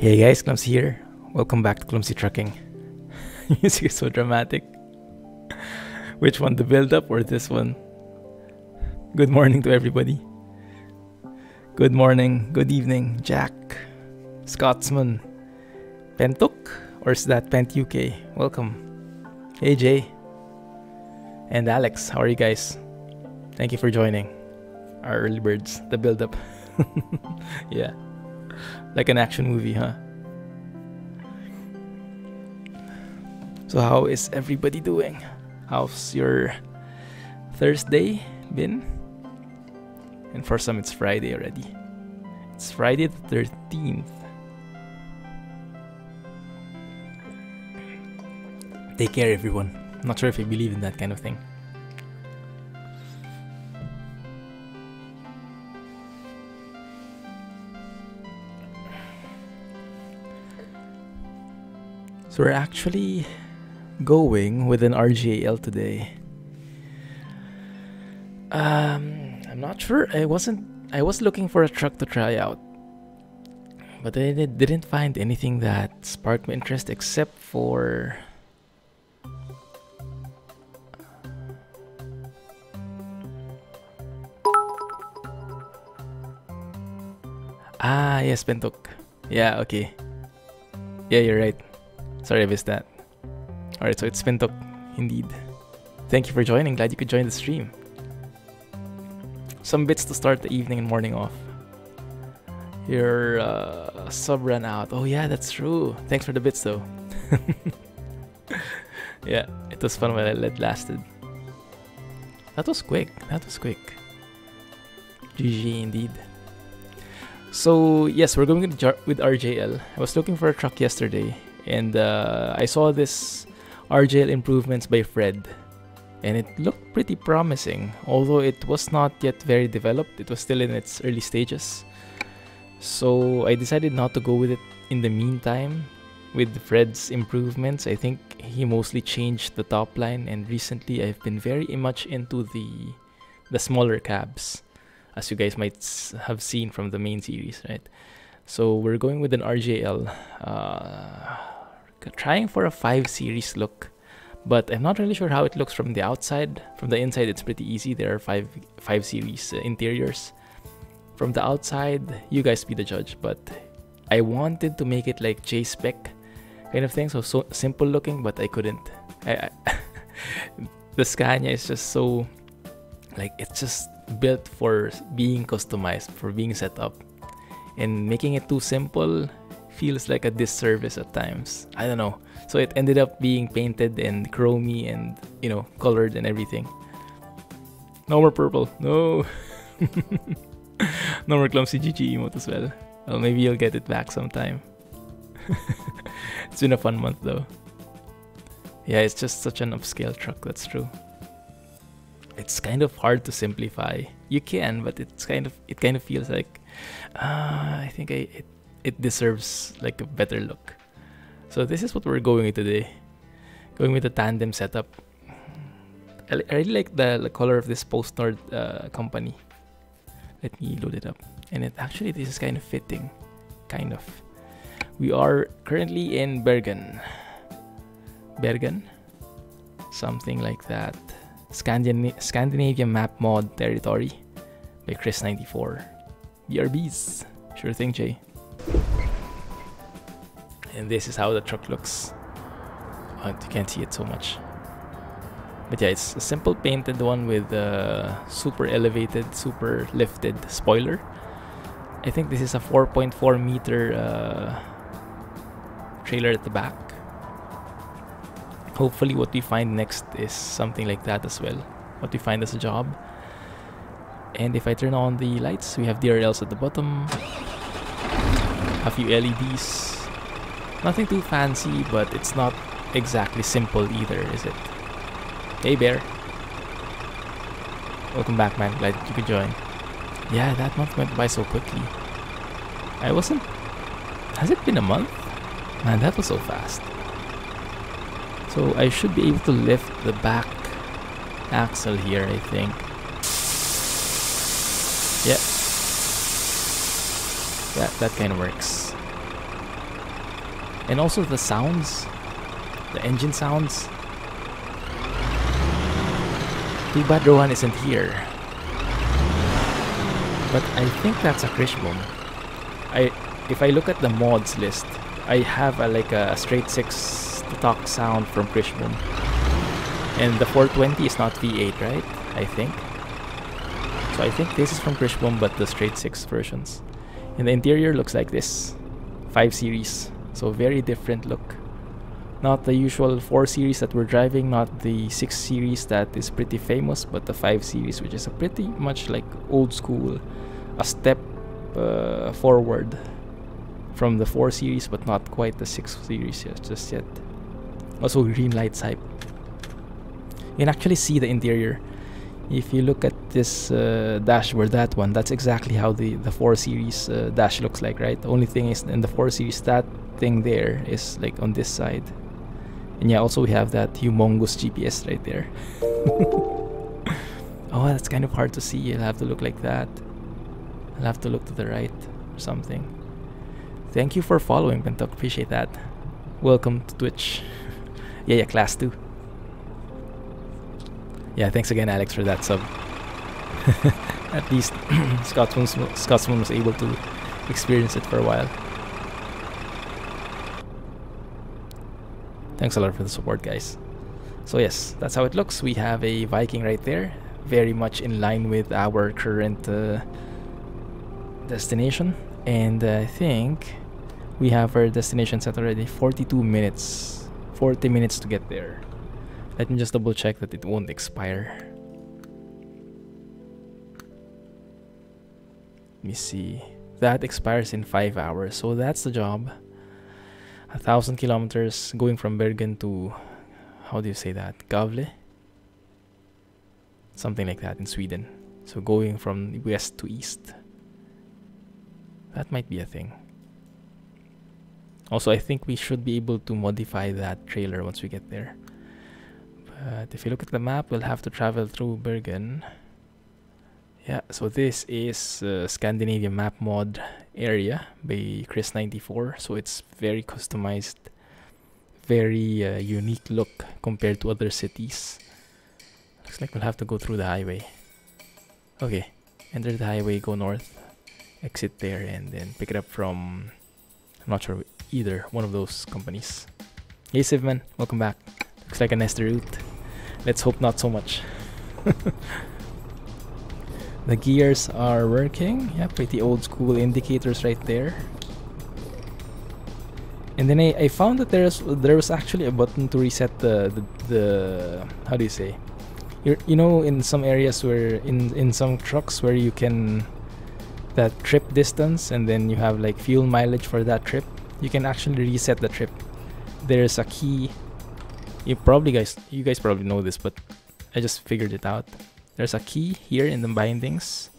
Hey guys, Clumsy here. Welcome back to Clumsy Trucking. Music is so dramatic. Which one, the build-up or this one? Good morning to everybody. Good morning, good evening, Jack, Scotsman, Pentuk, or is that Pent UK? Welcome. Hey Jay, and Alex, how are you guys? Thank you for joining our early birds, the build-up. Yeah. Like an action movie, huh? So how is everybody doing? How's your Thursday been? And for some, it's Friday already. It's Friday the 13th. Take care, everyone. I'm not sure if I believe in that kind of thing. So we're actually going with an RJL today. I'm not sure. I was looking for a truck to try out, but I didn't find anything that sparked my interest except for yes, Pentuk. Yeah, okay. Yeah, you're right. Sorry, I missed that. Alright, so it's Pentuk, indeed. Thank you for joining. Glad you could join the stream. Some bits to start the evening and morning off. Your sub ran out. Oh yeah, that's true. Thanks for the bits though. Yeah, it was fun while it lasted. That was quick. That was quick. GG indeed. So yes, we're going with RJL. I was looking for a truck yesterday, and I saw this RJL improvements by Fred, and it looked pretty promising. Although it was not yet very developed, it was still in its early stages. So I decided not to go with it in the meantime. With Fred's improvements, I think he mostly changed the top line, and recently I've been very much into the smaller cabs, as you guys might have seen from the main series, right? So we're going with an RJL, trying for a 5 series look, but I'm not really sure how it looks from the outside. From the inside, it's pretty easy. There are 5 series interiors. From the outside, you guys be the judge, but I wanted to make it like J-Spec kind of thing, so simple looking, but I couldn't. The Scania is just so, like, it's just built for being customized, for being set up, and making it too simple feels like a disservice at times. I don't know. So it ended up being painted and chromey and, you know, colored and everything. No more purple. No. No more Clumsy GG emote as well. Well, maybe you'll get it back sometime. It's been a fun month though. Yeah, it's just such an upscale truck, that's true. It's kind of hard to simplify. You can, but it kind of feels like I think it deserves like a better look. So this is what we're going with today. Going with a tandem setup. I really like the color of this post-nord company. Let me load it up. And this is kind of fitting. Kind of. We are currently in Bergen. Something like that. Scandinavian map mod territory by Chris94. BRBs. Sure thing, Jay. And this is how the truck looks. You can't see it so much, but yeah, it's a simple painted one with super elevated, super lifted spoiler. I think this is a 4.4 meter trailer at the back. Hopefully what we find next is something like that as well. What we find as a job. And if I turn on the lights, we have DRLs at the bottom. A few LEDs. Nothing too fancy, but it's not exactly simple either, is it? Hey Bear. Welcome back, man. Glad you could join. Yeah, that month went by so quickly. Has it been a month? Man, that was so fast. So I should be able to lift the back axle here, I think. Yeah. That kind of works. And also the sounds, the engine sounds. Too bad Rohan isn't here. But I think that's a Krishbom. If I look at the mods list, I have like a straight 6 stock sound from Krishbom. And the 420 is not V8, right? I think. So I think this is from Krishbom, but the straight 6 versions. And the interior looks like this. 5 Series. So very different look. Not the usual 4 Series that we're driving, not the 6 Series that is pretty famous, but the 5 Series, which is a pretty much like old school. A step forward from the 4 Series, but not quite the 6 Series just yet. Also green lights hype. You can actually see the interior. If you look at this dashboard, that one, that's exactly how the 4 Series dash looks like, right? The only thing is in the 4 Series, that thing there is like on this side. And yeah, also we have that humongous GPS right there. Oh, that's kind of hard to see. You'll have to look like that. I'll have to look to the right or something. Thank you for following, Pentok. Appreciate that. Welcome to Twitch. Yeah, class 2. Yeah, thanks again, Alex, for that sub. At least Scotsman was able to experience it for a while. Thanks a lot for the support, guys. So yes, that's how it looks. We have a Viking right there. Very much in line with our current destination. And I think we have our destination set already. 42 minutes. 40 minutes to get there. Let me just double check that it won't expire. Let me see. That expires in 5 hours. So that's the job. 1,000 kilometers going from Bergen to, how do you say that? Gavle? Something like that in Sweden. So going from west to east. That might be a thing. Also, I think we should be able to modify that trailer once we get there. But if you look at the map, we'll have to travel through Bergen. Yeah, so this is Scandinavian map mod area by Chris94. So it's very customized, very unique look compared to other cities. Looks like we'll have to go through the highway. Okay, enter the highway, go north, exit there, and then pick it up from, I'm not sure, either one of those companies. Hey Sivman, welcome back. Looks like a nested route. Let's hope not so much. The gears are working. Yeah, pretty old school indicators right there. And then I found that there was actually a button to reset the how do you say? You know, in some areas where in some trucks where you can that trip distance and then you have like fuel mileage for that trip, you can actually reset the trip. There's a key. You guys probably know this, but I just figured it out. There's a key here in the bindings.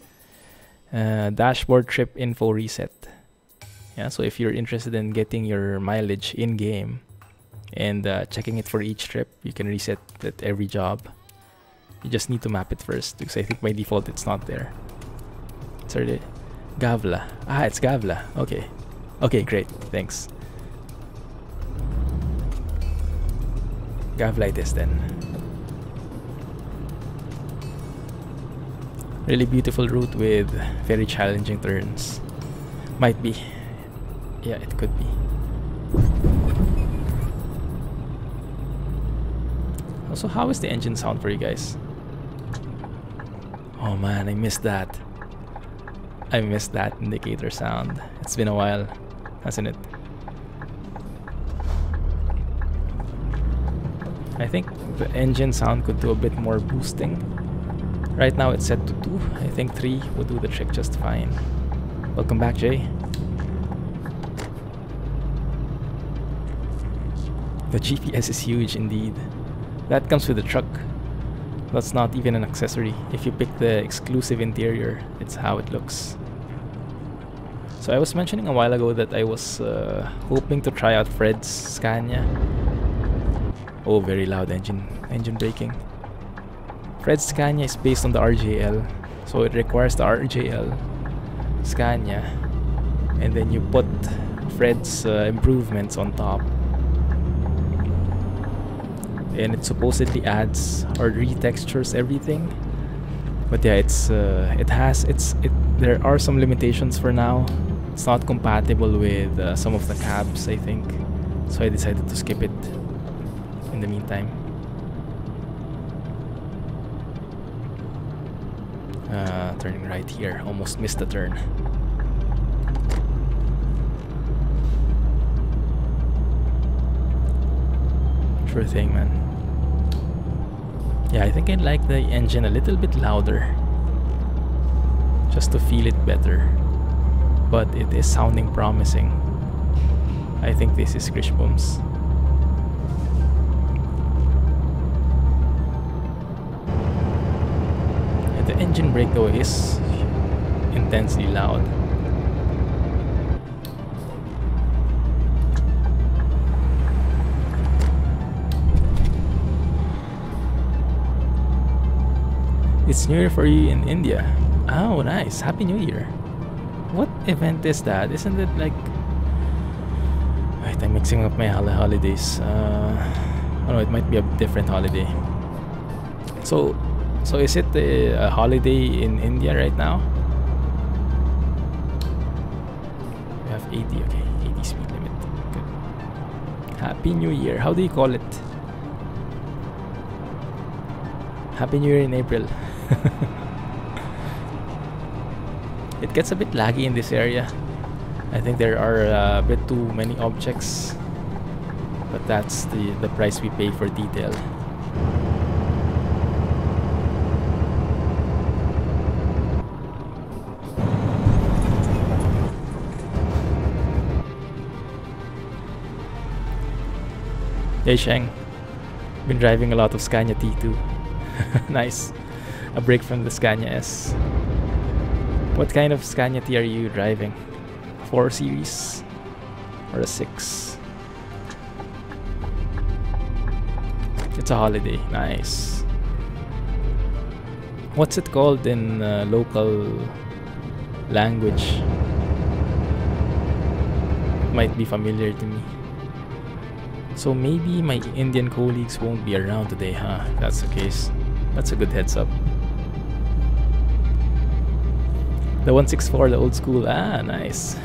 Dashboard trip info reset. Yeah, so if you're interested in getting your mileage in game and checking it for each trip, you can reset it every job. You just need to map it first because I think by default it's not there. Sorry, Gavla. Ah, it's Gavla. Okay. Okay, great. Thanks. Gavla it is then. Really beautiful route with very challenging turns. Might be. Yeah, it could be. Also, how is the engine sound for you guys? Oh man, I missed that. I missed that indicator sound. It's been a while, hasn't it? I think the engine sound could do a bit more boosting. Right now it's set to 2. I think 3 would do the trick just fine. Welcome back, Jay. The GPS is huge indeed. That comes with the truck. That's not even an accessory. If you pick the exclusive interior, it's how it looks. So I was mentioning a while ago that I was hoping to try out Fred's Scania. Oh, very loud engine braking. Fred's Scania is based on the RJL, so it requires the RJL Scania, and then you put Fred's improvements on top, and it supposedly adds or retextures everything. But yeah, there are some limitations for now. It's not compatible with some of the cabs, I think, so I decided to skip it in the meantime. Turning right here, almost missed the turn. Sure thing, man. Yeah, I think I'd like the engine a little bit louder, just to feel it better. But it is sounding promising. I think this is Krish Booms. And the engine brake though is intensely loud. It's New Year for you in India. Oh, nice. Happy New Year. What event is that? Isn't it like... Wait, I'm mixing up my holidays. Oh no, it might be a different holiday. So is it a holiday in India right now? We have 80, okay. 80 speed limit. Good. Happy New Year. How do you call it? Happy New Year in April. It gets a bit laggy in this area. I think there are a bit too many objects, but that's the price we pay for detail. Hey Sheng, been driving a lot of Scania T2. Nice. A break from the Scania S. What kind of Scania T are you driving? 4 series or a 6? It's a holiday. Nice. What's it called in local language? It might be familiar to me. So maybe my Indian colleagues won't be around today, huh? If that's the case. That's a good heads up. The 164, the old school. Ah, nice.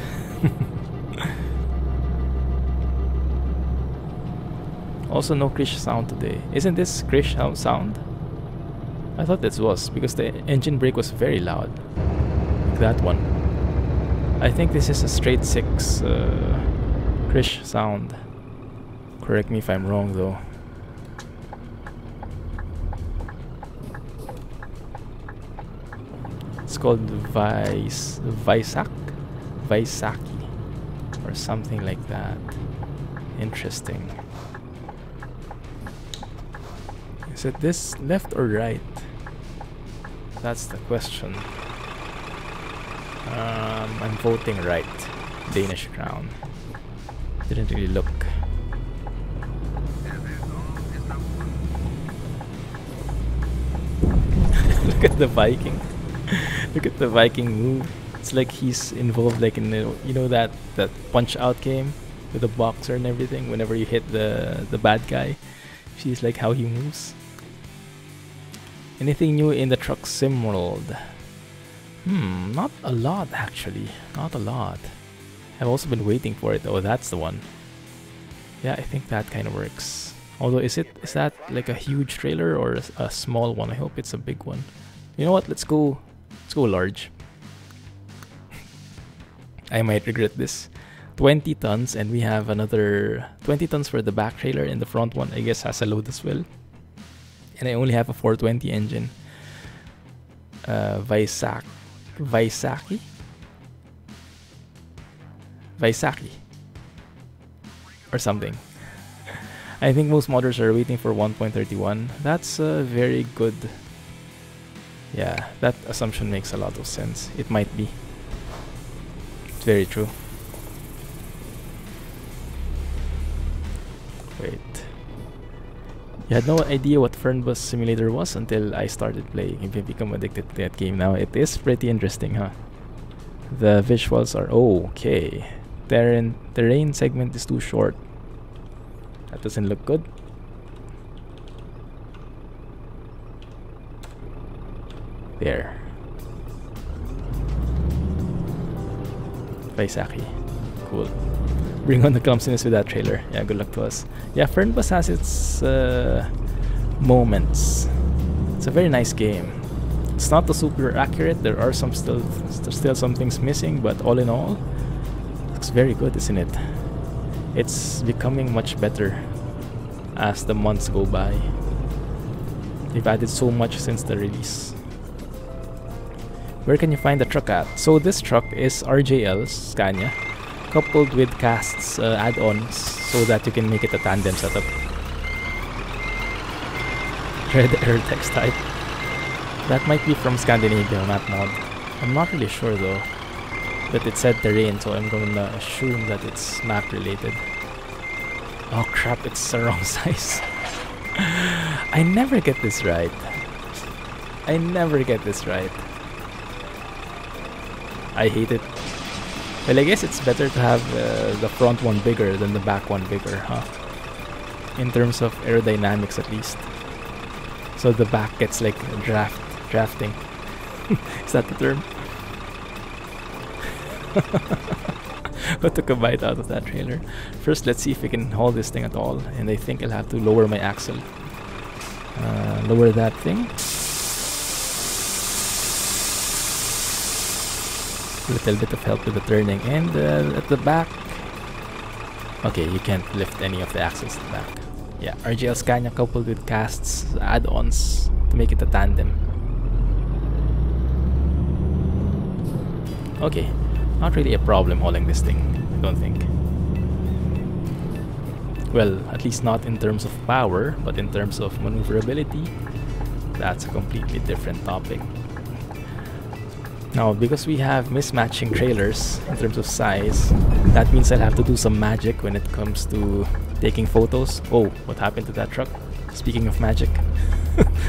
Also no Krish sound today. Isn't this Krish sound? I thought this was, because the engine brake was very loud. Like that one. I think this is a straight 6 Krish sound. Correct me if I'm wrong though. It's called Vaisaki or something like that. Interesting. Is it this left or right? That's the question. I'm voting right. Danish crown. Didn't really look. Look at the Viking. Look at the Viking move. It's like he's involved like in the, you know, that Punch Out game with the boxer and everything. Whenever you hit the bad guy, she's like how he moves. Anything new in the truck sim world? Not a lot actually. Not a lot. I've also been waiting for it. Oh, that's the one. Yeah, I think that kind of works. Although is that like a huge trailer or a small one? I hope it's a big one. You know what? Let's go large. I might regret this. 20 tons, and we have another 20 tons for the back trailer, and the front one I guess has a load as well. And I only have a 420 engine. Vaisaki or something. I think most modders are waiting for 1.31. That's very good. Yeah, that assumption makes a lot of sense. It might be. It's very true. Wait. You had no idea what Fernbus Simulator was until I started playing. If you become addicted to that game now, it is pretty interesting, huh? The visuals are okay. terrain segment is too short. That doesn't look good. There. Vaisaki. Cool. Bring on the clumsiness with that trailer. Yeah, good luck to us. Yeah, Fernbus has its moments. It's a very nice game. It's not the super accurate. There are still some things missing, but all in all, looks very good, isn't it? It's becoming much better as the months go by. They've added so much since the release. Where can you find the truck at? So this truck is RJL Scania, coupled with Kast's add-ons, so that you can make it a tandem setup. Red air text type. That might be from Scandinavia map mod. I'm not really sure though. But it said terrain, so I'm gonna assume that it's map related. Oh crap, it's the wrong size. I never get this right. I never get this right. I hate it. Well, I guess it's better to have the front one bigger than the back one bigger, huh? In terms of aerodynamics at least. So the back gets like drafting. Is that the term? I took a bite out of that trailer. First, let's see if we can haul this thing at all. And I think I'll have to lower my axle. Lower that thing. A little bit of help with the turning. And at the back. Okay, you can't lift any of the axles at the back. Yeah, RJL Scania coupled with Kast's add-ons to make it a tandem. Okay, not really a problem hauling this thing, I don't think. Well, at least not in terms of power, but in terms of maneuverability, that's a completely different topic. Now, because we have mismatching trailers in terms of size, that means I'll have to do some magic when it comes to taking photos. Oh, what happened to that truck? Speaking of magic,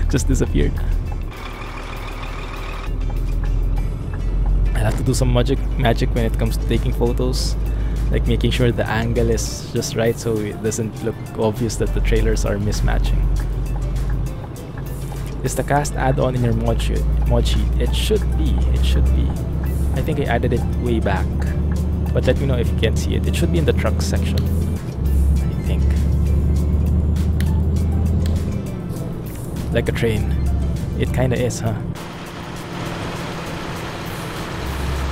just disappeared. I'll have to do some magic when it comes to taking photos, like making sure the angle is just right so it doesn't look obvious that the trailers are mismatching. Is the Kast add-on in your mod sheet? It should be. I think I added it way back, but let me know if you can't see it. It should be in the truck section, I think. Like a train. It kinda is, huh?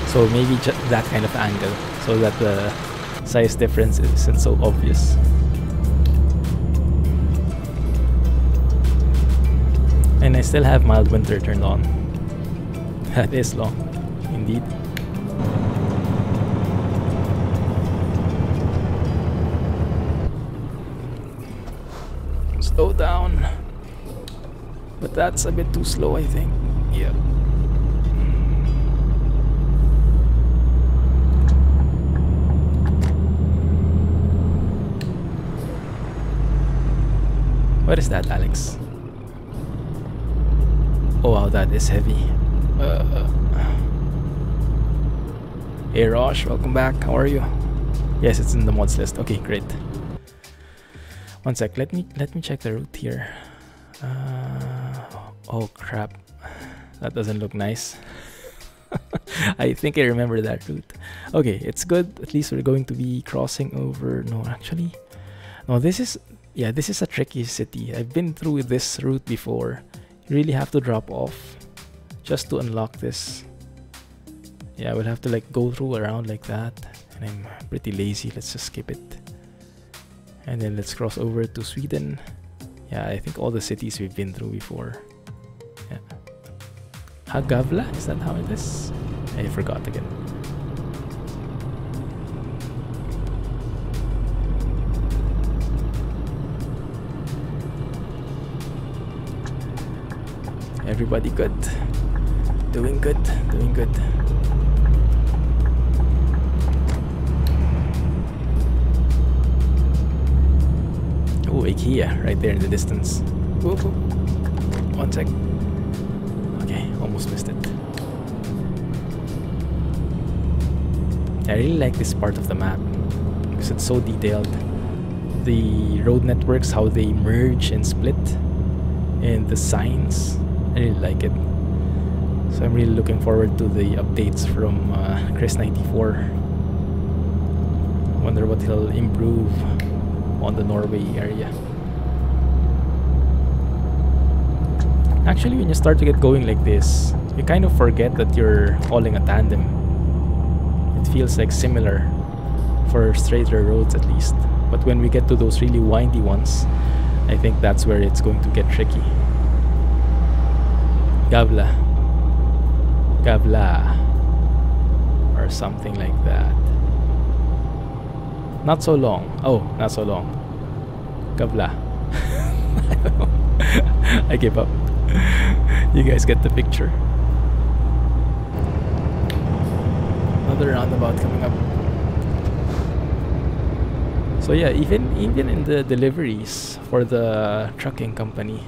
So maybe just that kind of angle, so that the size difference isn't so obvious. And I still have mild winter turned on. That is long, indeed. Slow down. But that's a bit too slow, I think. Yeah. What is that, Alex? Oh wow, that is heavy. Hey Rosh, welcome back. How are you? Yes, it's in the mods list. Okay, great. One sec. Let me check the route here. Oh crap, that doesn't look nice. I think I remember that route. Okay, it's good. At least we're going to be crossing over. No, actually, no. This is a tricky city. I've been through this route before. You really have to drop off just to unlock this. Yeah, we'll have to like go through around like that, and I'm pretty lazy. Let's just skip it, and then let's cross over to Sweden. Yeah, I think all the cities we've been through before. Yeah, Hagavla, is that how it is? I forgot again. Everybody good? Doing good, doing good. Oh, IKEA right there in the distance. Whoa, whoa. One sec. Okay, almost missed it. I really like this part of the map because it's so detailed. The road networks, how they merge and split, and the signs, I really like it. So I'm really looking forward to the updates from Chris94. Wonder what he'll improve on the Norway area. Actually, when you start to get going like this, you kind of forget that you're hauling a tandem. It feels like similar for straighter roads at least. But when we get to those really windy ones, I think that's where it's going to get tricky. Gavla. Gavla. Or something like that. Not so long. Oh, not so long. Gavla. I don't know. I give up. You guys get the picture. Another roundabout coming up. So yeah, even in the deliveries for the trucking company,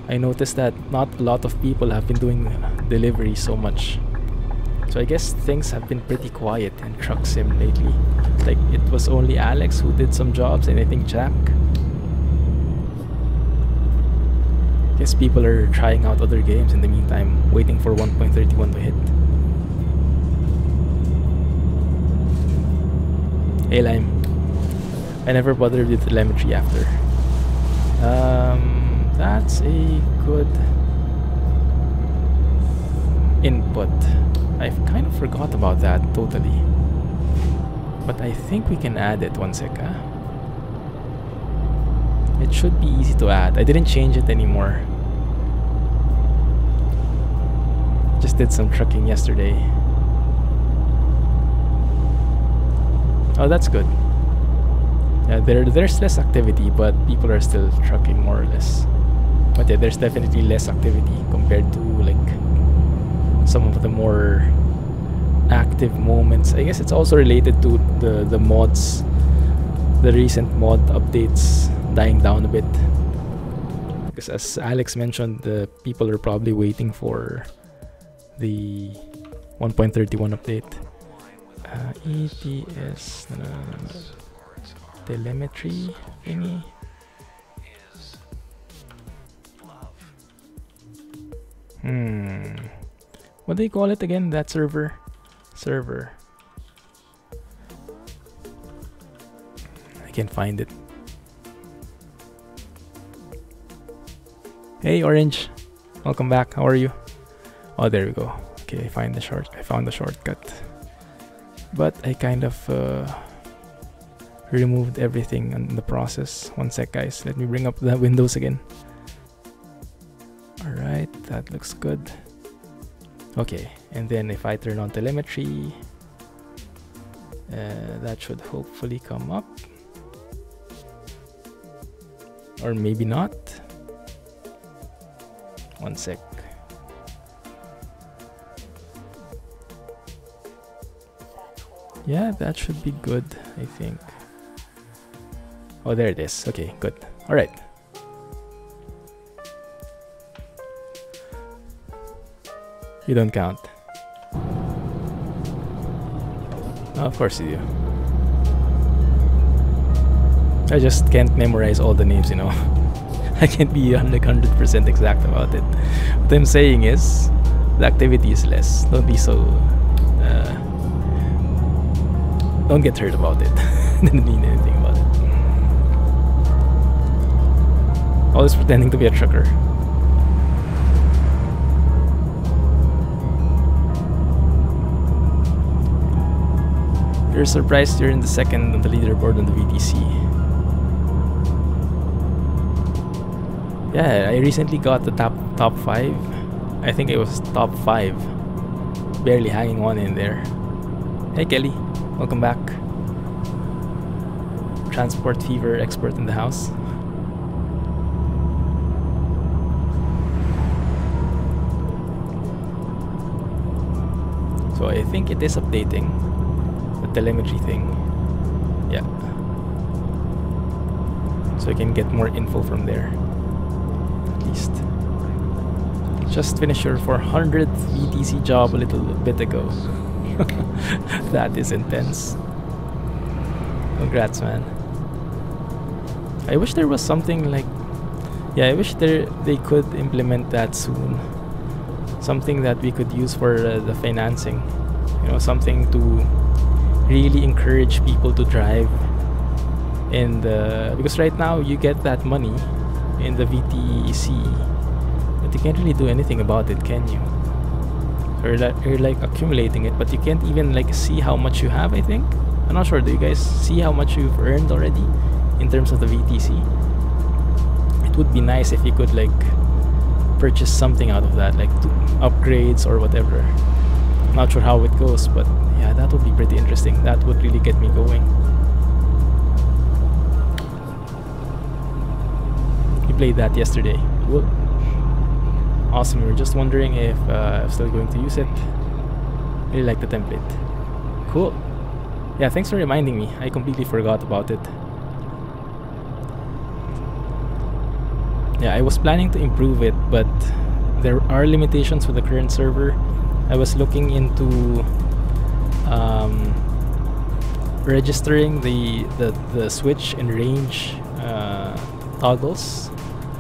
I noticed that not a lot of people have been doing deliveries so much. So I guess things have been pretty quiet in Truck Sim lately. Like it was only Alex who did some jobs, and I think Jack. Guess people are trying out other games in the meantime, waiting for 1.31 to hit. Hey Lime. I never bothered with telemetry after. That's a good input. I kind of forgot about that totally. But I think we can add it. One sec. It should be easy to add. I didn't change it anymore. Just did some trucking yesterday. Oh, that's good. Yeah, there's less activity, but people are still trucking more or less. But yeah, there's definitely less activity compared to like some of the more active moments. I guess it's also related to the mods, the recent mod updates dying down a bit. Because as Alex mentioned, the people are probably waiting for the 1.31 update. ETS telemetry thingy. What do you call it again? That server. I can't find it. Hey Orange, welcome back. How are you? Oh, there we go. Okay, I found the shortcut. But I kind of removed everything in the process. One sec, guys. Let me bring up the windows again. Alright, that looks good. Okay, and then if I turn on telemetry, that should hopefully come up. Or maybe not. One sec. Yeah, that should be good, I think. Oh, there it is. Okay, good. Alright. You don't count. Oh, of course you do. I just can't memorize all the names, you know. I can't be like 100% exact about it. What I'm saying is, the activity is less. Don't be so... don't get hurt about it. Didn't mean anything about it. Always pretending to be a trucker. You're surprised you're in the second on the leaderboard on the VTC. Yeah, I recently got the top 5. I think it was top 5. Barely hanging on in there. Hey Kelly, welcome back. Transport fever expert in the house. So I think it is updating the telemetry thing. Yeah. So I can get more info from there. At least. Just finished your 400th VTC job a little bit ago. That is intense. Congrats, man. I wish there was something like, yeah, I wish they could implement that soon. Something that we could use for the financing. You know, something to really encourage people to drive in the, because right now you get that money in the VTC, but you can't really do anything about it, can you? Or you're like accumulating it, but you can't even like see how much you have, I think. I'm not sure. Do you guys see how much you've earned already in terms of the VTC? It would be nice if you could like purchase something out of that, like upgrades or whatever. Not sure how it goes, but yeah, that would be pretty interesting. That would really get me going. We played that yesterday. Cool. Awesome. We were just wondering if I'm still going to use it. Really like the template. Cool. Yeah, thanks for reminding me. I completely forgot about it. Yeah, I was planning to improve it, but there are limitations with the current server. I was looking into registering the switch and range toggles.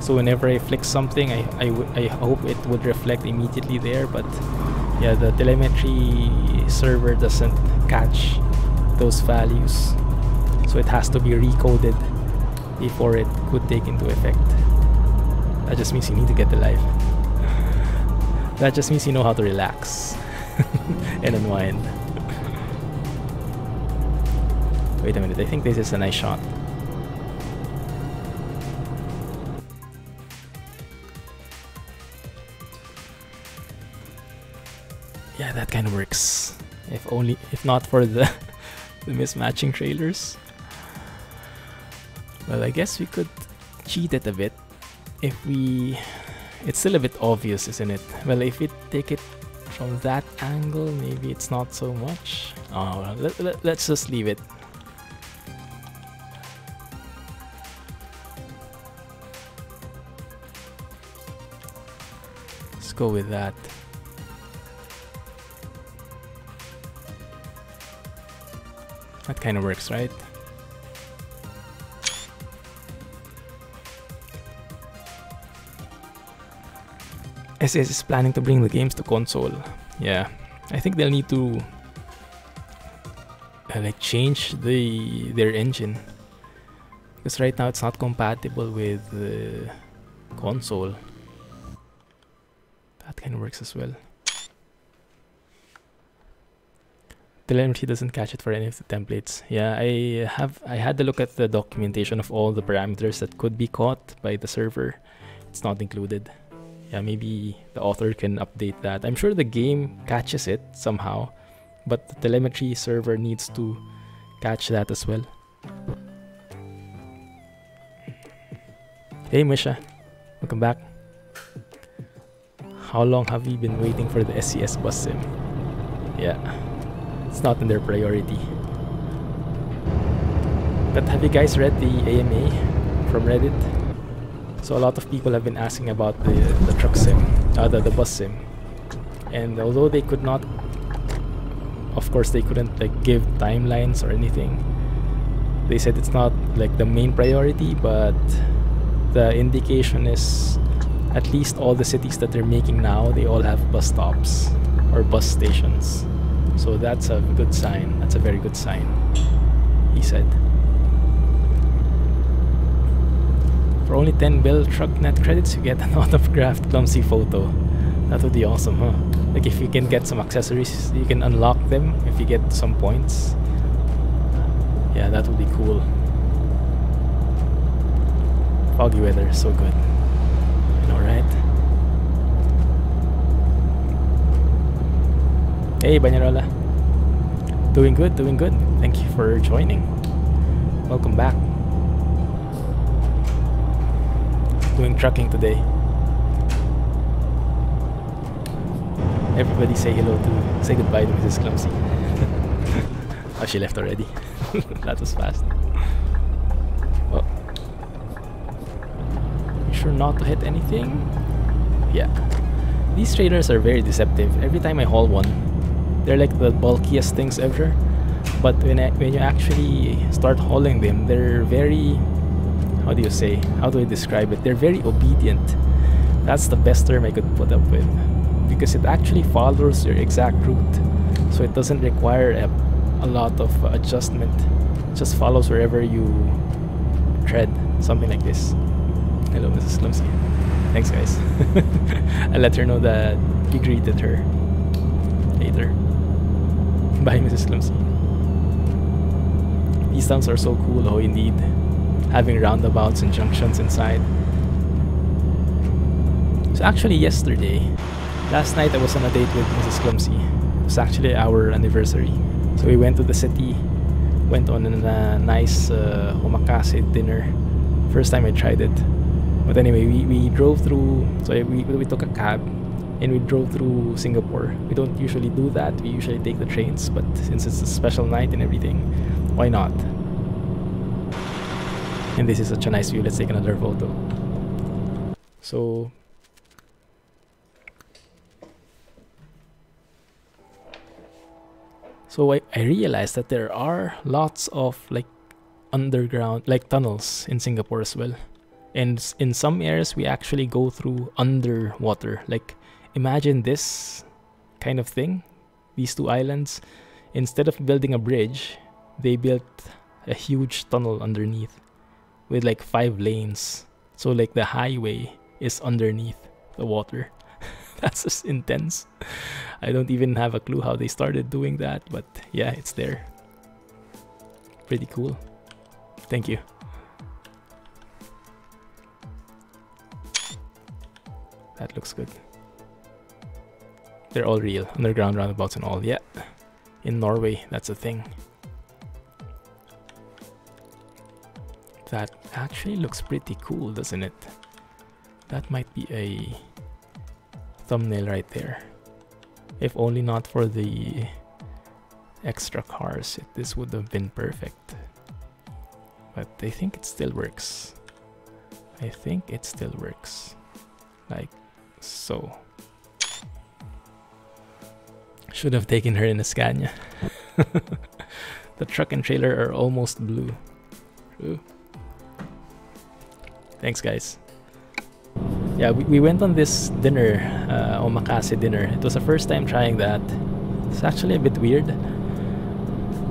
So whenever I flick something, I hope it would reflect immediately there. But yeah, the telemetry server doesn't catch those values, so it has to be recoded before it could take into effect. That just means you need to get alive. That just means you know how to relax and unwind. Wait a minute, I think this is a nice shot. Yeah, that kind of works. If not for the mismatching trailers. Well, I guess we could cheat it a bit if we... It's still a bit obvious, isn't it? Well, if we take it from that angle, maybe it's not so much. Oh, well, let's just leave it. Let's go with that. That kind of works, right? SS is planning to bring the games to console. Yeah, I think they'll need to like change their engine, because right now it's not compatible with the console. That kind of works as well. Telemetry doesn't catch it for any of the templates. Yeah, I had to look at the documentation of all the parameters that could be caught by the server. It's not included. Yeah, maybe the author can update that. I'm sure the game catches it somehow, but the telemetry server needs to catch that as well. Hey Misha, welcome back. How long have we been waiting for the SCS bus sim? Yeah, it's not in their priority. But have you guys read the AMA from Reddit? So a lot of people have been asking about the truck sim, the bus sim. And although they could not, of course they couldn't like give timelines or anything, they said it's not like the main priority, but the indication is at least all the cities that they're making now, they all have bus stops or bus stations. So that's a good sign. That's a very good sign, he said. For only 10 Bill TruckNet credits, you get an autographed Clumsy photo. That would be awesome, huh? Like if you can get some accessories, you can unlock them if you get some points. Yeah, that would be cool. Foggy weather is so good. You know, right? Hey, Banyarola. Doing good, doing good. Thank you for joining. Welcome back. Doing trucking today. Everybody say hello to, say goodbye to Mrs. Clumsy. Oh, she left already. That was fast. Oh. You sure not to hit anything? Yeah. These trailers are very deceptive. Every time I haul one, They're like the bulkiest things ever. But when you actually start hauling them, they're very, how do I describe it? They're very obedient. That's the best term I could put up with, because it actually follows your exact route, so it doesn't require a lot of adjustment. It just follows wherever you tread, something like this. Hello, Mrs. Clumsy. Thanks, guys. I'll let her know that you greeted her later. Bye, Mrs. Clumsy. These towns are so cool, oh indeed. Having roundabouts and junctions inside. So actually last night I was on a date with Mrs. Clumsy. It was actually our anniversary. So we went to the city, went on a nice omakase dinner. First time I tried it. But anyway, we drove through, so we took a cab and we drove through Singapore. We don't usually do that, we usually take the trains, but since it's a special night and everything, why not? And this is such a nice view. Let's take another photo. So I realized that there are lots of like underground, like tunnels in Singapore as well. And in some areas we actually go through underwater. Like imagine this kind of thing, these two islands. Instead of building a bridge, they built a huge tunnel underneath with like 5 lanes. So like the highway is underneath the water. That's just intense. I don't even have a clue how they started doing that, but yeah, it's there. Pretty cool. Thank you. That looks good. They're all real, underground roundabouts and all. Yeah, in Norway, that's a thing. That actually looks pretty cool, doesn't it? That might be a thumbnail right there. If only not for the extra cars, this would have been perfect. But I think it still works. I think it still works. Like so. Should have taken her in a Scania. The truck and trailer are almost blue. True. Thanks, guys. Yeah, we went on this dinner, omakase dinner. It was the first time trying that. It's actually a bit weird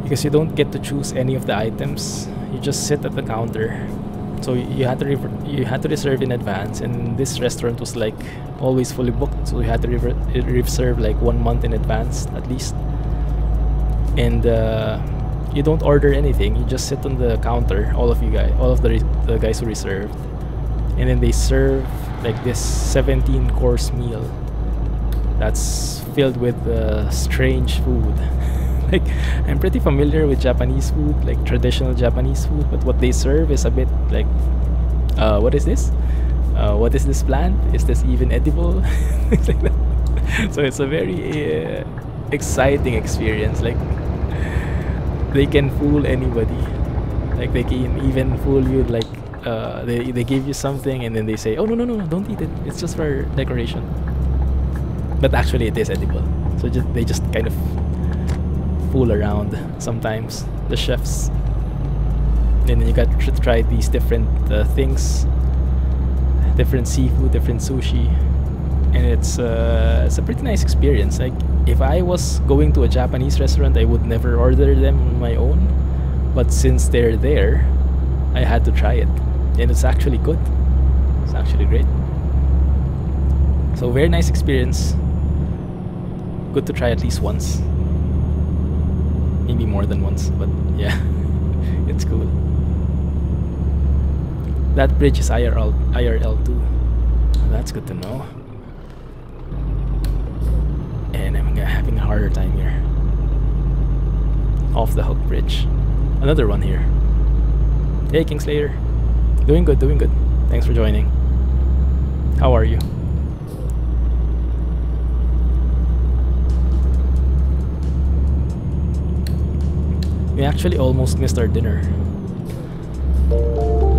because you don't get to choose any of the items. You just sit at the counter. So you had to reserve in advance, and this restaurant was like always fully booked. So you had to reserve like 1 month in advance at least. And you don't order anything. You just sit on the counter. All of the guys who reserved, and then they serve like this 17-course meal that's filled with strange food. Like, I'm pretty familiar with Japanese food, like traditional Japanese food, but what they serve is a bit like, what is this? What is this plant? Is this even edible? Things like that. So it's a very exciting experience. Like, they can fool anybody. Like, they can even fool you, like, they give you something and then they say, oh no, don't eat it, it's just for decoration. But actually it is edible. So they just kind of fool around sometimes, the chefs. And then you got to try these different things, different seafood, different sushi, and it's a pretty nice experience. Like, if I was going to a Japanese restaurant, I would never order them on my own, but since they're there, I had to try it, and it's actually good. It's actually great. So very nice experience. Good to try at least once. Maybe more than once, but yeah, it's cool. That bridge is IRL too. That's good to know. And I'm having a harder time here. Off the Hook Bridge. Another one here. Hey, Kingslayer. Doing good, doing good. Thanks for joining. How are you? We actually almost missed our dinner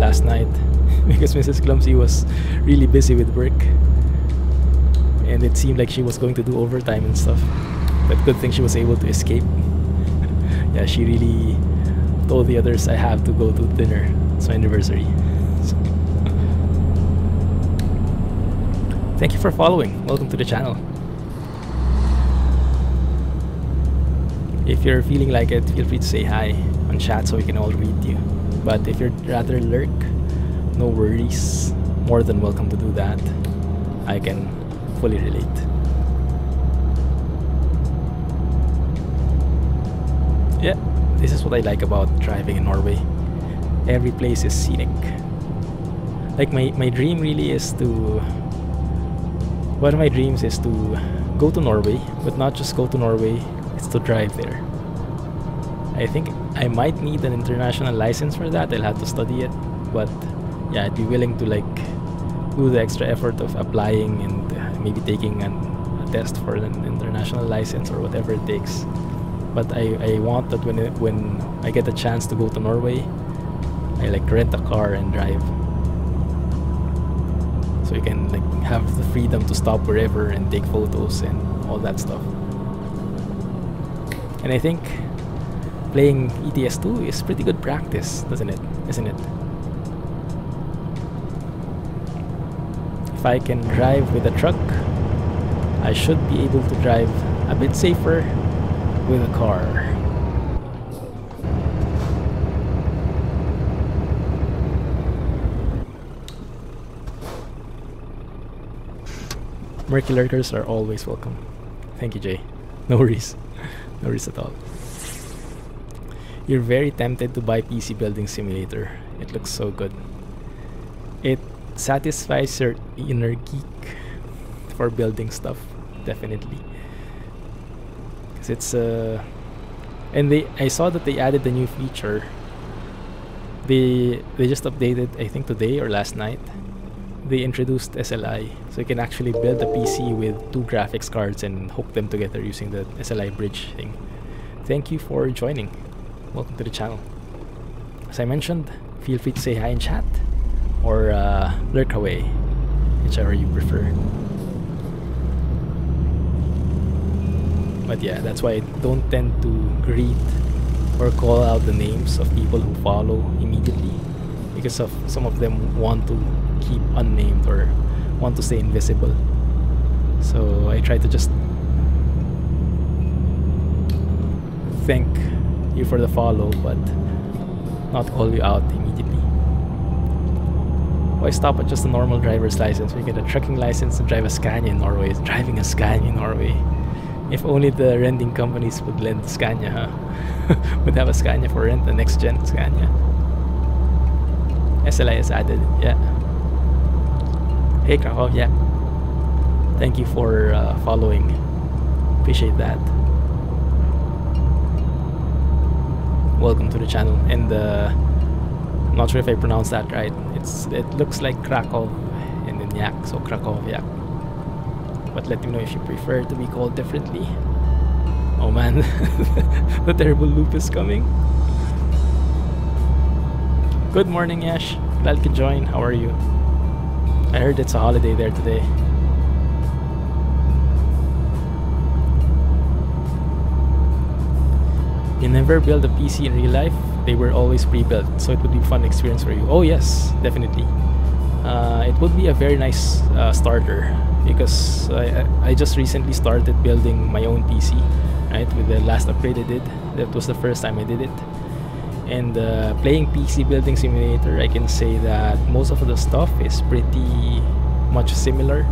last night because Mrs. Clumsy was really busy with work, and it seemed like she was going to do overtime and stuff. But good thing she was able to escape. Yeah, she really told the others, I have to go to dinner. It's my anniversary. So, thank you for following. Welcome to the channel. If you're feeling like it, feel free to say hi on chat so we can all read you. But if you'd rather lurk, no worries. More than welcome to do that. I can fully relate. Yeah, this is what I like about driving in Norway. Every place is scenic. Like my dream really is to... One of my dreams is to go to Norway, but not just go to Norway, it's to drive there. I think I might need an international license for that. I'll have to study it, but yeah, I'd be willing to like do the extra effort of applying and maybe taking a test for an international license or whatever it takes. But I want that when I get a chance to go to Norway, I like rent a car and drive, so you can like have the freedom to stop wherever and take photos and all that stuff. And I think playing ETS2 is pretty good practice, isn't it? If I can drive with a truck, I should be able to drive a bit safer with a car. Murky lurkers are always welcome. Thank you, Jay. No worries. No worries at all. You're very tempted to buy PC Building Simulator. It looks so good. It satisfies your inner geek for building stuff, definitely. Because it's and I saw that they added a new feature. They just updated, I think today or last night. They introduced SLI, so you can actually build a PC with 2 graphics cards and hook them together using the SLI bridge thing. Thank you for joining. Welcome to the channel. As I mentioned, feel free to say hi in chat or lurk away, whichever you prefer. But yeah, that's why I don't tend to greet or call out the names of people who follow immediately, because of some of them want to keep unnamed or want to stay invisible. So I try to just thank you for the follow, but not call you out immediately. Why stop at just a normal driver's license? We get a trucking license to drive a Scania in Norway. Driving a Scania in Norway. If only the renting companies would lend Scania, huh? Would have a Scania for rent, the next gen Scania. SLI is added, yeah. Hey Krakow, yeah. Thank you for following. Appreciate that. Welcome to the channel. And I'm not sure if I pronounced that right. It looks like Krakow and then Yak, so Krakowiak. But let me know if you prefer to be called differently. Oh man, the terrible loop is coming. Good morning, Yash. Glad you could join. How are you? I heard it's a holiday there today. You never build a PC in real life? They were always pre-built, so it would be a fun experience for you. Oh yes, definitely. It would be a very nice starter, because I just recently started building my own PC, right? With the last upgrade I did. That was the first time I did it. And playing PC Building Simulator, I can say that most of the stuff is pretty much similar,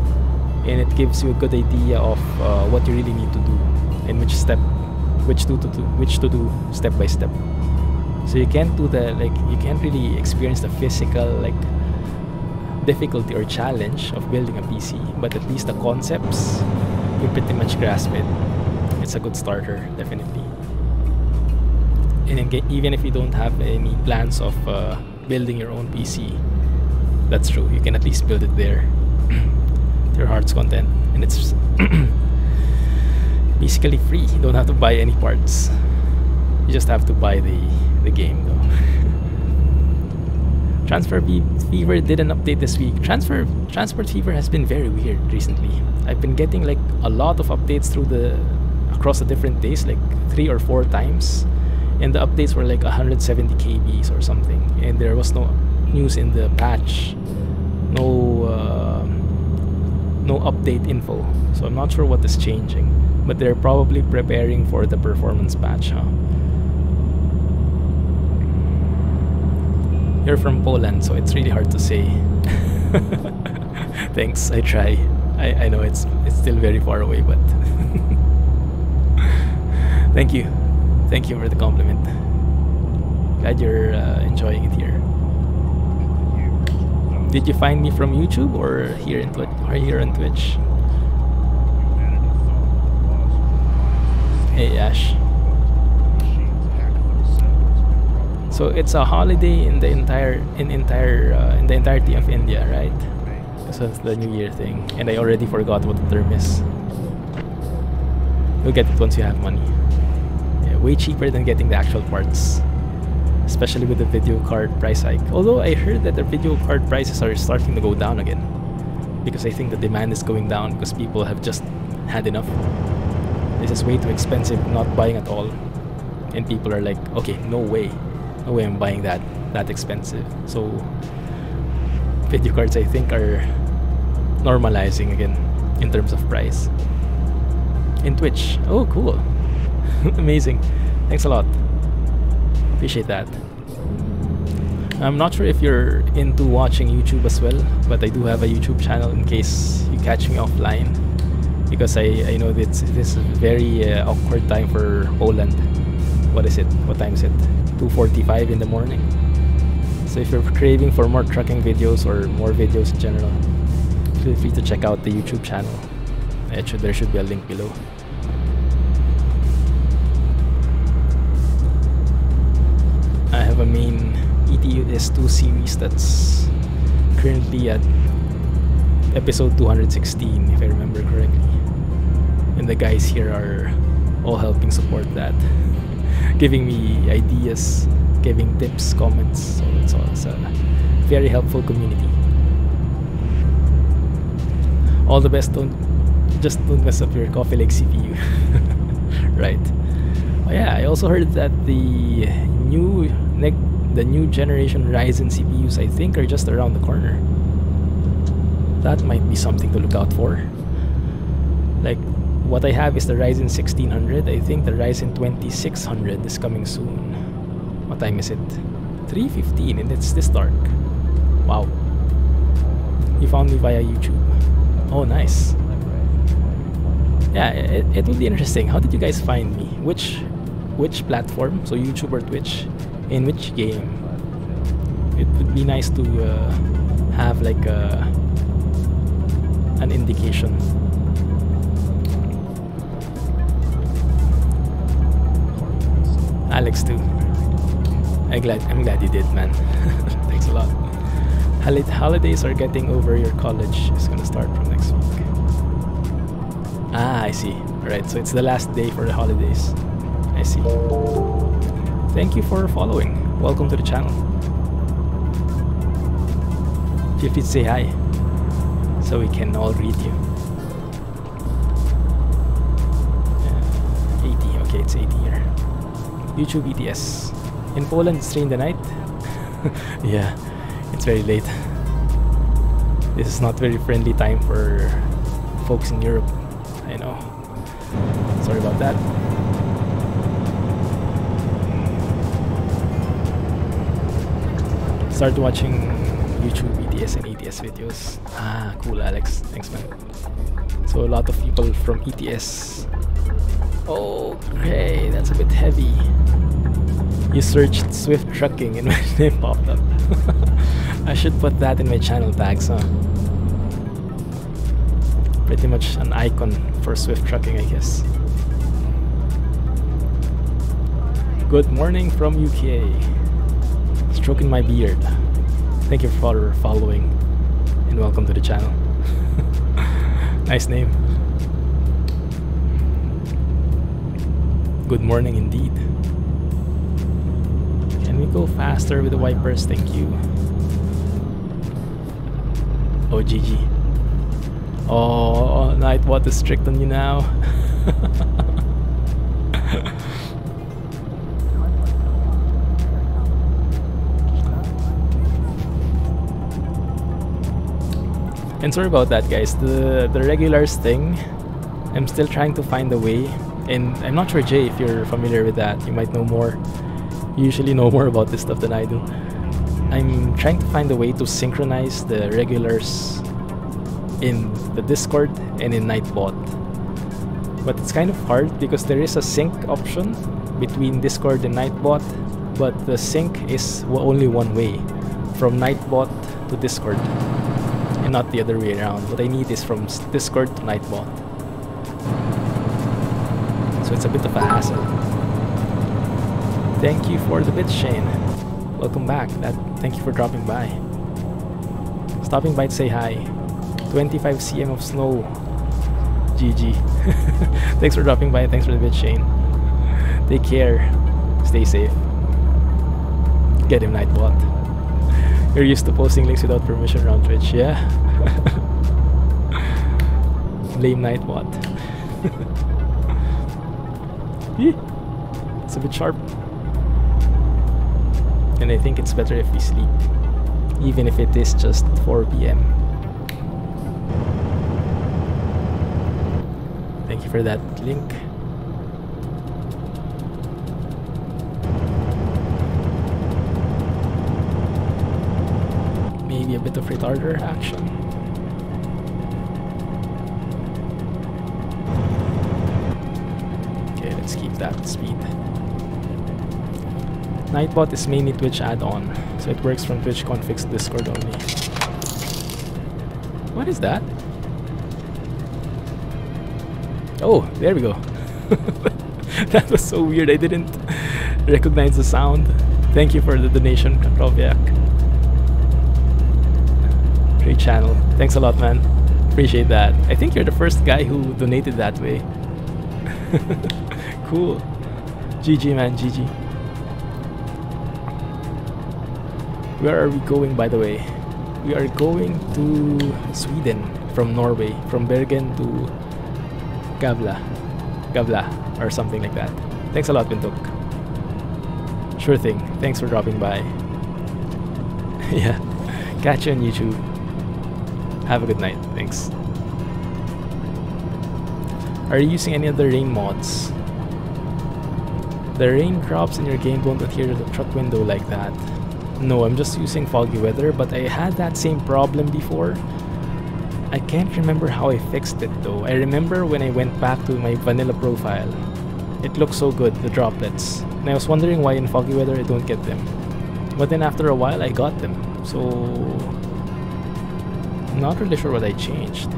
and it gives you a good idea of what you really need to do and which to do step by step. So you can't do you can't really experience the physical difficulty or challenge of building a PC, but at least the concepts, you pretty much grasp it. It's a good starter, definitely. And even if you don't have any plans of building your own PC, that's true, you can at least build it there to your heart's content, and it's basically free. You don't have to buy any parts, you just have to buy the game though. Transport Fever did an update this week. Transport Fever has been very weird recently. I've been getting a lot of updates through across the different days, like 3 or 4 times, and the updates were like 170 kbs or something, and there was no news in the patch, no update info. So I'm not sure what is changing, but they're probably preparing for the performance patch, huh? You're from Poland, so it's really hard to say. Thanks, I try. I know it's still very far away, but thank you for the compliment. Glad you're enjoying it here. Did you find me from YouTube or here in Twitch? Or here on Twitch? Hey Ash. So it's a holiday in the entirety of India, right? So it's the New Year thing, and I already forgot what the term is. You'll get it once you have money. Yeah, way cheaper than getting the actual parts, especially with the video card price hike. Although I heard that the video card prices are starting to go down again, because I think the demand is going down because people have just had enough. This is way too expensive, not buying at all, and people are like, okay, no way I'm buying that expensive. So video cards, I think, are normalizing again in terms of price. In Twitch, oh cool. Amazing, thanks a lot, appreciate that. I'm not sure if you're into watching YouTube as well, but I do have a YouTube channel in case you catch me offline, because I know this is a very awkward time for Poland. What is it? What time is it? 2:45 in the morning. So if you're craving for more trucking videos or more videos in general, feel free to check out the YouTube channel. There should be a link below. I have a main ETS2 series that's currently at episode 216, if I remember correctly. And the guys here are all helping support that, giving me ideas, giving tips, comments. So it's a very helpful community. All the best. Don't mess up your coffee lake CPU. Right. Oh yeah, I also heard that the new generation Ryzen CPUs, I think, are just around the corner. That might be something to look out for. Like, what I have is the Ryzen 1600. I think the Ryzen 2600 is coming soon. What time is it? 3:15, and it's this dark. Wow. You found me via YouTube. Oh, nice. Yeah, it will be interesting. How did you guys find me? Which platform? So YouTube or Twitch? In which game? It would be nice to have like an indication. Alex too. I'm glad you did, man. Thanks a lot. Holidays are getting over. Your college is gonna start from next week. Ah, I see. Alright, so it's the last day for the holidays. I see. Thank you for following. Welcome to the channel. Feel free to say hi so we can all read you. 80, okay, it's 80 here. YouTube ETS. In Poland, it's 3 in the night. Yeah, it's very late. This is not very friendly time for folks in Europe. I know. Sorry about that. Start watching YouTube ETS and ETS videos. Ah, cool, Alex. Thanks, man. So a lot of people from ETS. Okay, that's a bit heavy. You searched Swift trucking and my name popped up. I should put that in my channel tags, huh? Pretty much an icon for Swift trucking, I guess. Good morning from UK. Stroking my beard. Thank you for following and welcome to the channel. Nice name. Good morning indeed. Can we go faster with the wipers? Thank you. Oh, GG. Oh, Nightbot is strict on you now. And sorry about that, guys. The regulars thing, I'm still trying to find a way. And I'm not sure, Jay, if you're familiar with that. You might know more. You usually know more about this stuff than I do. I'm trying to find a way to synchronize the regulars in the Discord and in Nightbot. But it's kind of hard because there is a sync option between Discord and Nightbot, but the sync is only one way, from Nightbot to Discord, and not the other way around. What I need is from Discord to Nightbot. So it's a bit of a hassle. Thank you for the bit, Shane. Welcome back. Thank you for dropping by. Stopping by to say hi. 25 cm of snow. GG. Thanks for dropping by. Thanks for the bit, Shane. Take care. Stay safe. Get him, Nightbot. You're used to posting links without permission around Twitch, yeah? Lame Nightbot. It's a bit sharp. And I think it's better if we sleep, even if it is just 4 PM. Thank you for that link. Maybe a bit of retarder action. Okay, let's keep that speed. Nightbot is mainly Twitch add-on, so it works from Twitch configs to Discord only. What is that? Oh, there we go. That was so weird. I didn't recognize the sound. Thank you for the donation, Kroviak. Great channel. Thanks a lot, man. Appreciate that. I think you're the first guy who donated that way. Cool. GG, man. GG. Where are we going, by the way? We are going to Sweden from Norway, from Bergen to Gavla, or something like that. Thanks a lot, Bintuk. Sure thing. Thanks for dropping by. Yeah. Catch you on YouTube. Have a good night. Thanks. Are you using any other rain mods? The raindrops in your game don't adhere to the truck window like that. No, I'm just using foggy weather, but I had that same problem before. I can't remember how I fixed it though. I remember when I went back to my vanilla profile. It looked so good, the droplets. And I was wondering why in foggy weather I don't get them. But then after a while I got them. So I'm not really sure what I changed.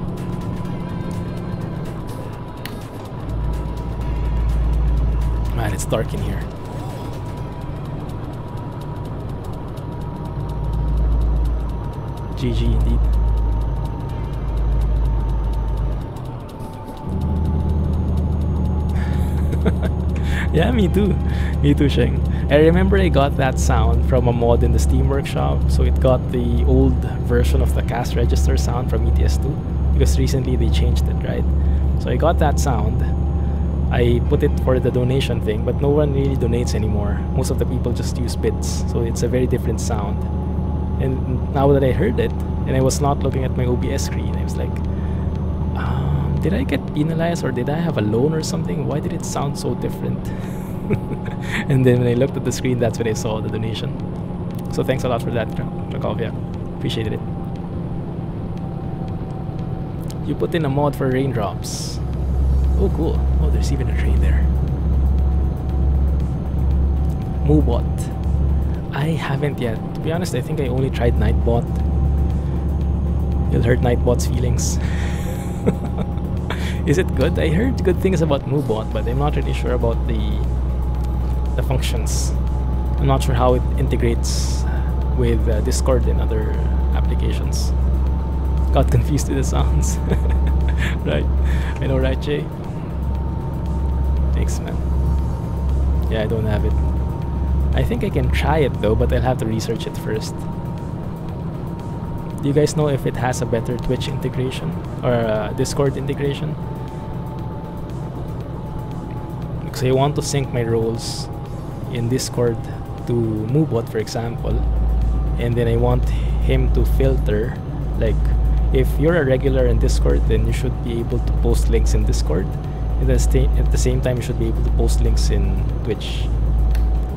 Man, it's dark in here. GG indeed. Yeah, me too. Me too, Sheng. I remember I got that sound from a mod in the Steam Workshop, so it got the old version of the Kast register sound from ETS2, because recently they changed it, right? So I got that sound. I put it for the donation thing, but no one really donates anymore. Most of the people just use bits, so it's a very different sound. And now that I heard it, and I was not looking at my OBS screen, I was like, did I get penalized or did I have a loan or something? Why did it sound so different? And then when I looked at the screen, that's when I saw the donation. So thanks a lot for that, Krakovia. Appreciated it. You put in a mod for raindrops. Oh, cool. Oh, there's even a train there. Moobot. I haven't yet. To be honest, I think I only tried Nightbot. You'll hurt Nightbot's feelings. Is it good? I heard good things about Moobot, but I'm not really sure about the functions. I'm not sure how it integrates with Discord and other applications. Got confused with the sounds. Right. I know, right, Jay? Thanks, man. Yeah, I don't have it. I think I can try it though, but I'll have to research it first. Do you guys know if it has a better Twitch integration or Discord integration? Because I want to sync my roles in Discord to Moobot, for example, and then I want him to filter, like If you're a regular in Discord, then you should be able to post links in Discord. And at the same time, you should be able to post links in Twitch.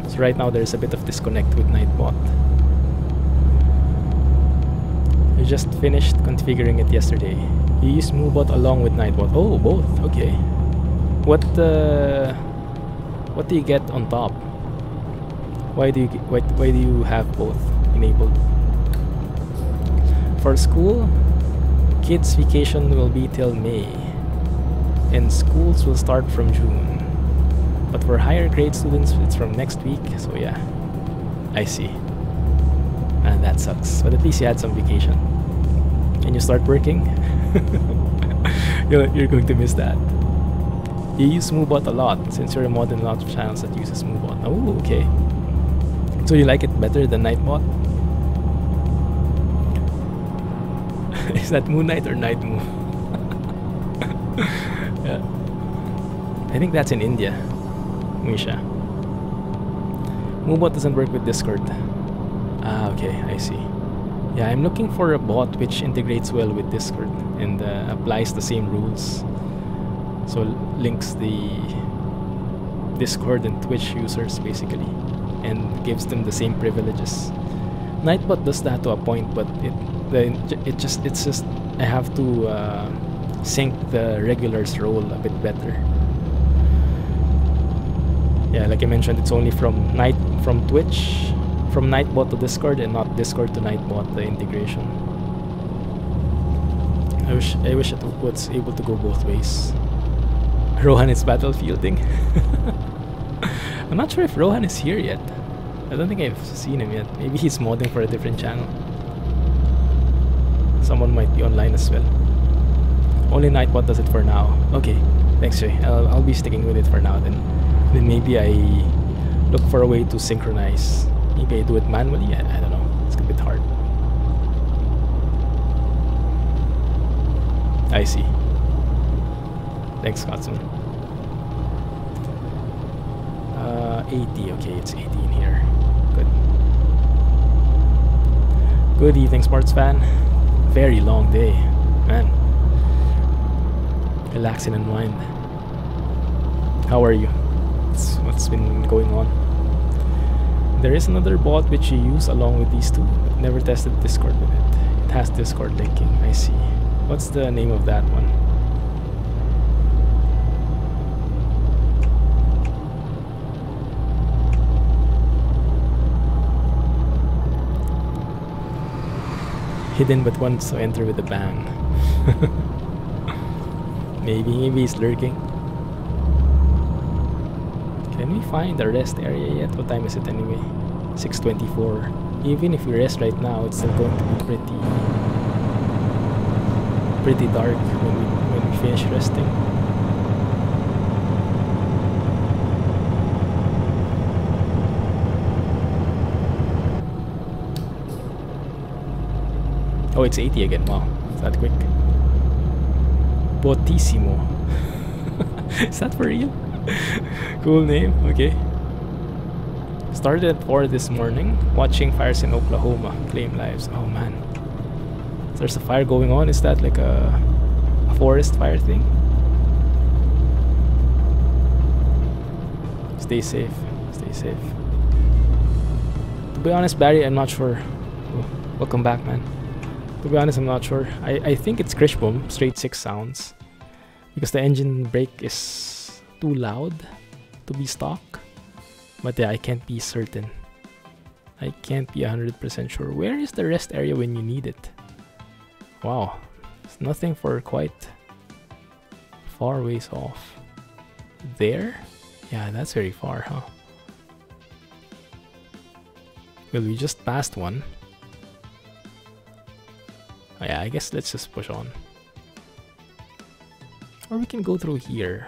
So right now, there's a bit of disconnect with Nightbot. I just finished configuring it yesterday. You use MoveBot along with Nightbot. Oh, both. Okay. What do you get on top? Why do you have both enabled? For school, kids' vacation will be till May, and schools will start from June. But for higher grade students, it's from next week. So yeah, I see. And that sucks. But at least you had some vacation. And you start working. You're going to miss that. You use MoveBot a lot, since you're a mod in a lot of channels that uses MoveBot. Oh, okay. So you like it better than Nightbot? Is that Moon Knight or Night Moon? Yeah. I think that's in India. Misha. MoveBot doesn't work with Discord. Ah, okay, I see. Yeah, I'm looking for a bot which integrates well with Discord and applies the same rules. So links the Discord and Twitch users basically, and gives them the same privileges. Nightbot does that to a point, but it's just I have to sync the regulars role a bit better. Yeah, like I mentioned, it's only from Twitch, from Nightbot to Discord, and not Discord to Nightbot, the integration. I wish it was able to go both ways. Rohan is battlefielding. I'm not sure if Rohan is here yet. I don't think I've seen him yet. Maybe he's modding for a different channel. Someone might be online as well. Only Nightbot does it for now. Okay, thanks Jay. I'll be sticking with it for now then. Then maybe I look for a way to synchronize. Maybe I do it manually. I don't know. It's a bit hard. I see. Thanks, Katsun. 80. Okay, it's 80 in here. Good. Good evening, sports fan. Very long day, man. Relax and unwind. How are you? What's been going on? There is another bot which you use along with these two, but never tested Discord with it. It has Discord linking. I see. What's the name of that one? Hidden but wants to enter with a bang. Maybe he's lurking. Can we find the rest area yet? What time is it anyway? 6:24. Even if we rest right now, it's still going to be pretty dark when we finish resting. Oh, it's 80 again. Wow, is that quick? Botissimo. Is that for real? Cool name. Okay. Started at 4 this morning, watching fires in Oklahoma claim lives. Oh man. There's a fire going on. Is that like a forest fire thing? Stay safe. Stay safe. To be honest, Barry, I'm not sure. Oh, welcome back, man. To be honest, I'm not sure. I think it's Krishbom, straight 6 sounds. Because the engine brake is too loud to be stock. But yeah, I can't be certain. I can't be 100% sure. Where is the rest area when you need it? Wow. There's nothing for quite far ways off. There? Yeah, that's very far, huh? Well, we just passed one. Oh, yeah, I guess let's just push on. Or we can go through here.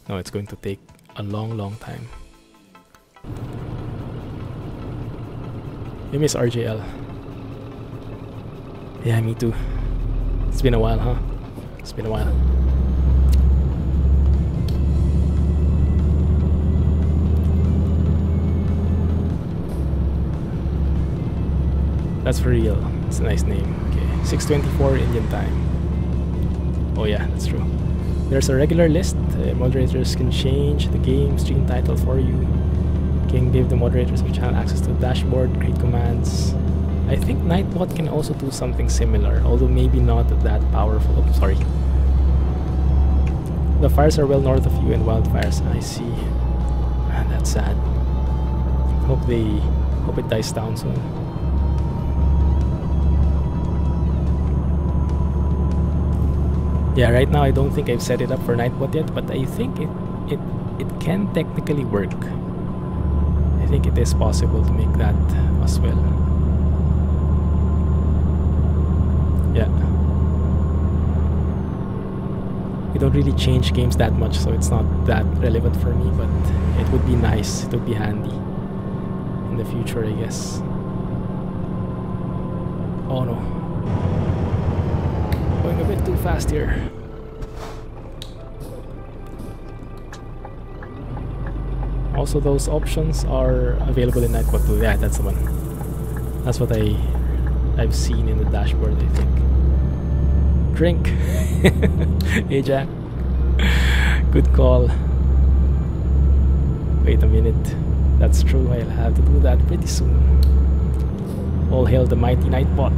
No, it's going to take a long time. You miss RJL. Yeah, me too. It's been a while, huh? It's been a while. That's for real. It's a nice name. Okay, 6:24 Indian time. Oh yeah, that's true. There's a regular list. Moderators can change the game stream title for you. Can give the moderators of channel access to the dashboard, create commands. I think Nightbot can also do something similar, although maybe not that powerful. Oh, sorry. The fires are well north of you and wildfires. I see. Man, that's sad. Hope it dies down soon. Yeah, right now I don't think I've set it up for Nightbot yet, but I think it can technically work. I think it is possible to make that as well. Yeah. We don't really change games that much, so it's not that relevant for me, but it would be nice, it would be handy in the future, I guess. Oh no. Going a bit too fast here. Also, those options are available in Nightbot too. Yeah, that's the one. That's what I've seen in the dashboard, I think. Drink. Hey Jack. Good call. Wait a minute. That's true. I'll have to do that pretty soon. All hail the mighty Nightbot.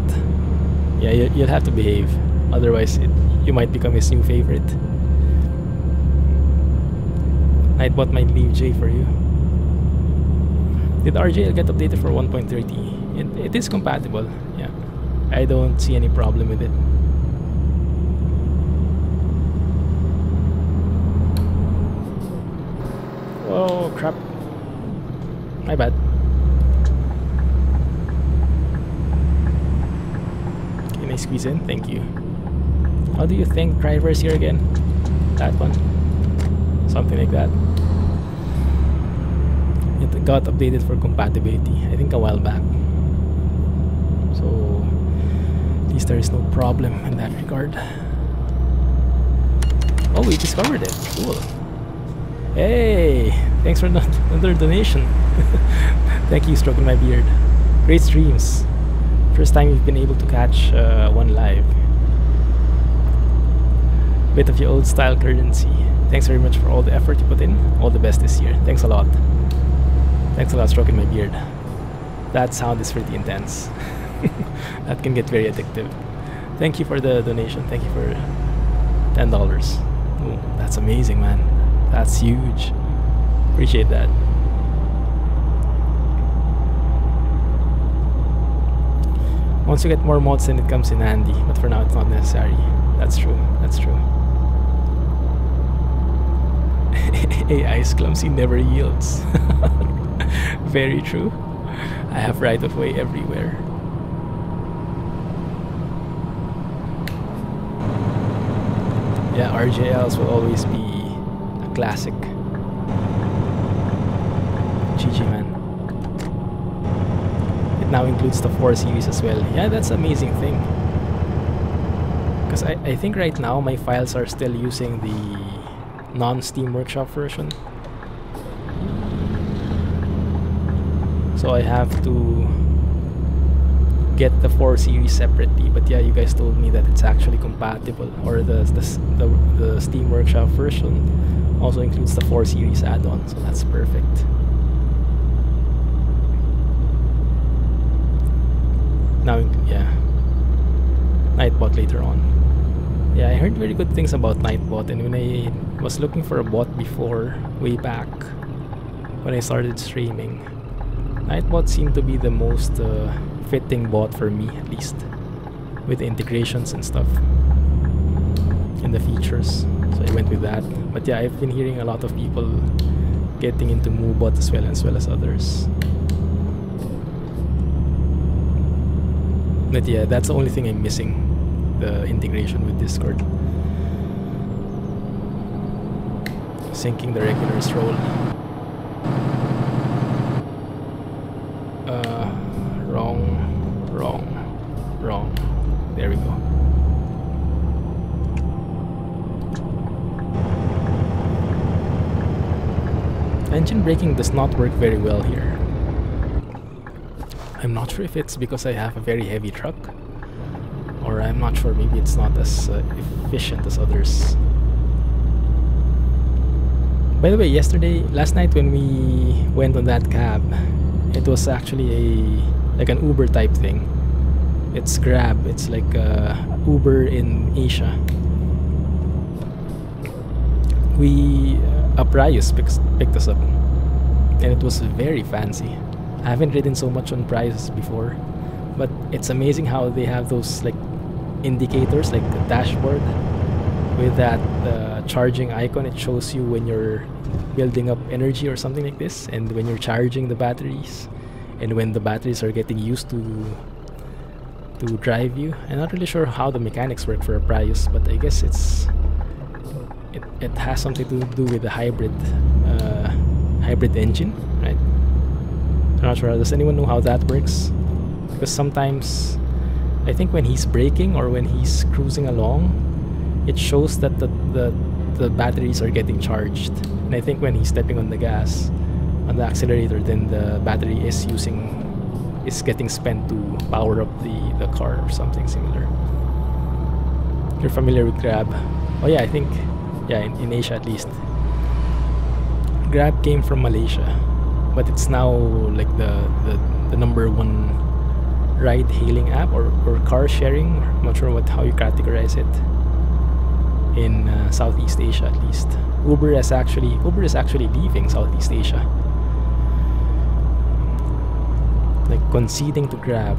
Yeah, you'll have to behave. Otherwise, you might become his new favorite. Nightbot might leave J for you. Did RJL get updated for 1.30? It is compatible. Yeah, I don't see any problem with it. Oh crap! My bad. Can I squeeze in? Thank you. How do you think drivers here again? That one. Something like that. It got updated for compatibility, I think a while back. So at least there is no problem in that regard. Oh, we discovered it. Cool. Hey, thanks for another donation. Thank you, Stroking My Beard. Great streams. First time you've been able to catch one live. Bit of your old style currency. Thanks very much for all the effort you put in. All the best this year. Thanks a lot. Thanks a lot, Stroking My Beard. That sound is pretty intense. That can get very addictive. Thank you for the donation. Thank you for $10. Ooh, that's amazing, man. That's huge. Appreciate that. Once you get more mods, then it comes in handy. But for now, it's not necessary. That's true. That's true. AI's Clumsy never yields. Very true. I have right of way everywhere. Yeah, RJLs will always be a classic. GG, man. It now includes the 4 series as well. Yeah, that's an amazing thing. Because I think right now my files are still using the non-Steam Workshop version. So I have to get the 4 series separately, but yeah, you guys told me that it's actually compatible, or the Steam Workshop version also includes the 4 series add-on, so that's perfect. Now, yeah, Nightbot later on. Yeah, I heard very good things about Nightbot, and when I was looking for a bot before, way back when I started streaming, Nightbot seemed to be the most fitting bot for me, at least, with the integrations and stuff and the features. So I went with that. But yeah, I've been hearing a lot of people getting into MooBot as well as others. But yeah, that's the only thing I'm missing, the integration with Discord. Syncing the regulars role. Wrong. There we go. Engine braking does not work very well here. I'm not sure if it's because I have a very heavy truck, or I'm not sure, maybe it's not as efficient as others. By the way, last night when we went on that cab, it was actually like an Uber type thing. It's Grab. It's like Uber in Asia. A Prius picked us up, and it was very fancy. I haven't ridden so much on Prius before, but it's amazing how they have those like indicators, like the dashboard with that charging icon. It shows you when you're building up energy or something like this, and when you're charging the batteries, and when the batteries are getting used to drive you. I'm not really sure how the mechanics work for a Prius, but I guess it has something to do with the hybrid engine, right? I'm not sure. Does anyone know how that works? Because sometimes I think when he's braking or when he's cruising along, it shows that the batteries are getting charged, and I think when he's stepping on the gas, on the accelerator, then the battery is getting spent to power up the car or something similar. You're familiar with Grab? Oh yeah, I think in Asia at least. Grab came from Malaysia, but it's now like the number one ride hailing app or car sharing. I'm not sure how you categorize it in Southeast Asia at least. Uber is actually leaving Southeast Asia, like conceding to Grab,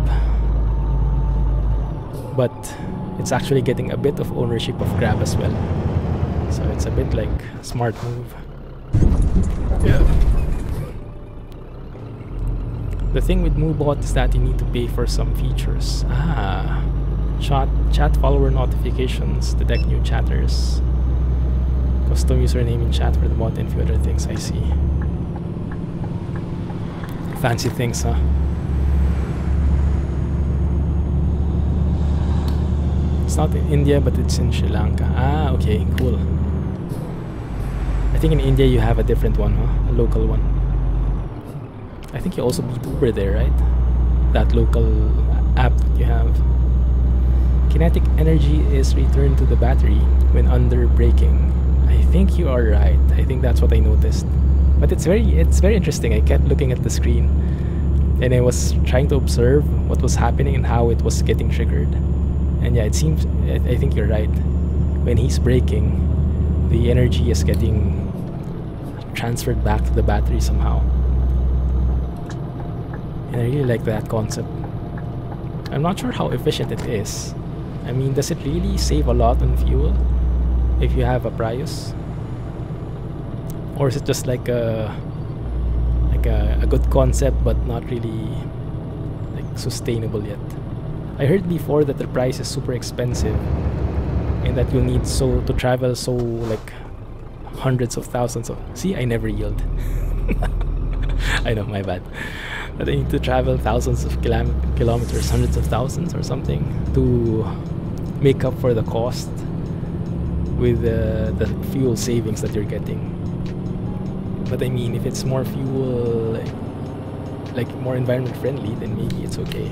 but it's actually getting a bit of ownership of Grab as well. So it's a bit like a smart move. Yeah. The thing with MoveBot is that you need to pay for some features. Chat follower notifications, detect new chatters, custom username in chat for the bot, and a few other things. I see. Fancy things, huh? It's not in India, but it's in Sri Lanka. Okay, cool. I think in India you have a different one, huh? A local one. I think you also beat Uber there, right? That local app that you have. Kinetic energy is returned to the battery when under braking. I think you are right. I think that's what I noticed. But it's very interesting. I kept looking at the screen, and I was trying to observe what was happening and how it was getting triggered. And yeah, it seems, I think you're right. When he's braking, the energy is getting transferred back to the battery somehow. And I really like that concept. I'm not sure how efficient it is. I mean, does it really save a lot on fuel if you have a Prius? Or is it just like a good concept but not really like sustainable yet? I heard before that the price is super expensive and that you'll need to travel like hundreds of thousands of... See, I never yield. I know, my bad. But I need to travel thousands of kilometers, hundreds of thousands or something, to make up for the cost with the fuel savings that you're getting. But I mean, if it's more fuel, like more environment friendly, then maybe it's okay.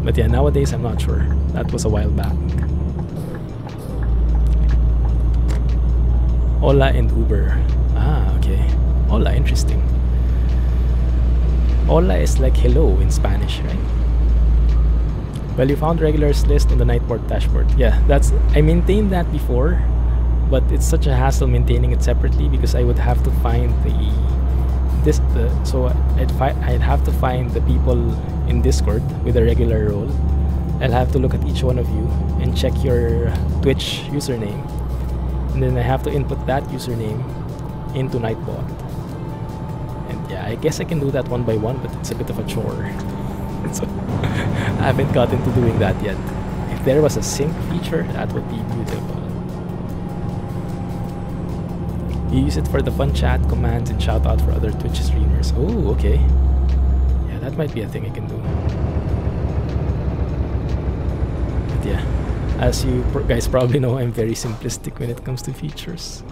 But yeah, nowadays I'm not sure. That was a while back. Ola and Uber. Okay. Hola, interesting. Hola is like hello in Spanish, right? Well, you found regulars list on the Nightboard dashboard. Yeah, I maintained that before, but it's such a hassle maintaining it separately because I would have to find I'd have to find the people in Discord with a regular role. I'll have to look at each one of you and check your Twitch username, and then I have to input that username into Nightbot. And yeah, I guess I can do that one by one, but it's a bit of a chore. So I haven't gotten to doing that yet. If there was a sync feature, that would be beautiful. You use it for the fun chat, commands, and shout out for other Twitch streamers. Oh, okay. Yeah, that might be a thing I can do. But yeah, as you guys probably know, I'm very simplistic when it comes to features.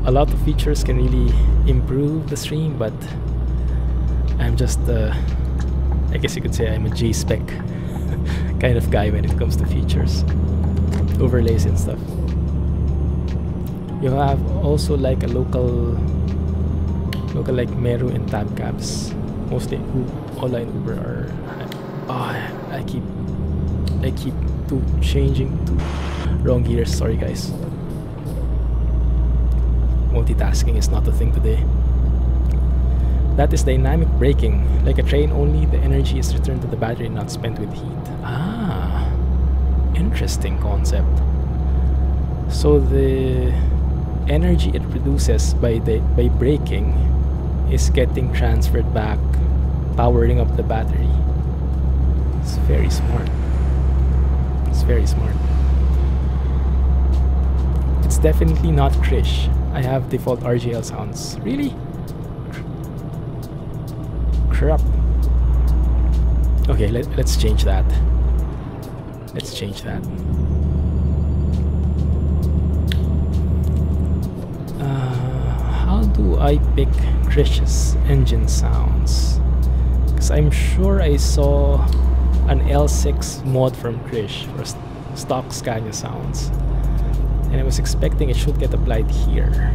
A lot of features can really improve the stream, but I'm just I guess you could say I'm a J-spec kind of guy when it comes to features, overlays and stuff. You have also like a local like Meru and tab cabs. Mostly online Uber are. I keep changing to wrong gears. Sorry guys. Multitasking is not a thing today. That is dynamic braking. Like a train, only the energy is returned to the battery, not spent with heat. Ah, interesting concept. So the energy it produces by braking is getting transferred back, powering up the battery. It's very smart. It's very smart. It's definitely not Krish. I have default RJL sounds. Really? Crap. Okay, let's change that. Let's change that. How do I pick Krish's engine sounds? Because I'm sure I saw an L6 mod from Krish for stock Scania sounds, and I was expecting it should get applied here.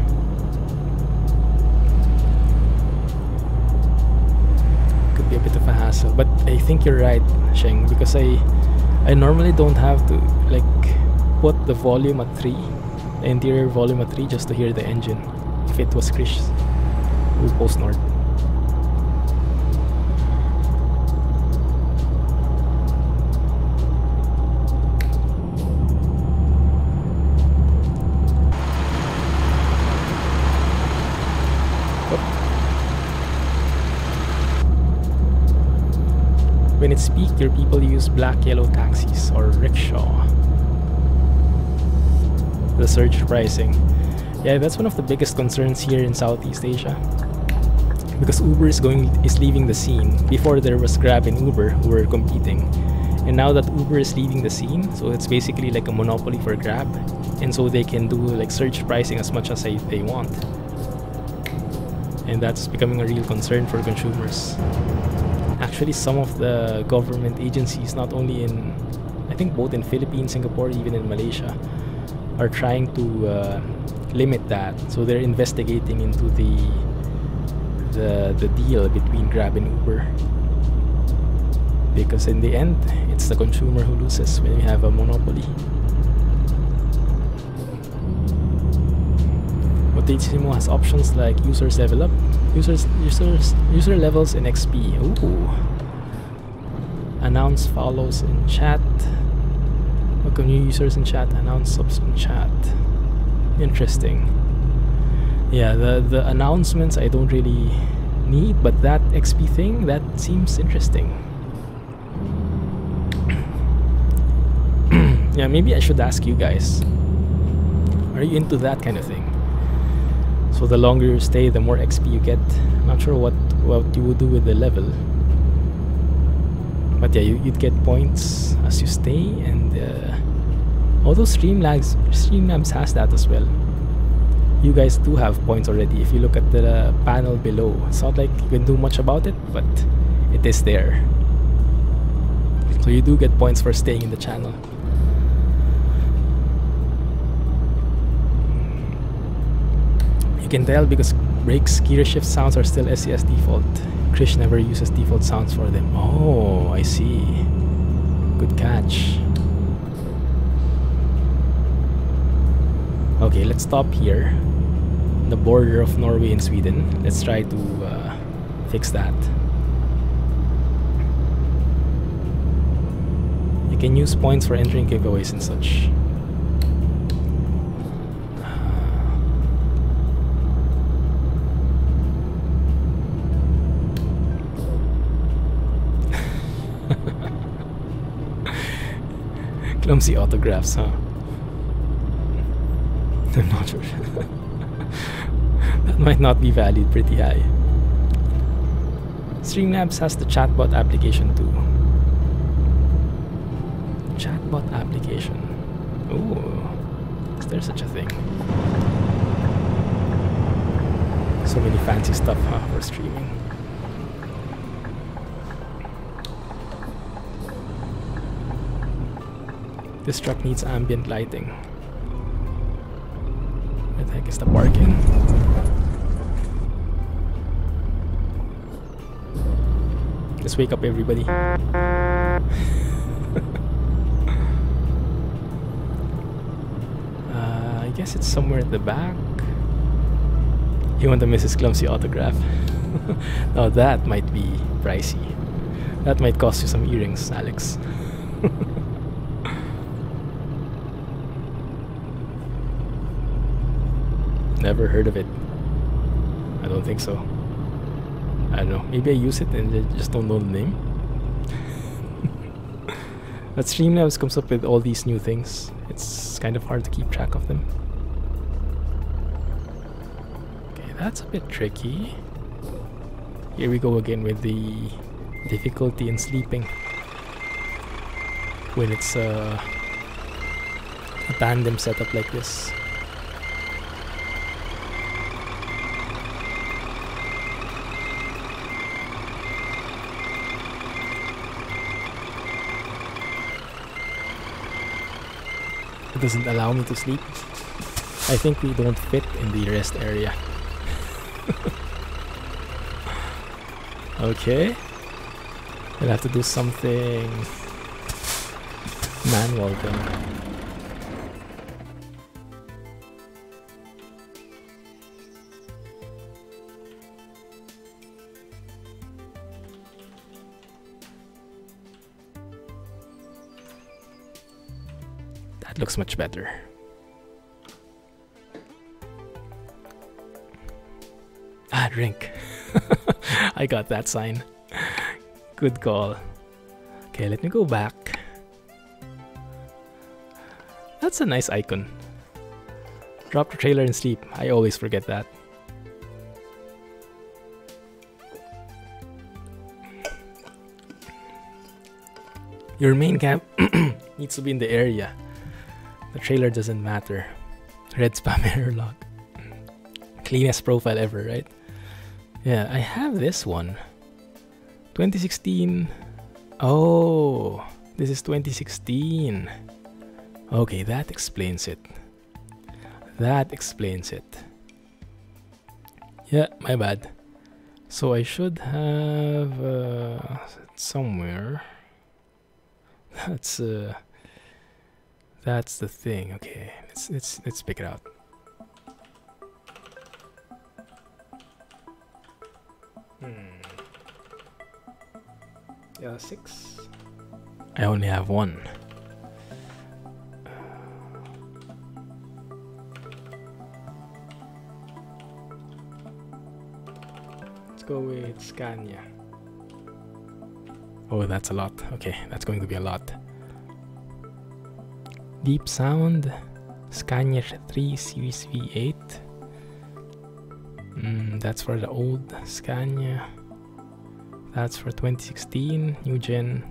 Could be a bit of a hassle, but I think you're right, Sheng, because I normally don't have to like put the volume at 3, the interior volume at 3, just to hear the engine if it was Krish's post north. When it's peak, your people use black yellow taxis or rickshaw. The surge pricing. Yeah, that's one of the biggest concerns here in Southeast Asia. Because Uber is leaving the scene. Before there was Grab and Uber who were competing. And now that Uber is leaving the scene, so it's basically like a monopoly for Grab. And so they can do like surge pricing as much as they want. And that's becoming a real concern for consumers. Actually, some of the government agencies, not only in, I think both in Philippines, Singapore, even in Malaysia, are trying to limit that. So they're investigating into the deal between Grab and Uber. Because in the end, it's the consumer who loses when you have a monopoly. Motissimo has options like users level up, user levels in XP. Ooh. Announce follows in chat. Welcome new users in chat. Announce subs in chat. Interesting. Yeah, the announcements I don't really need, but that XP thing, that seems interesting. Yeah, maybe I should ask you guys. Are you into that kind of thing? So the longer you stay, the more XP you get. Not sure what you would do with the level. But yeah, you'd get points as you stay, and although Streamlabs has that as well. You guys do have points already. If you look at the panel below, it's not like you can do much about it, but it is there. So you do get points for staying in the channel. You can tell because brakes, Gearshift sounds are still SES default. Krish never uses default sounds for them. Oh, I see. Good catch. Okay, let's stop here. The border of Norway and Sweden. Let's try to fix that. You can use points for entering giveaways and such. Clumsy autographs, huh? I'm not sure. That might not be valued pretty high. Streamlabs has the chatbot application too. Chatbot application. Ooh, is there such a thing? So many fancy stuff, huh, for streaming. This truck needs ambient lighting. Where the heck is the parking? Just wake up everybody. I guess it's somewhere at the back. You want the Mrs. Clumsy autograph? Now that might be pricey. That might cost you some earrings, Alex. Never heard of it. I don't think so. I don't know. Maybe I use it and I just don't know the name. But Streamlabs comes up with all these new things. It's kind of hard to keep track of them. Okay, that's a bit tricky. Here we go again with the difficulty in sleeping when it's a tandem setup like this. It doesn't allow me to sleep. I think we don't fit in the rest area. Okay. We'll have to do something manual then. That looks much better. Ah, drink. I got that sign. Good call. Okay, let me go back. That's a nice icon. Drop the trailer and sleep. I always forget that. Your main camp needs to be in the area. The trailer doesn't matter. Red spam error log. Cleanest profile ever, right? Yeah, I have this one. 2016. Oh, this is 2016. Okay, that explains it. That explains it. Yeah, my bad. So I should have somewhere. That's the thing. Okay, let's pick it out. Yeah, 6. I only have 1. Let's go with Scania. Oh, that's a lot. Okay, that's going to be a lot. Deep sound, Scania 3 Series V8. That's for the old Scania. That's for 2016, new gen.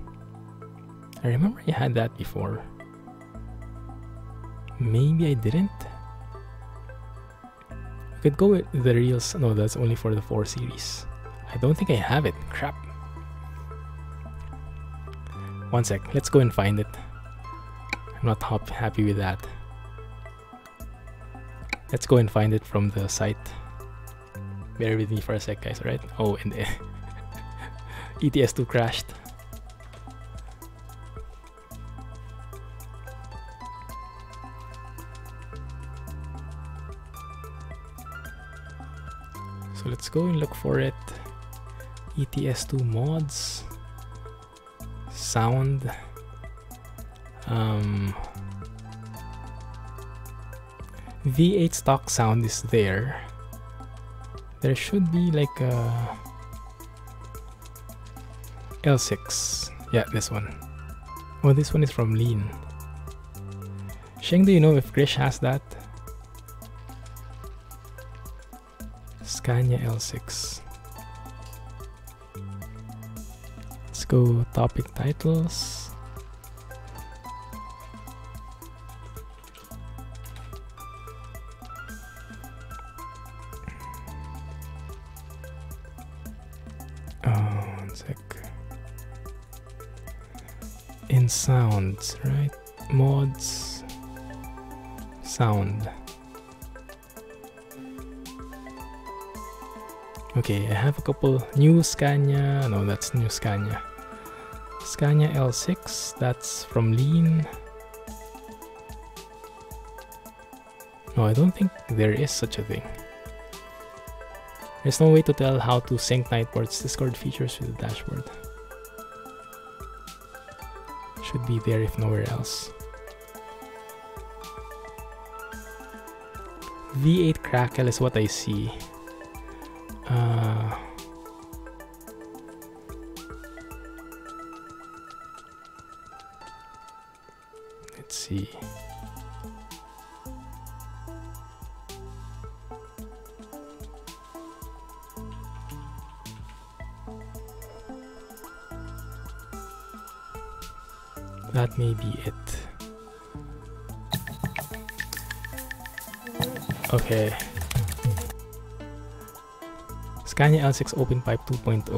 I remember I had that before. Maybe I didn't. I could go with the real. No, that's only for the 4 series. I don't think I have it. Crap. One sec. Let's go and find it. I'm not happy with that. Let's go and find it from the site. Bear with me for a sec, guys, alright? Oh, and ETS2 crashed. So let's go and look for it. ETS2 mods. Sound. V8 stock sound is there. There should be like a L6. Yeah, this one. Oh, this one is from Lean. Sheng, do you know if Grish has that? Scania L6. Let's go topic titles. In sounds, right? Mods. Sound. Okay, I have a couple new Scania. No, that's new Scania. Scania L6, that's from Lean. No, I don't think there is such a thing. There's no way to tell how to sync Nightport's Discord features with the dashboard. Should be there if nowhere else. V8 crackle is what I see. Let's see. That may be it. Okay. Scania L6 Open Pipe 2.0.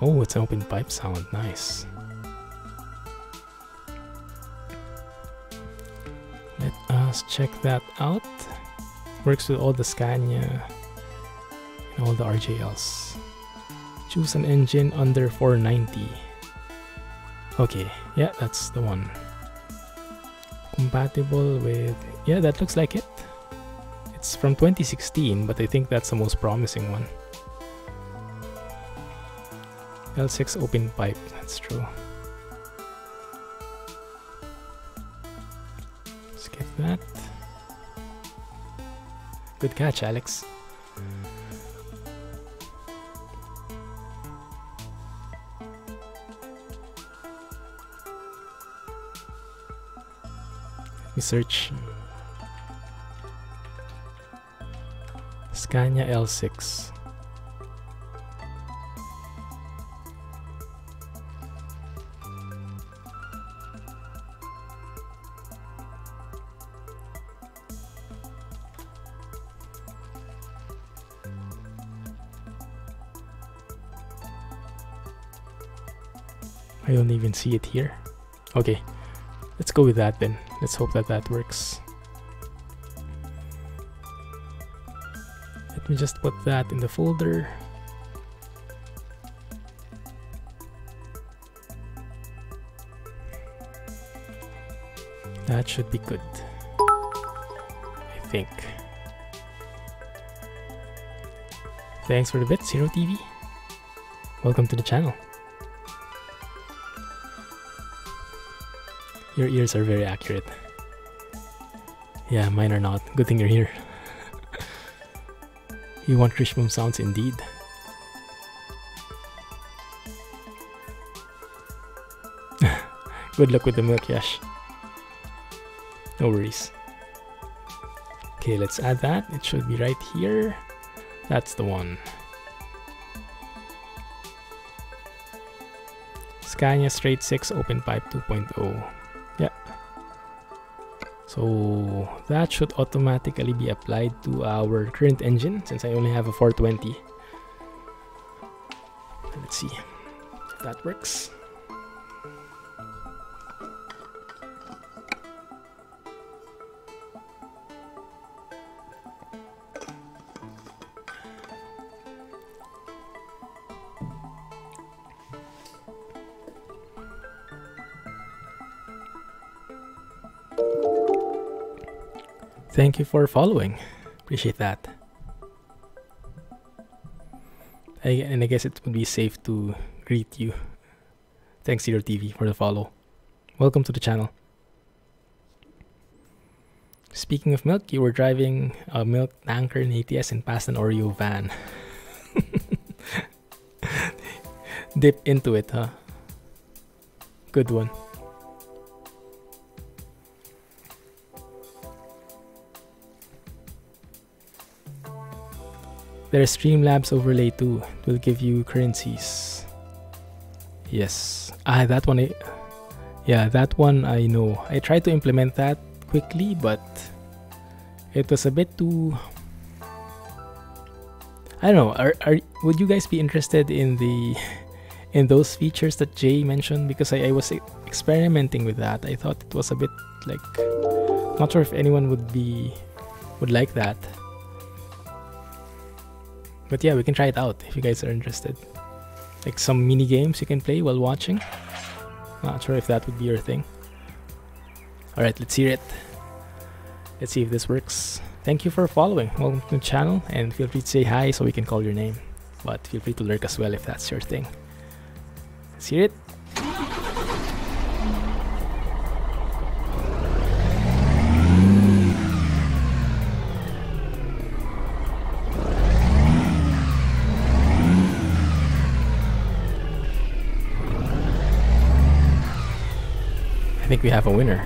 Oh, it's an open pipe sound. Nice. Let us check that out. Works with all the Scania and all the RJLs. Choose an engine under 490. Okay, yeah, that's the one. Compatible with... Yeah, that looks like it. It's from 2016, but I think that's the most promising one. L6 open pipe, that's true. Let's get that. Good catch, Alex. Let me search Scania L6. I don't even see it here. Okay, let's go with that then. Let's hope that that works. Let me just put that in the folder. That should be good, I think. Thanks for the bit, Zero TV. Welcome to the channel. Your ears are very accurate. Yeah, mine are not. Good thing you're here. You want Krishboom sounds indeed. Good luck with the milk, Yash. No worries. Okay, let's add that. It should be right here. That's the one. Scania Straight 6 Open Pipe 2.0. Yeah. So that should automatically be applied to our current engine since I only have a 420. Let's see if that works. Thank you for following. Appreciate that. And I guess it would be safe to greet you. Thanks Zero TV for the follow. Welcome to the channel. Speaking of milk, you were driving a milk tanker in ATS and passed an Oreo van. Dip into it, huh? Good one. There's Streamlabs overlay too. It will give you currencies. Yes. That one. Yeah, that one I know. I tried to implement that quickly, but it was a bit too... I don't know. Would you guys be interested in the in those features that Jay mentioned, because I was experimenting with that. I thought it was a bit like, not sure if anyone would like that. But yeah, we can try it out if you guys are interested. Like some mini games you can play while watching. Not sure if that would be your thing. Alright, let's hear it. Let's see if this works. Thank you for following. Welcome to the channel, and feel free to say hi so we can call your name. But feel free to lurk as well if that's your thing. Let's hear it. I think we have a winner.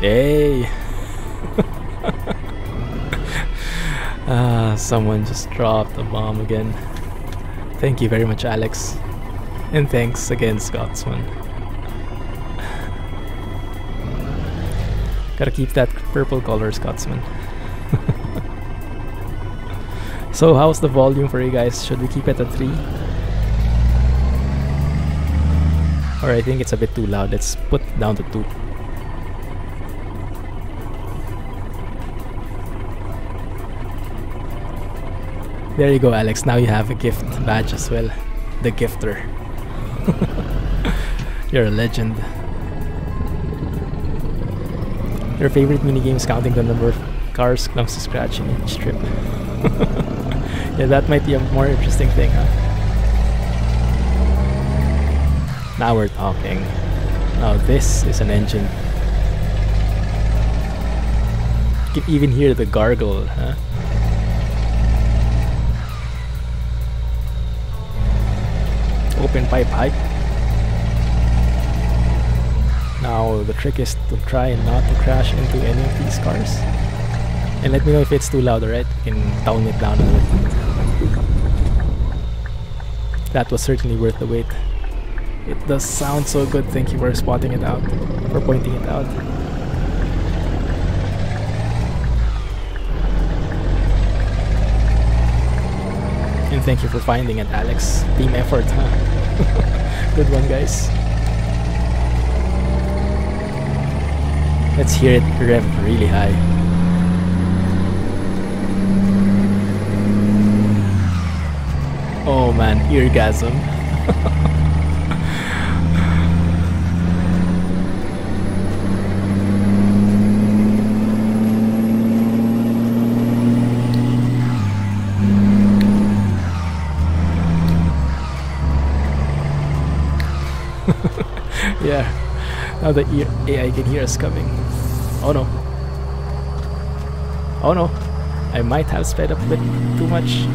Hey! Someone just dropped a bomb again. Thank you very much, Alex. And thanks again, Scotsman. Gotta keep that purple color, Scotsman. So how's the volume for you guys? Should we keep it at 3? Or I think it's a bit too loud. Let's put it down to 2. There you go, Alex. Now you have a gift badge as well. The gifter. You're a legend. Your favorite minigames counting the number of cars Clumsy scratch in each trip. Yeah, that might be a more interesting thing, huh? Now we're talking. Now this is an engine. You can even hear the gargle, huh? Open pipe hype. Now the trick is to try not to crash into any of these cars. And let me know if it's too loud, alright? We can tone it down a bit. That was certainly worth the wait. It does sound so good. Thank you for spotting it out, for pointing it out. And thank you for finding it, Alex. Team effort, huh? Good one, guys. Let's hear it rev really high. Oh man, eargasm. Yeah, now the AI can hear us coming. Oh no. Oh no. I might have sped up a bit too much.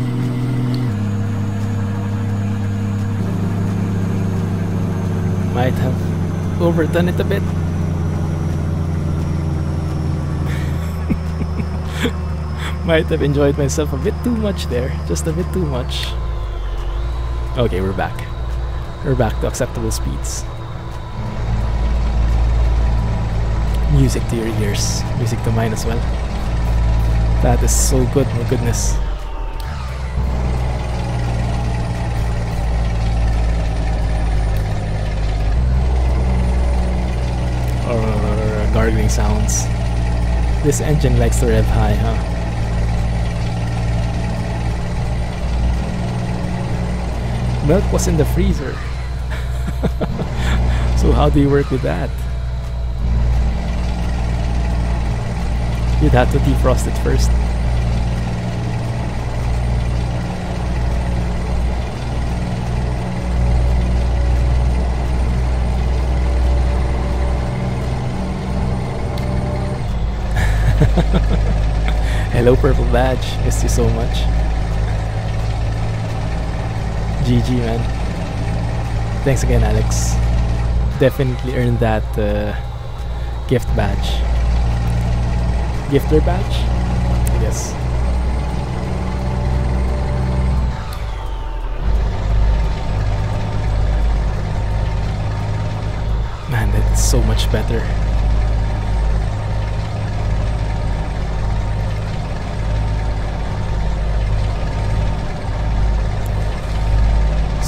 Might have overdone it a bit. Might have enjoyed myself a bit too much there. Just a bit too much. Okay, we're back. We're back to acceptable speeds. Music to your ears. Music to mine as well. That is so good, my goodness. Gargling sounds. This engine likes to rev high, huh? Milk was in the freezer. So how do you work with that? You'd have to defrost it first. Hello, Purple Badge. Missed you so much. GG, man. Thanks again, Alex. Definitely earned that gift badge. Gifter badge? I guess. Man, that's so much better.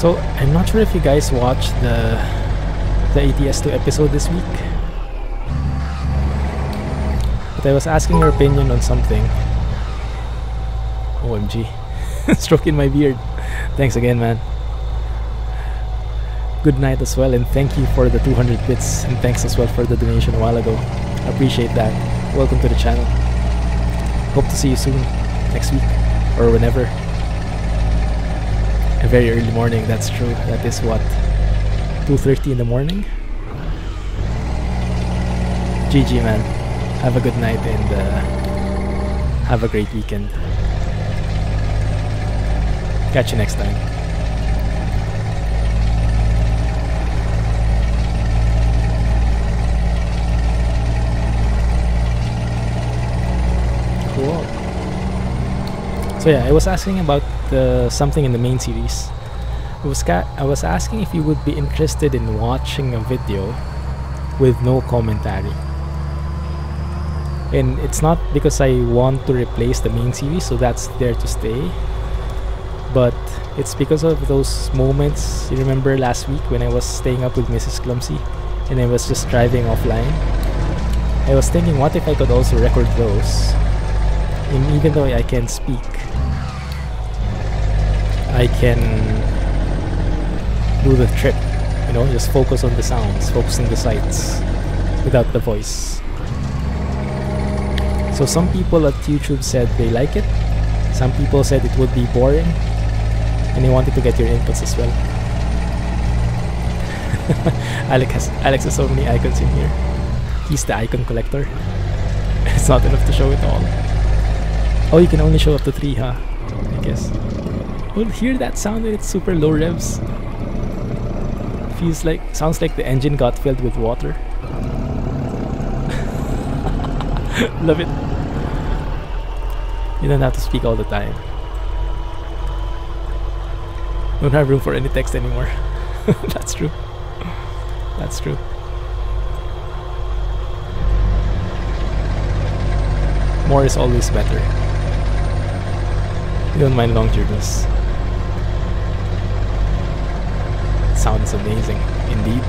So I'm not sure if you guys watched the ETS2 episode this week, but I was asking your opinion on something. OMG. Stroking my beard. Thanks again, man. Good night as well, and thank you for the 200 bits, and thanks as well for the donation a while ago. Appreciate that. Welcome to the channel. Hope to see you soon, next week, or whenever. A very early morning, that's true. That is what, 2:30 in the morning? GG, man. Have a good night and have a great weekend. Catch you next time. Cool. So yeah, I was asking about something in the main series. I was asking if you would be interested in watching a video with no commentary. And it's not because I want to replace the main series, so that's there to stay. But it's because of those moments. You remember last week when I was staying up with Mrs. Clumsy and I was just driving offline? I was thinking, what if I could also record those? And even though I can't speak, I can do the trip, you know, just focus on the sounds, focus on the sights without the voice. So some people at YouTube said they like it, some people said it would be boring, and they wanted to get your inputs as well. Alex has so many icons in here. He's the icon collector. It's not enough to show it all. Oh, you can only show up to 3, huh? I guess. Well, hear that sound when it's super low revs. Sounds like the engine got filled with water. Love it. You don't have to speak all the time. Don't have room for any text anymore. That's true. That's true. More is always better. You don't mind long journeys. Sound is amazing, indeed.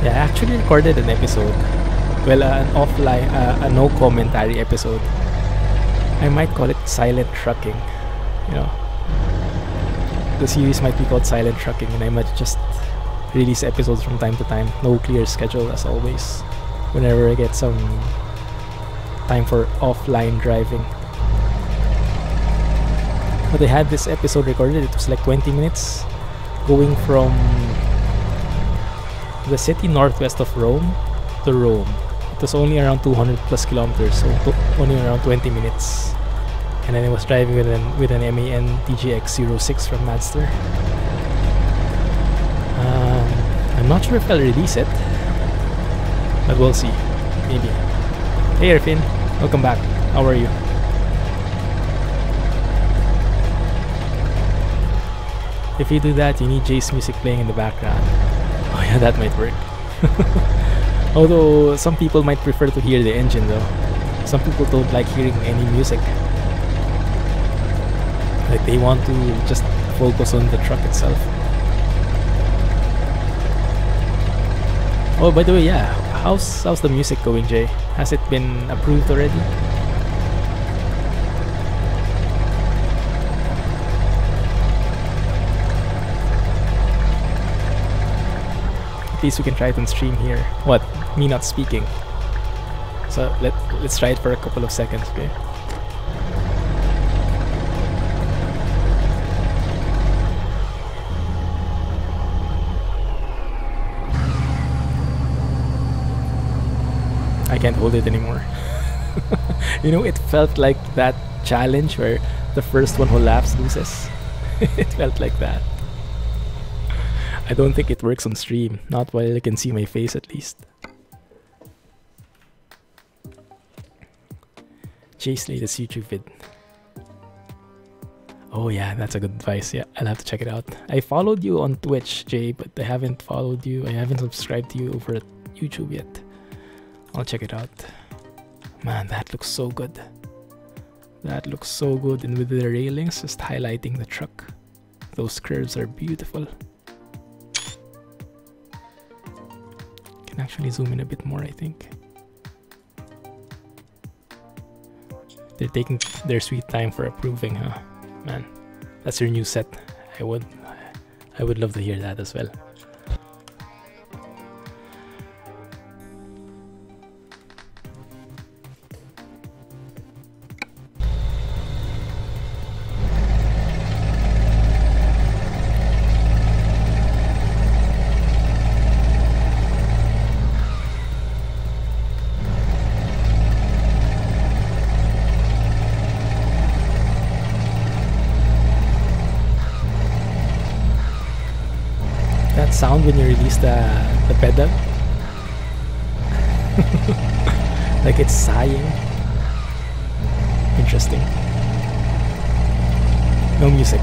Yeah, I actually recorded an episode. Well, an offline, a no commentary episode. I might call it silent trucking. You know, the series might be called Silent Trucking, and I might just release episodes from time to time. No clear schedule as always. Whenever I get some time for offline driving. But I had this episode recorded. It was like 20 minutes, going from the city northwest of Rome to Rome. It was only around 200 plus kilometers, so only around 20 minutes. And then I was driving with an MAN TGX 06 from Madster. I'm not sure if I'll release it, but we'll see. Maybe. Hey Erfin, welcome back. How are you? If you do that, you need Jay's music playing in the background. Oh yeah, that might work. Although some people might prefer to hear the engine though. Some people don't like hearing any music. Like they want to just focus on the truck itself. Oh, by the way, yeah, how's the music going, Jay? Has it been approved already? At least we can try it on stream here. What? Me not speaking. So let's try it for a couple of seconds, okay? I can't hold it anymore. You know, it felt like that challenge where the first one who laughs loses. It felt like that. I don't think it works on stream. Not while I can see my face, at least. Jay's latest YouTube vid. Oh yeah, that's a good advice. Yeah, I'll have to check it out. I followed you on Twitch, Jay, but I haven't followed you. I haven't subscribed to you over at YouTube yet. I'll check it out. Man, that looks so good. That looks so good, and with the railings just highlighting the truck. Those curves are beautiful. Can actually zoom in a bit more, I think. They're taking their sweet time for approving, huh? Man, that's your new set. I would love to hear that as well. Sound when you release the pedal, like it's sighing. Interesting. No music.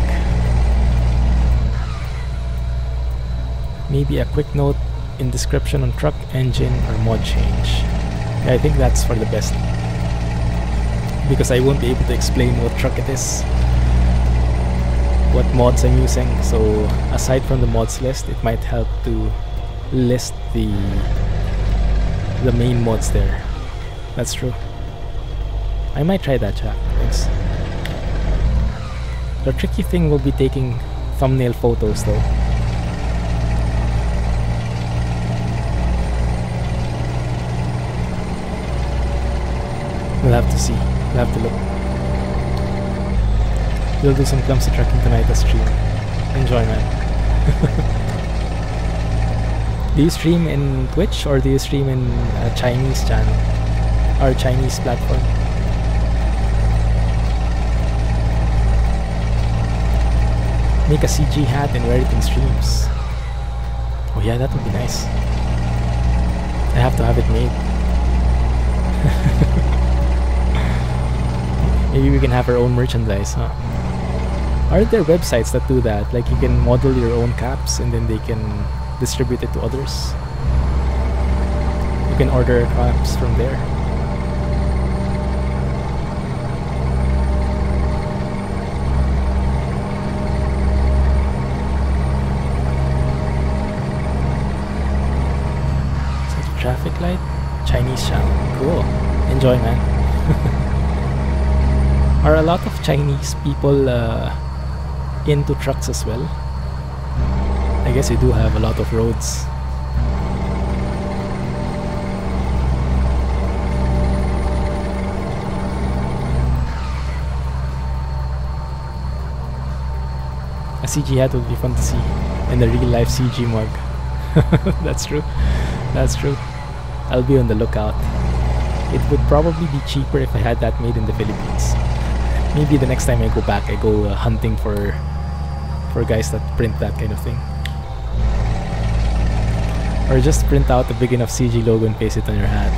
Maybe a quick note in description on truck, engine, or mod change. Yeah, I think that's for the best, because I won't be able to explain what truck it is, what mods I'm using. So aside from the mods list, it might help to list the main mods there. That's true. I might try that, chat. Thanks. The tricky thing will be taking thumbnail photos though. We'll have to see. We'll have to look. We'll do some clumsy trucking tonight as stream. Enjoy, man. Do you stream in Twitch or do you stream in a Chinese channel or Chinese platform? Make a CG hat and wear it in streams. Oh yeah, that would be nice. I have to have it made. Maybe we can have our own merchandise, huh? Are there websites that do that? Like you can model your own caps and then they can distribute it to others. You can order caps from there. Is that a traffic light? Chinese channel. Cool. Enjoy, man. Are a lot of Chinese people into trucks as well? I guess you do have a lot of roads. A CG hat would be fun to see, and a real life CG mug. That's true. That's true. I'll be on the lookout. It would probably be cheaper if I had that made in the Philippines. Maybe the next time I go back, I go hunting for guys that print that kind of thing. Or just print out a big enough CG logo and paste it on your hat.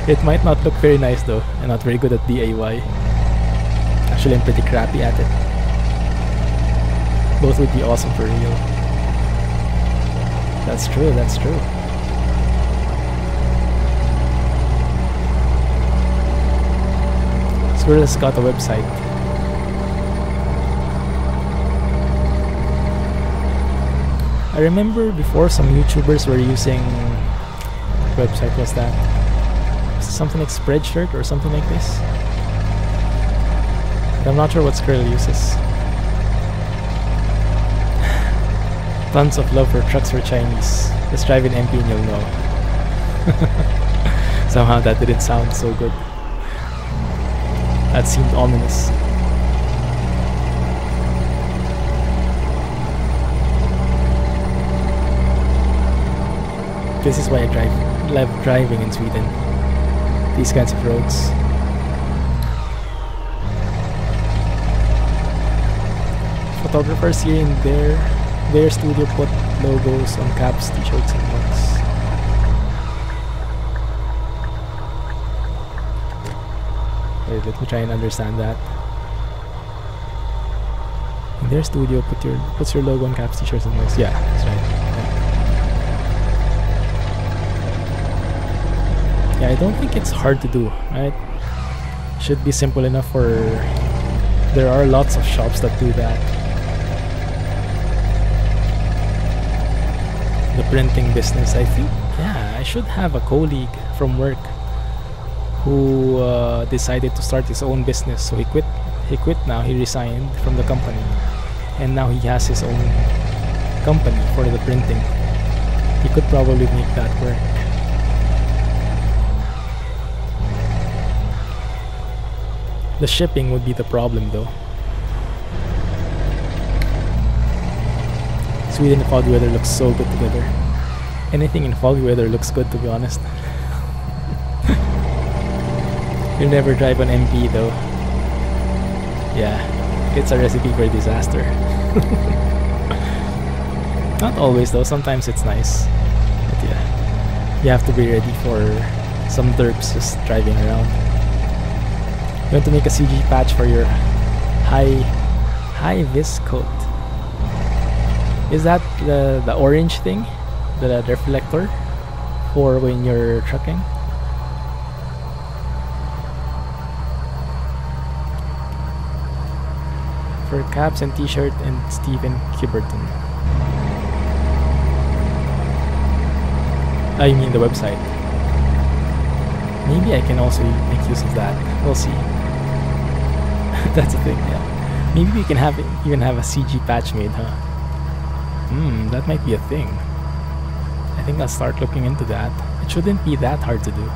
It might not look very nice though. I'm not very good at DIY. Actually, I'm pretty crappy at it. Both would be awesome for real. That's true, that's true. Squirrel's got a website. I remember before some YouTubers were using... What website was that? Something like Spreadshirt or something like this? But I'm not sure what Squirrel uses. Tons of love for trucks for Chinese. Just drive in MP and you'll know. Somehow that didn't sound so good. That seemed ominous. This is why I love driving in Sweden. These kinds of roads. Photographers here and there, their studio put logos on caps, t-shirts, and mugs. Wait, let me try and understand that. In their studio, puts your logo on caps, t-shirts, and mugs. Yeah, that's right. Yeah, I don't think it's hard to do, right? Should be simple enough for There are lots of shops that do that. The printing business, I think. Yeah, I should have a colleague from work who decided to start his own business. So he quit now. He resigned from the company, and now he has his own company for the printing. He could probably make that work. The shipping would be the problem though. Sweden and foggy weather looks so good together. Anything in foggy weather looks good, to be honest. You'll never drive an MP though. Yeah, it's a recipe for disaster. Not always though, sometimes it's nice. But yeah, you have to be ready for some derps just driving around. You want to make a CG patch for your high vis coat. Is that the orange thing? The reflector? For when you're trucking? For caps and t-shirt and Stephen Kiberton. I mean the website. Maybe I can also make use of that. We'll see. That's a thing, yeah. Maybe we can even have a CG patch made, huh? That might be a thing. I think I'll start looking into that. It shouldn't be that hard to do.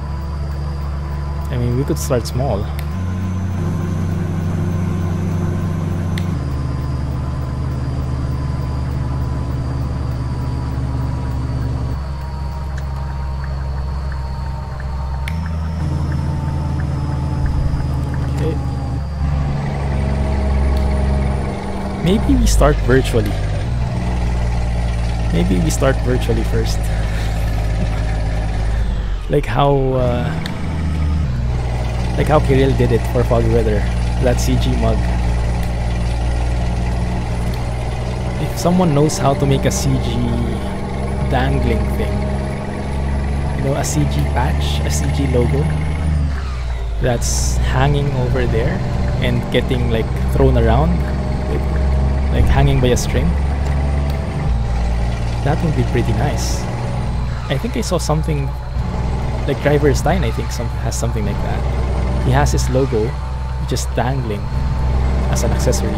I mean, we could start small. Maybe we start virtually. Maybe we start virtually first. like how Kirill did it for foggy weather. That CG mug. If someone knows how to make a CG dangling thing, you know, a CG patch, a CG logo that's hanging over there and getting like thrown around, like hanging by a string. That would be pretty nice. I think I saw something like Driver Stein, I think has something like that. He has his logo just dangling as an accessory.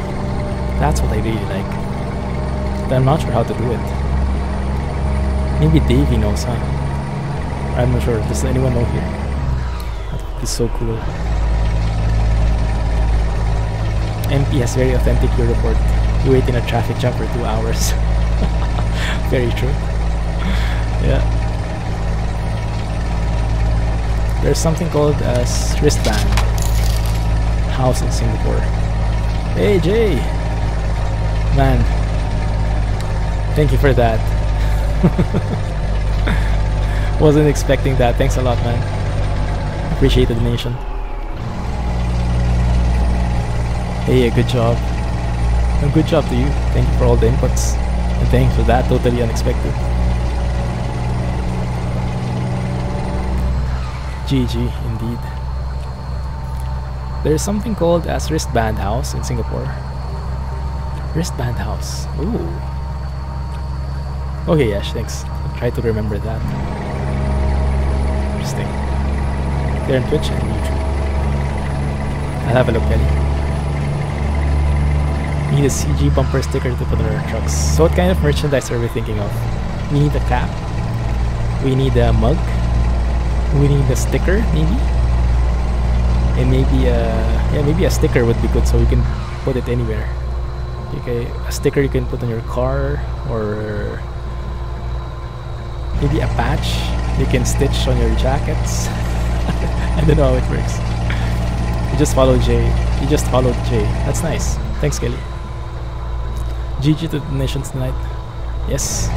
That's what I really like. But I'm not sure how to do it. Maybe Davey knows, huh? I'm not sure. Does anyone know here? That would be so cool. MP has very authentic your report. You wait in a traffic jam for 2 hours. Very true. Yeah. There's something called a wristband house in Singapore. Hey Jay! Man, thank you for that. Wasn't expecting that. Thanks a lot, man. Appreciate the donation. Hey, good job. And good job to you. Thank you for all the inputs. And thanks for that. Totally unexpected. GG, indeed. There's something called as wristband house in Singapore. Wristband house. Ooh. Okay, Yash, thanks. I'll try to remember that. Interesting. They're on Twitch and YouTube. I'll have a look, Kelly. Need a CG bumper sticker to put on our trucks. So what kind of merchandise are we thinking of? We need a cap. We need a mug. We need a sticker, maybe. And maybe a sticker would be good, so you can put it anywhere. Okay, a sticker you can put on your car, or maybe a patch you can stitch on your jackets. I don't know how it works. You just follow Jay. You just followed Jay. That's nice. Thanks, Kelly. GG to the donations tonight. Yes.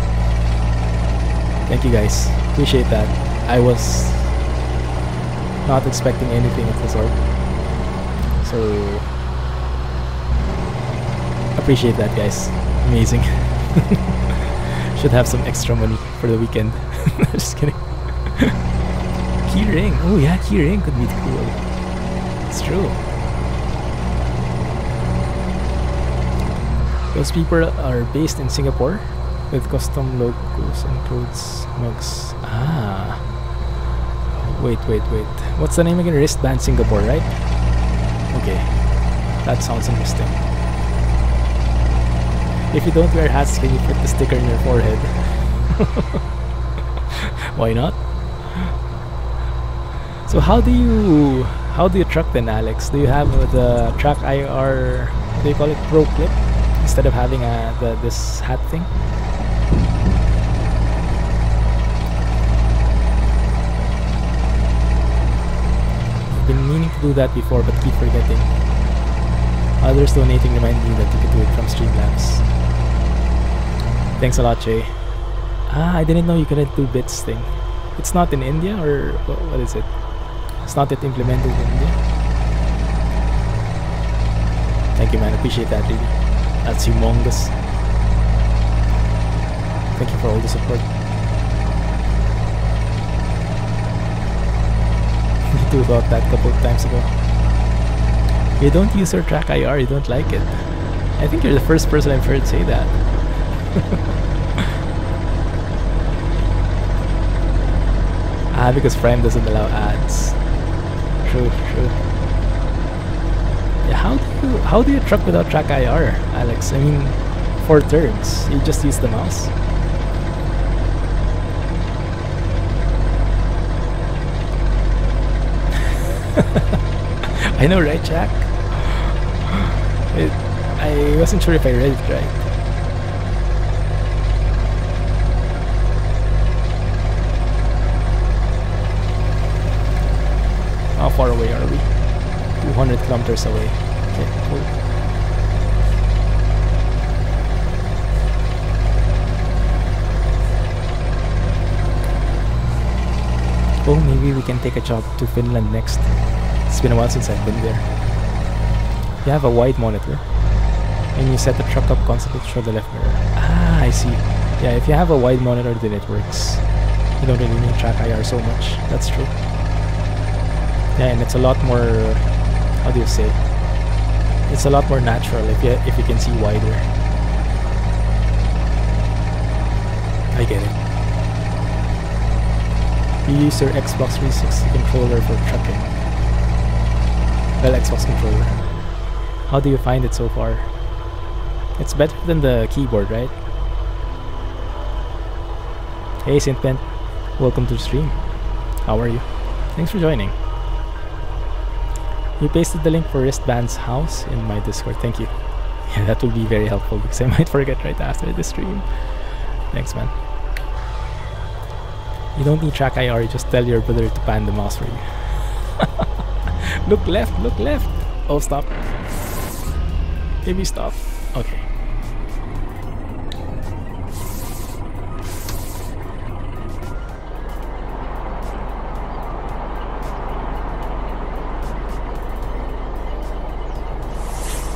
Thank you guys. Appreciate that. I was not expecting anything of the sort. So appreciate that, guys. Amazing. Should have some extra money for the weekend. Just kidding. Key ring. Oh yeah, key ring could be cool. It's true. Those people are based in Singapore with custom logos and clothes mugs. Ah. Wait. What's the name again? Wristband Singapore, right? Okay. That sounds interesting. If you don't wear hats, can you put the sticker in your forehead? Why not? So how do you truck then, Alex? Do you have the TrackIR, what do you call it, Pro Clip, instead of having this hat thing? I've been meaning to do that before but keep forgetting. Others donating remind me that you can do it from Streamlabs. Thanks a lot, Jay. Ah, I didn't know you couldn't do bits thing. It's not in India, or what is it? It's not yet implemented in India. Thank you, man. Appreciate that, really. That's humongous. Thank you for all the support. Me too thought that a couple of times ago. You don't use your TrackIR, you don't like it. I think you're the first person I've heard say that. Because Prime doesn't allow ads. True. Yeah, how do you truck without TrackIR, Alex? I mean, for turns, you just use the mouse. I know, right, Jack? I wasn't sure if I read it right. How far away are we? 200 kilometers away. Okay, cool. Oh, maybe we can take a job to Finland next. It's been a while since I've been there. You have a wide monitor and you set the truck up constantly to show the left mirror. Ah, I see. Yeah, if you have a wide monitor, then it works. You don't really need TrackIR so much. That's true. Yeah, and it's a lot more, how do you say? It's a lot more natural if you can see wider. I get it. You use your Xbox 360 controller for trucking. Well, Xbox controller. How do you find it so far? It's better than the keyboard, right? Hey, Saint Pent. Welcome to the stream. How are you? Thanks for joining. You pasted the link for Wristband's house in my Discord. Thank you. Yeah, that will be very helpful because I might forget right after the stream. Thanks, man. You don't need TrackIR, just tell your brother to pan the mouse for you. Look left, look left. Oh, stop. Maybe stop. Okay.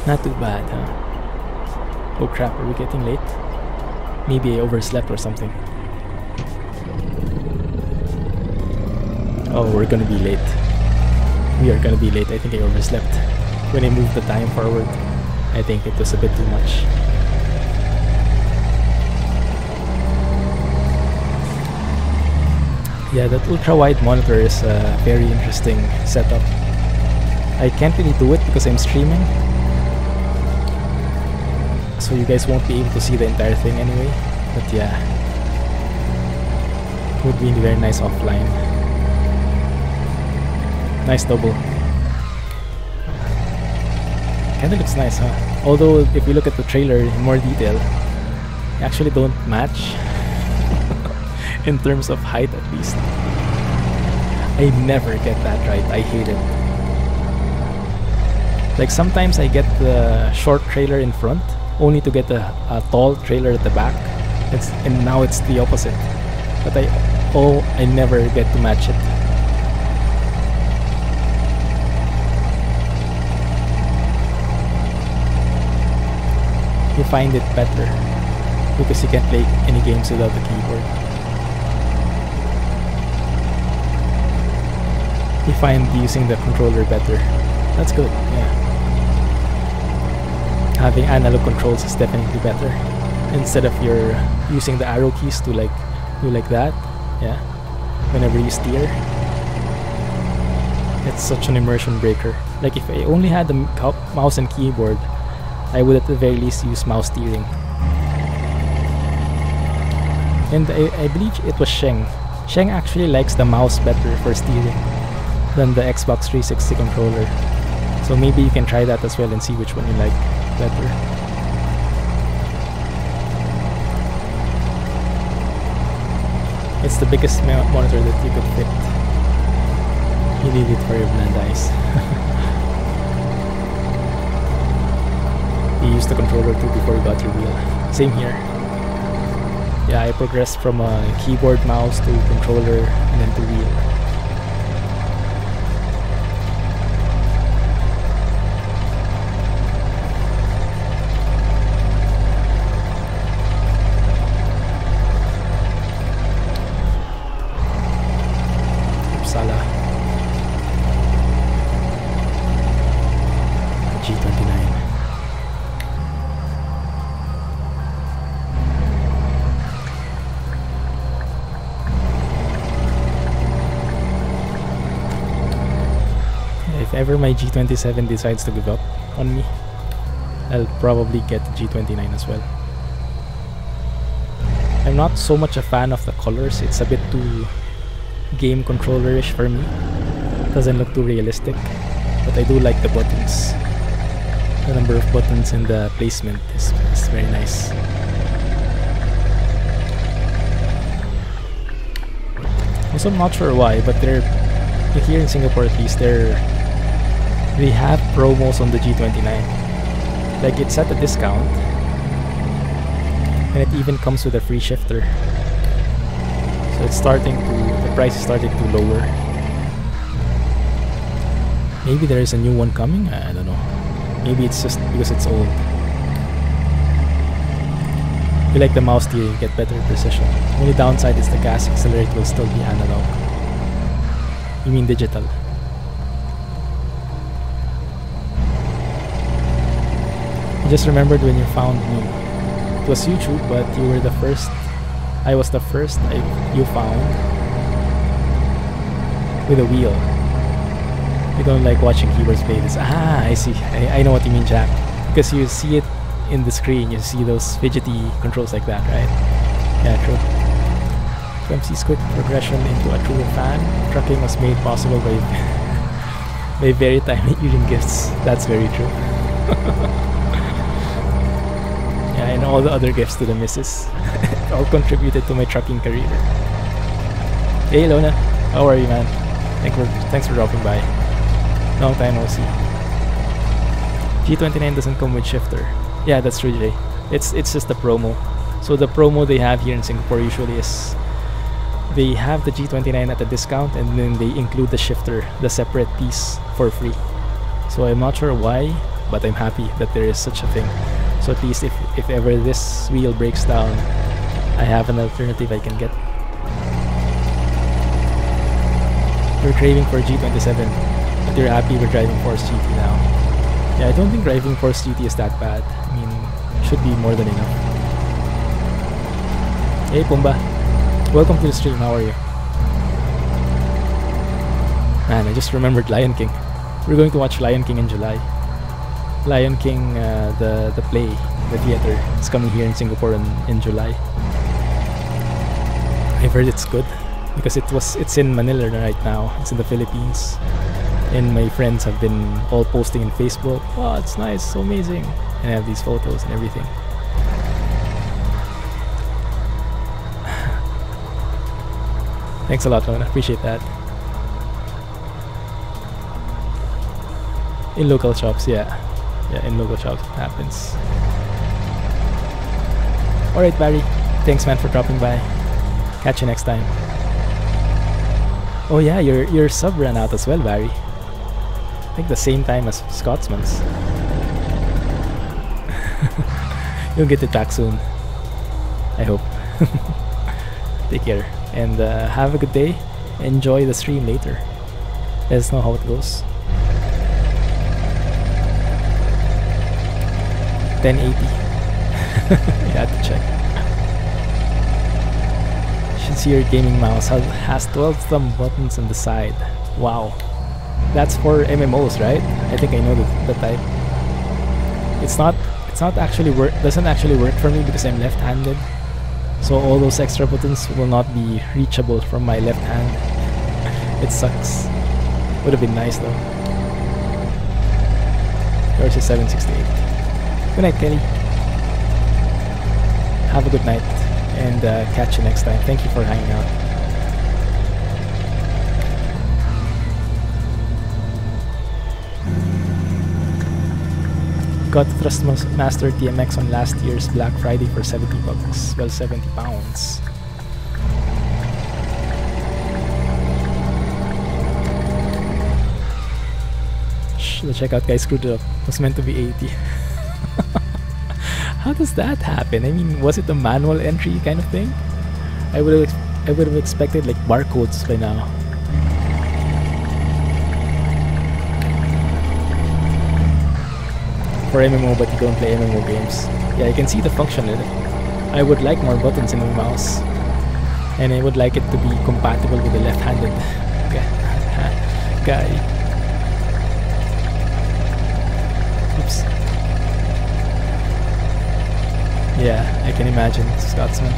Not too bad, huh? Oh crap, are we getting late? Maybe I overslept or something. Oh, we're gonna be late. We are gonna be late. I think I overslept. When I moved the time forward, I think it was a bit too much. Yeah, that ultra-wide monitor is a very interesting setup. I can't really do it because I'm streaming, so you guys won't be able to see the entire thing anyway. But yeah, it would be very nice offline. Nice double. Kinda looks nice, huh? Although if we look at the trailer in more detail, they actually don't match in terms of height, at least. I never get that right. I hate it. Like sometimes I get the short trailer in front only to get a tall trailer at the back. And now it's the opposite. But I never get to match it. You find it better because you can't play any games without the keyboard. You find using the controller better. That's good, yeah. having analog controls is definitely better. Instead of you're using the arrow keys to like do like that, yeah, whenever you steer. It's such an immersion breaker. Like if I only had the mouse and keyboard, I would at the very least use mouse steering. And I believe it was Sheng. Sheng actually likes the mouse better for steering than the Xbox 360 controller. So maybe you can try that as well and see which one you like better. It's the biggest monitor that you could fit. You need it for your blind eyes. You used the controller too before you got your wheel. Same here. Yeah, I progressed from a keyboard mouse to controller and then to wheel. If ever my G27 decides to give up on me, I'll probably get the G29 as well. I'm not so much a fan of the colors. It's a bit too game controller-ish for me. Doesn't look too realistic, but I do like the buttons. The number of buttons and the placement is very nice. Also, I'm not sure why, but they're here in Singapore at least, they have promos on the G29. Like it's at a discount, and it even comes with a free shifter. So it's the price is starting to lower. Maybe there is a new one coming, I don't know. Maybe it's just because it's old. You like the mouse steering, you get better precision. Only downside is the gas accelerate will still be analog. You mean digital? I just remembered when you found me. It was YouTube, but you were the first. I was the first you found with a wheel. You don't like watching keyboards play this. Ah, I see. I know what you mean, Jack. Because you see it in the screen. You see those fidgety controls like that, right? Yeah, true. Clumsy's quick progression into a true fan. Trucking was made possible by by very timely Union gifts. That's very true. Yeah, and all the other gifts to the missus all contributed to my trucking career. Hey Lona, how are you, man? Thanks for dropping by. Long time no see. G29 doesn't come with shifter. Yeah, that's true, Jay. It's just the promo. So the promo they have here in Singapore usually is they have the G29 at a discount and then they include the shifter, the separate piece, for free. So I'm not sure why, but I'm happy that there is such a thing. So at least if ever this wheel breaks down, I have an alternative I can get. You're craving for G27, but you're happy with driving Force GT now. Yeah, I don't think driving Force GT is that bad. I mean, it should be more than enough. Hey Pumba, welcome to the stream, how are you? Man, I just remembered Lion King. We're going to watch Lion King in July. Lion King, the play, the theater, is coming here in Singapore in July. I've heard it's good because it's in Manila right now. It's in the Philippines, and my friends have been all posting in Facebook. Oh, it's nice, so amazing, and I have these photos and everything. Thanks a lot, man. I appreciate that. In local shops, yeah. Yeah, in local shops it happens. Alright, Barry. Thanks, man, for dropping by. Catch you next time. Oh yeah, your sub ran out as well, Barry. I think the same time as Scotsman's. You'll get it back soon. I hope. Take care. And have a good day. Enjoy the stream later. Let us know how it goes. 1080. You had to check. Should see your gaming mouse has 12 thumb buttons on the side. Wow, that's for MMOs, right? I think I know the type. It's not actually doesn't actually work for me because I'm left-handed. So all those extra buttons will not be reachable from my left hand. It sucks. Would have been nice though. Yours is 768. Good night, Kelly. Have a good night, and catch you next time. Thank you for hanging out. Got the Thrustmaster TMX on last year's Black Friday for 70 bucks. Well, 70 pounds. The checkout guy screwed it up. It was meant to be 80. How does that happen? I mean, was it a manual entry kind of thing? I would have expected like barcodes by now. For MMO, but you don't play MMO games. Yeah, I can see the function in it. I would like more buttons in my mouse, and I would like it to be compatible with the left-handed guy. Oops. Yeah, I can imagine, Scotsman.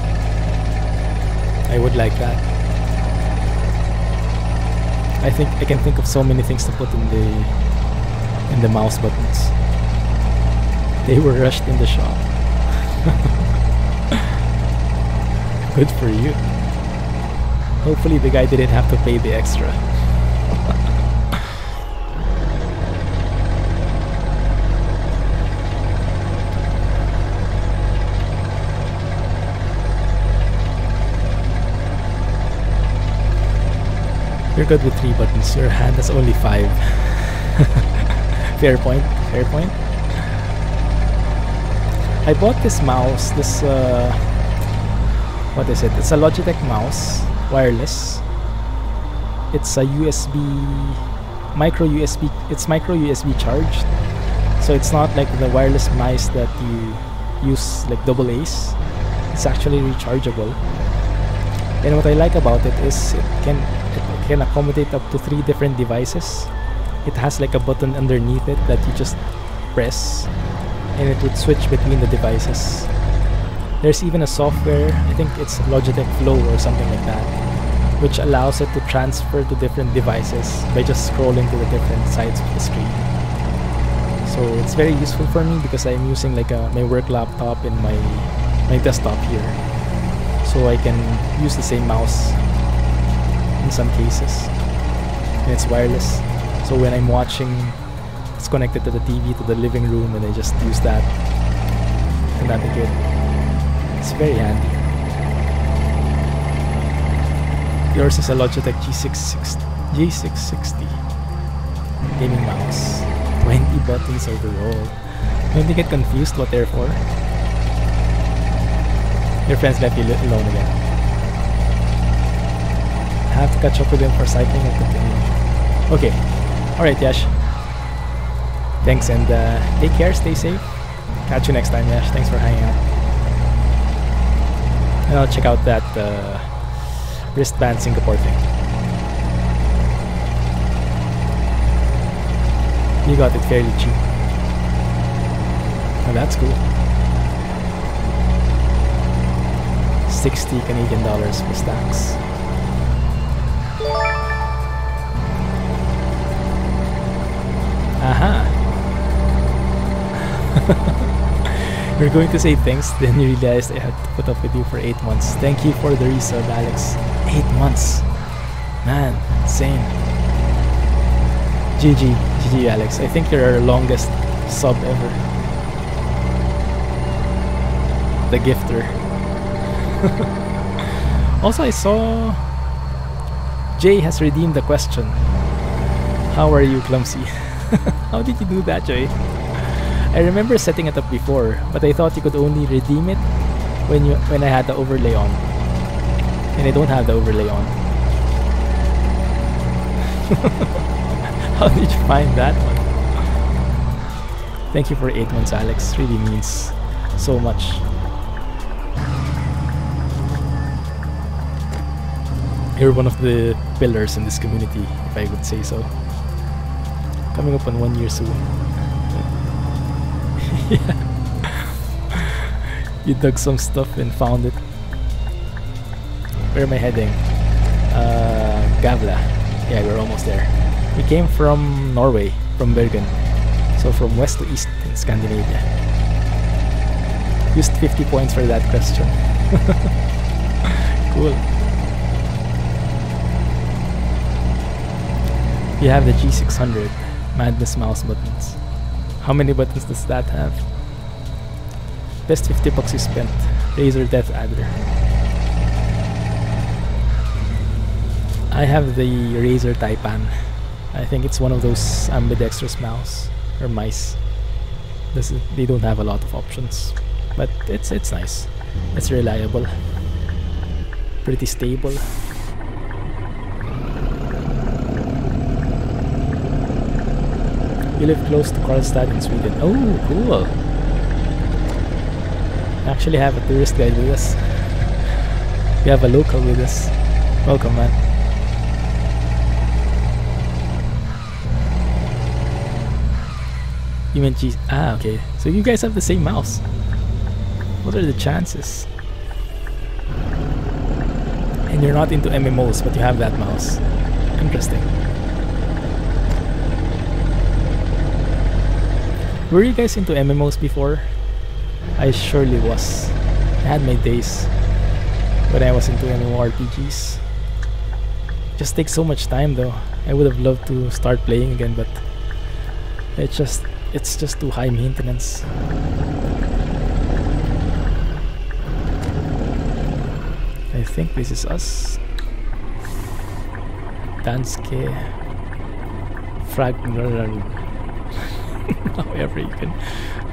I would like that. I think I can think of so many things to put in the mouse buttons. They were rushed in the shop. Good for you. Hopefully the guy didn't have to pay the extra. You're good with 3 buttons. Your hand has only 5. Fair point. Fair point. I bought this mouse, what is it? It's a Logitech mouse, wireless. It's a micro USB charged. So it's not like the wireless mice that you use like AA. It's actually rechargeable. And what I like about it is it can accommodate up to 3 different devices. It has like a button underneath it that you just press, and it would switch between the devices. There's even a software, I think it's Logitech Flow or something like that, which allows it to transfer to different devices by just scrolling to the different sides of the screen. So it's very useful for me because I'm using like my work laptop and my desktop here. So I can use the same mouse in some cases. And it's wireless. So when I'm watching, it's connected to the TV, to the living room, and I just use that to navigate. It's very handy. Yours is a Logitech G660 gaming mouse. 20 buttons overall. Don't you get confused what they're for? Your friends left you alone again. Have to catch up with them for cycling and continue. Okay. Alright, Yash. Thanks, and take care, stay safe. Catch you next time, Yash. Thanks for hanging out. And I'll check out that wristband Singapore thing. You got it fairly cheap. Oh, that's cool. 60 Canadian dollars plus tax. Aha! You're going to say thanks, then you realized I had to put up with you for 8 months. Thank you for the resub, Alex. 8 months. Man, insane. GG, Alex. I think you're our longest sub ever. The gifter. Also, I saw Jay has redeemed the question. How are you, Clumsy? How did you do that, Jay? I remember setting it up before, but I thought you could only redeem it when I had the overlay on. And I don't have the overlay on. How did you find that one? Thank you for 8 months, Alex. Really means so much. You're one of the pillars in this community, if I would say so. Coming up on 1 year soon. Yeah. You dug some stuff and found it. Where am I heading? Gavla. Yeah, we're almost there. We came from Norway, from Bergen. So from west to east in Scandinavia. Used 50 points for that question. Cool. You have the G600 Madness mouse buttons. How many buttons does that have? Best 50 bucks you spent. Razer Death Adder. I have the Razer Taipan. I think it's one of those ambidextrous mouse or mice. They don't have a lot of options, but it's nice. It's reliable, pretty stable. You live close to Karlstad in Sweden. Oh, cool. We actually have a tourist guide with us. We have a local with us. Welcome, man. You meant G? Ah, okay. So you guys have the same mouse. What are the chances? And you're not into MMOs, but you have that mouse. Interesting. Were you guys into MMOs before? I surely was. I had my days when I was into MMORPGs. Just takes so much time though. I would have loved to start playing again, but it's just too high maintenance. I think this is us. Danske Fragner.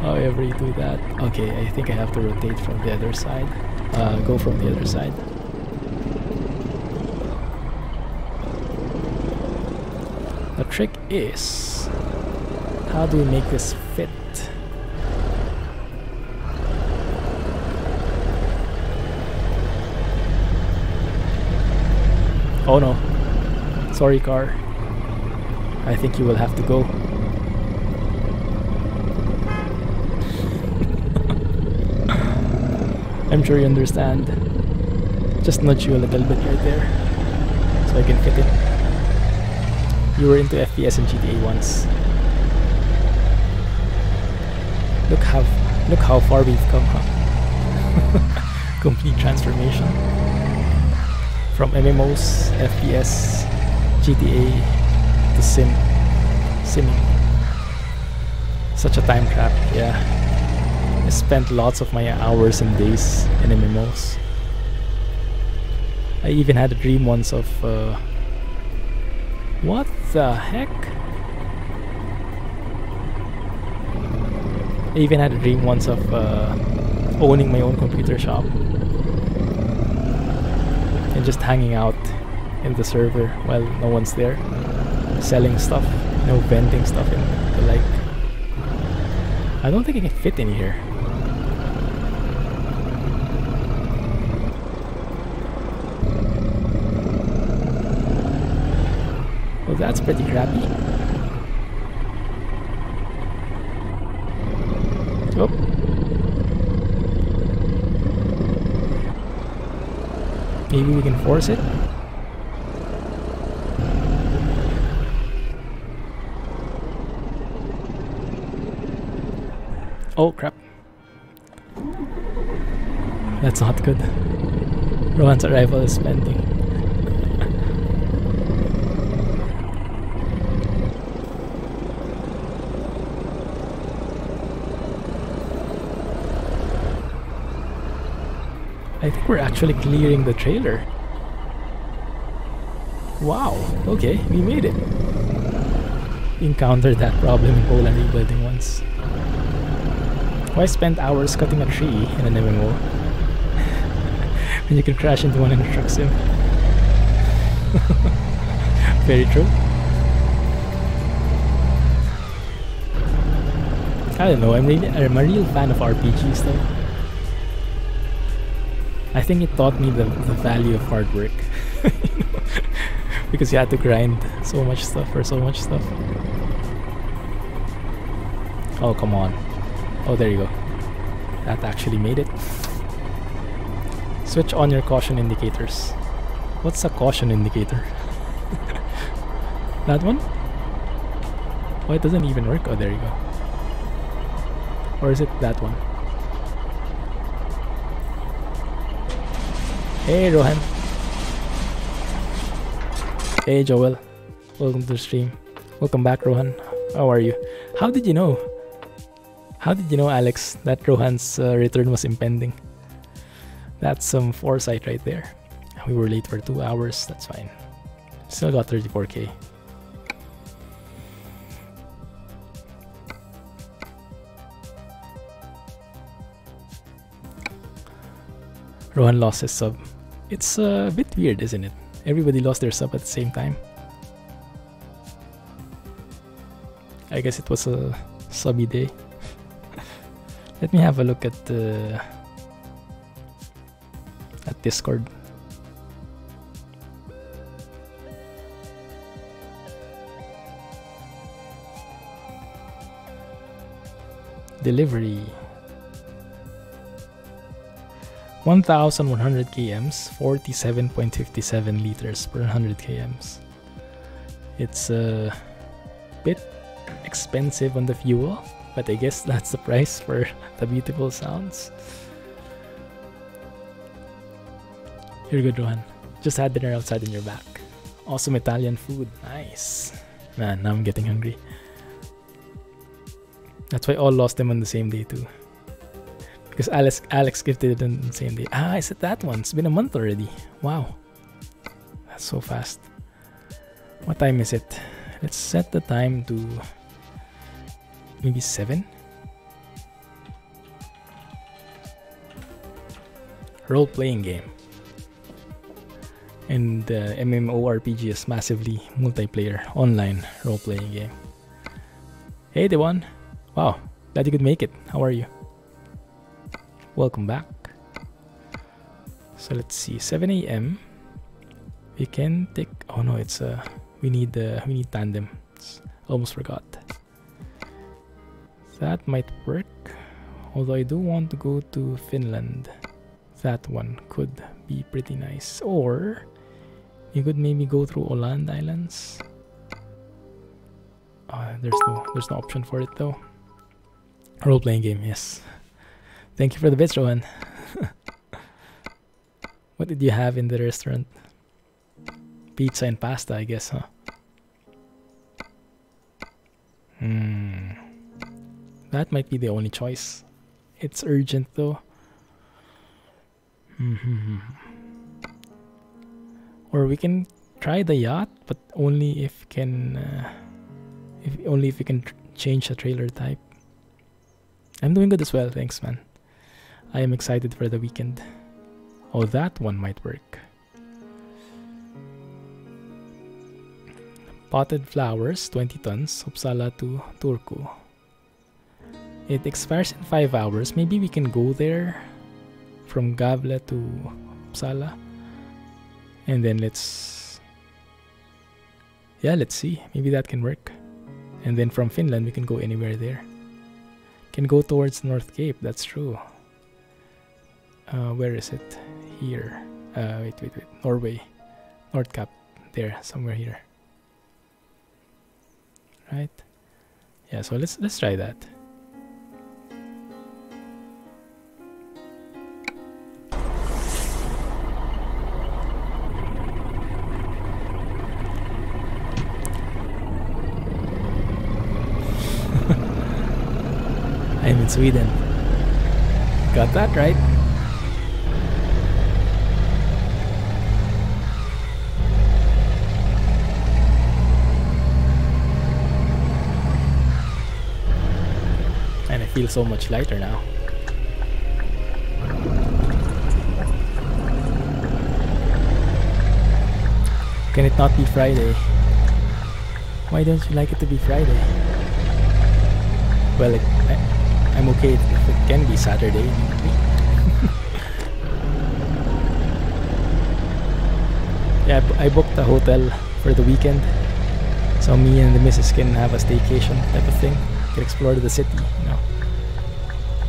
However you do that. Okay, I think I have to rotate from the other side. Go from the other side. The trick is, how do we make this fit? Oh no. Sorry, car. I think you will have to go. I'm sure you understand. Just nudge you a little bit right there so I can fit it. You were into FPS and GTA once. Look how far we've come, huh? Complete transformation. From MMOs, FPS, GTA to simming. Such a time trap, yeah. I spent lots of my hours and days in MMOs. I even had a dream once of what the heck? I even had a dream once of owning my own computer shop and just hanging out in the server while no one's there, selling stuff, vending stuff and the like. I don't think I can fit in here. Well, that's pretty crappy. Oh. Maybe we can force it. Oh crap. That's not good. Rohan's arrival is pending. I think we're actually clearing the trailer. Wow, okay, we made it. Encountered that problem in Poland rebuilding once. Why spend hours cutting a tree in an MMO when you can crash into one in a truck sim? Very true. I don't know. I'm a real fan of RPGs though. I think it taught me the value of hard work. Because you had to grind so much stuff for so much stuff. Oh, come on. Oh, there you go. That actually made it. Switch on your caution indicators. What's a caution indicator? That one? Oh, it doesn't even work. Oh, there you go. Or is it that one? Hey, Rohan. Hey, Joel. Welcome to the stream. Welcome back, Rohan. How are you? How did you know? How did you know, Alex, that Rohan's return was impending? That's some foresight right there. We were late for 2 hours. That's fine. Still got 34k. Rohan lost his sub. It's a bit weird, isn't it? Everybody lost their sub at the same time. I guess it was a subby day. Let me have a look at Discord. Delivery 1,100 kms, 47.57 liters per 100 kms. It's a bit expensive on the fuel, but I guess that's the price for the beautiful sounds. You're good, Rohan. Just had dinner outside and you're back. Awesome Italian food. Nice. Man, now I'm getting hungry. That's why all lost them on the same day too. Because Alex gifted it on the same day. Ah, is it that one? It's been a month already. Wow. That's so fast. What time is it? Let's set the time to maybe 7. Role-playing game. And MMORPG is massively multiplayer, online role-playing game. Hey, Devon. Wow, glad you could make it. How are you? Welcome back. So let's see, 7 a.m. We can take. Oh no, it's we need tandem. Almost forgot. That might work. Although I do want to go to Finland. That one could be pretty nice. Or you could maybe go through Åland Islands. There's no option for it though. Role-playing game, yes. Thank you for the bits, Rohan. What did you have in the restaurant? Pizza and pasta, I guess, huh? That might be the only choice. It's urgent though. Or we can try the yacht, but only if can if we can change the trailer type. I'm doing good as well, thanks man. I am excited for the weekend. Oh, that one might work. Potted flowers, 20 tons, Uppsala to Turku. It expires in 5 hours. Maybe we can go there from Gavle to Uppsala. And then let's see. Maybe that can work. And then from Finland, we can go anywhere there. Can go towards North Cape, that's true. Where is it? Here. Wait. Norway. North Cap. There, somewhere here. Right? Yeah, so let's try that. I'm in Sweden. Got that right. And I feel so much lighter now. Can it not be Friday? Why don't you like it to be Friday? Well, I'm okay if it can be Saturday. Yeah, I booked a hotel for the weekend, so me and the missus can have a staycation type of thing. Can explore the city, you know.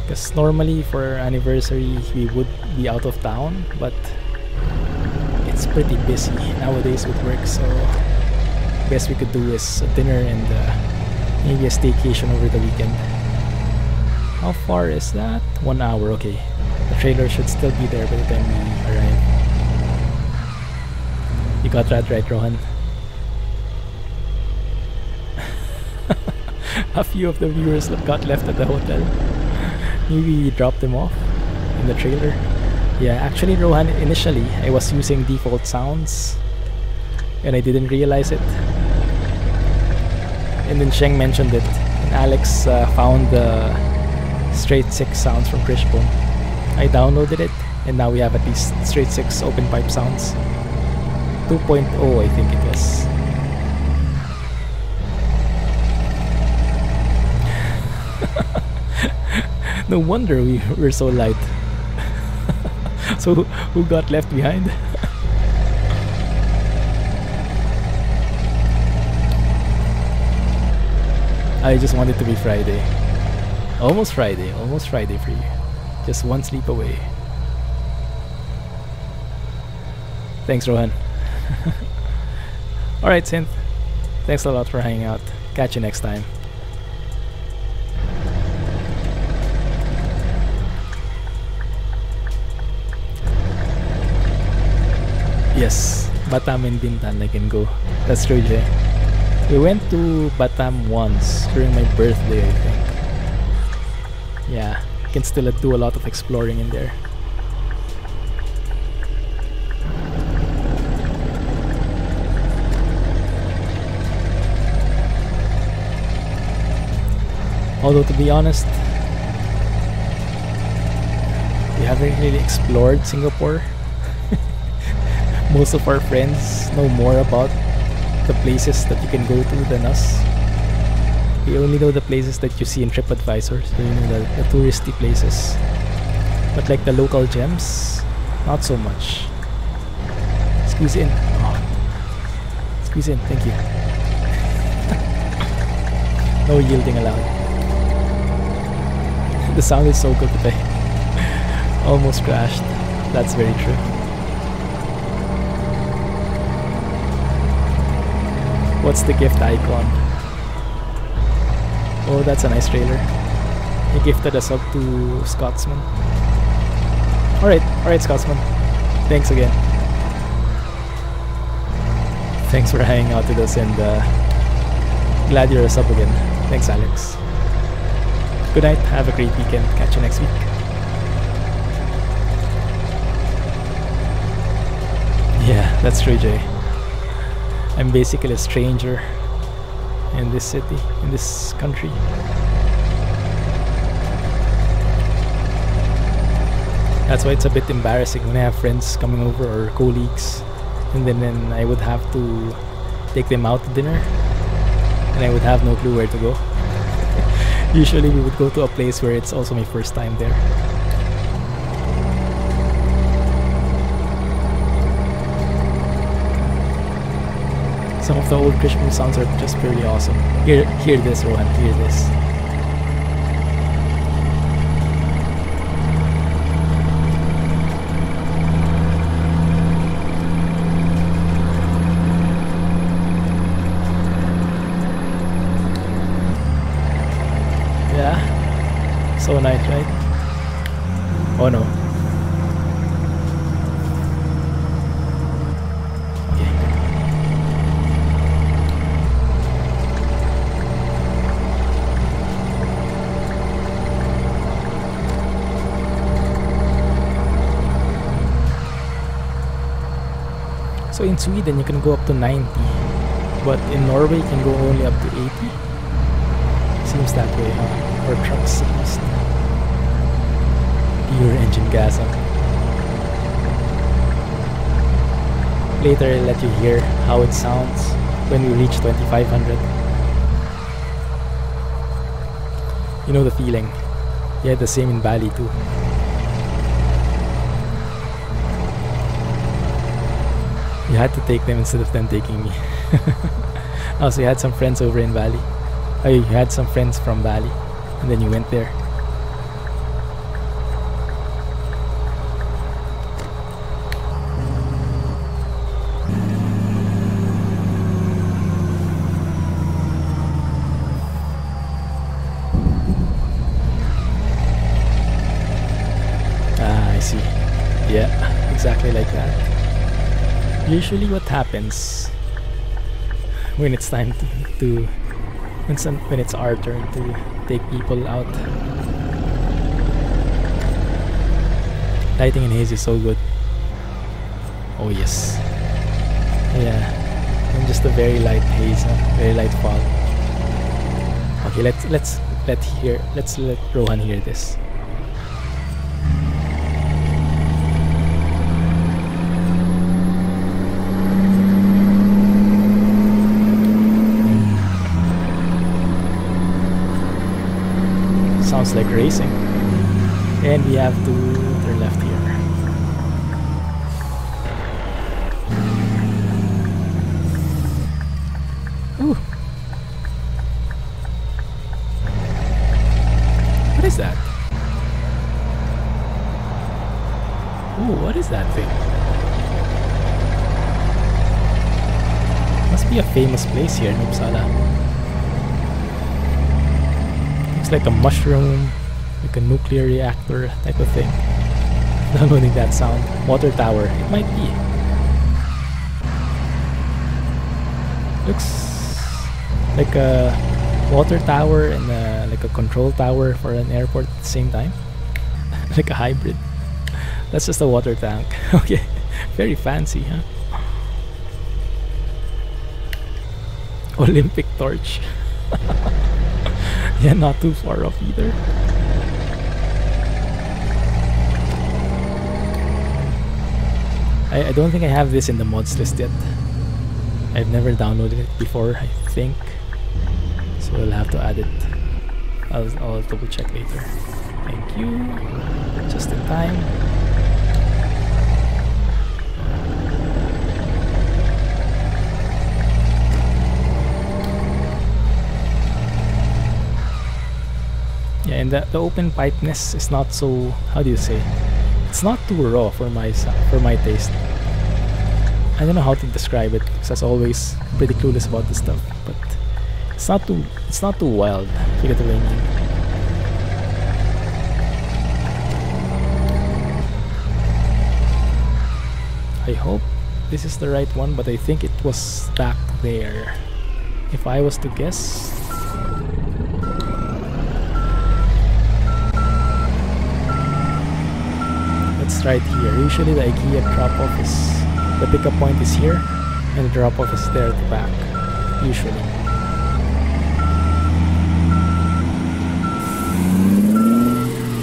Because normally for our anniversary we would be out of town, but it's pretty busy nowadays with work, so best we could do is a dinner and maybe a staycation over the weekend. How far is that? 1 hour, okay. The trailer should still be there by the time we arrive. You got that right, Rohan. A few of the viewers got left at the hotel. Maybe we dropped them off in the trailer. Yeah, actually, Rohan, initially I was using default sounds and I didn't realize it. And then Sheng mentioned it, and Alex found the straight 6 sounds from Fishbone. I downloaded it, and now we have at least straight 6 open pipe sounds. 2.0 I think it was. No wonder we were so light. So who got left behind? I just want it to be Friday. Almost Friday for you. Just one sleep away. Thanks, Rohan. Alright, Synth. Thanks a lot for hanging out. Catch you next time. Yes, Batam and Bintan I can go. That's true, Jay. We went to Batam once during my birthday, I think. Yeah, you can still do a lot of exploring in there. Although, to be honest, we haven't really explored Singapore. Most of our friends know more about the places that you can go to than us. We only know the places that you see in TripAdvisor, so you know the touristy places. But like the local gems, not so much. Squeeze in. Oh. Squeeze in, thank you. No yielding allowed. The sound is so good today. Almost crashed. That's very true. What's the gift icon? Oh, that's a nice trailer. He gifted a sub to Scotsman. Alright, Scotsman. Thanks again. Thanks for hanging out with us, and glad you're a sub again. Thanks, Alex. Good night, have a great weekend. Catch you next week. Yeah, that's true, Jay. I'm basically a stranger in this city, in this country. That's why it's a bit embarrassing when I have friends coming over or colleagues, and then I would have to take them out to dinner and I would have no clue where to go. Usually we would go to a place where it's also my first time there. Some of the old Christmas sounds are just purely awesome. Hear this, Rohan, hear this. Yeah, so nice, right? Oh no. So in Sweden you can go up to 90, but in Norway you can go only up to 80. Seems that way, huh? Or trucks at least. Pure engine gas up. Later I'll let you hear how it sounds when we reach 2500. You know the feeling. Yeah, the same in Bali too. You had to take them instead of them taking me. Also, you had some friends over in Bali. Oh, you had some friends from Bali, and then you went there. I see. Yeah, exactly like that. Usually what happens when it's time to when it's our turn to take people out. Lighting and haze is so good. Oh yes. Yeah. And just a very light haze, very light fog. Okay, let's let Rohan hear this. Sounds like racing. And we have to turn left here. Ooh. What is that? Ooh, what is that thing? Must be a famous place here in Uppsala. It's like a mushroom, like a nuclear reactor type of thing. Downloading that sound. Water tower. It might be. Looks like a water tower and like a control tower for an airport at the same time. Like a hybrid. That's just a water tank. Okay. Very fancy, huh? Olympic torch. Yeah, not too far off either. I don't think I have this in the mods list yet. I've never downloaded it before, I think. So we'll have to add it. I'll double check later. Thank you. Just in time. Yeah, and the open pipeness is not so, how do you say? It's not too raw for my taste. I don't know how to describe it because as always pretty clueless about this stuff, but it's not too wild, if you get what I mean. I hope this is the right one, but I think it was stacked there. If I was to guess, it's right here. Usually the IKEA drop-off is, the pickup point is here, and the drop-off is there at the back. Usually.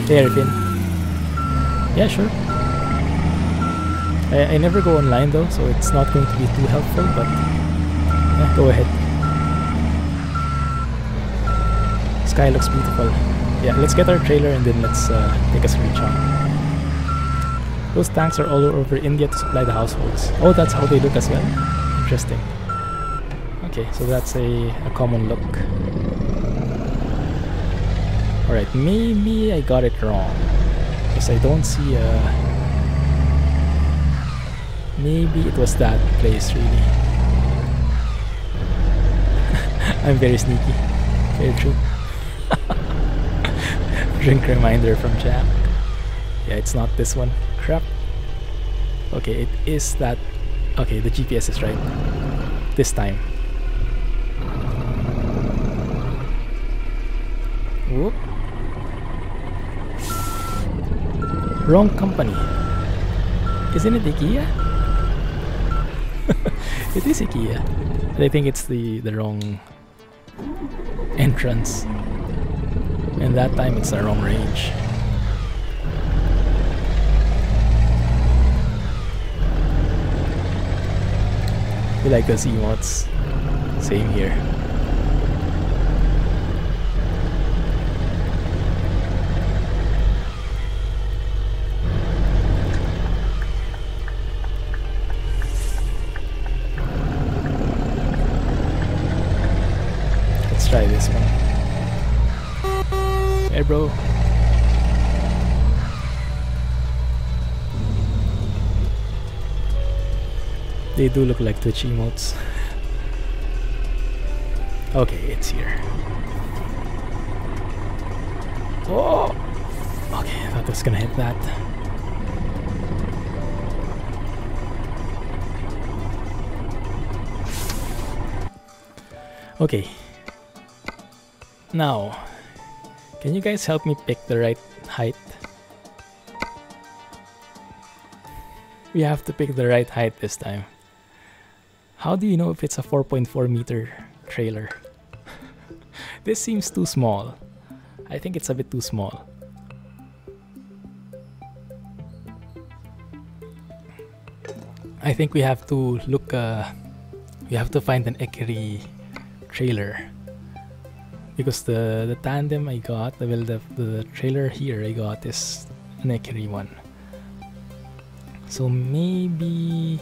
There, Finn. Yeah, sure. I never go online though, so it's not going to be too helpful, but yeah, go ahead. Sky looks beautiful. Yeah, let's get our trailer and then let's take a screenshot. Those tanks are all over India to supply the households. Oh, that's how they look as well? Interesting. Okay, so that's a common look. Alright, maybe I got it wrong. Because I don't see a... Maybe it was that place, really. I'm very sneaky. Very true. Drink reminder from Jack. Yeah, it's not this one. Crap. Okay, it is that. Okay, the GPS is right. This time. Whoop. Wrong company. Isn't it IKEA? It is IKEA. But I think it's the wrong entrance. And that time it's the wrong range. You like those emotes? Same here. Hey, bro. They do look like Twitch emotes. Okay, it's here. Oh! Okay, I thought I was gonna hit that. Okay. Now, can you guys help me pick the right height? We have to pick the right height this time. How do you know if it's a 4.4 meter trailer? This seems too small. I think it's a bit too small. I think we have to look, we have to find an Ekeri trailer. Because the tandem I got, the trailer here I got is an Ekeri one. So maybe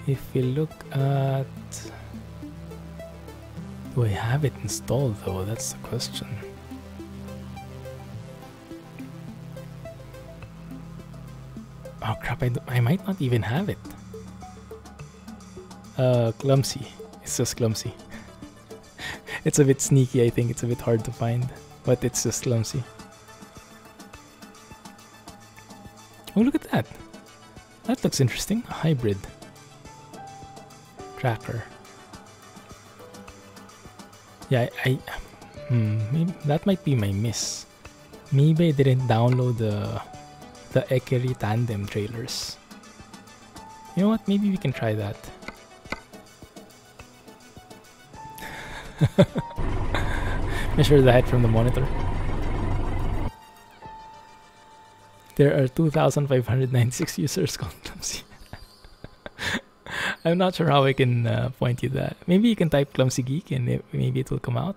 if we look at... Do I have it installed though? That's the question. Oh crap, I might not even have it. Clumsy. It's just Clumsy. It's a bit sneaky, I think. It's a bit hard to find. But it's just Clumsy. Oh, look at that. That looks interesting. A hybrid. Tracker. Yeah, maybe that might be my miss. Maybe I didn't download the Ekeri Tandem trailers. You know what? Maybe we can try that. Measure the height from the monitor. There are 2,596 users called Clumsy. I'm not sure how I can point you that. Maybe you can type Clumsy Geek and maybe it will come out.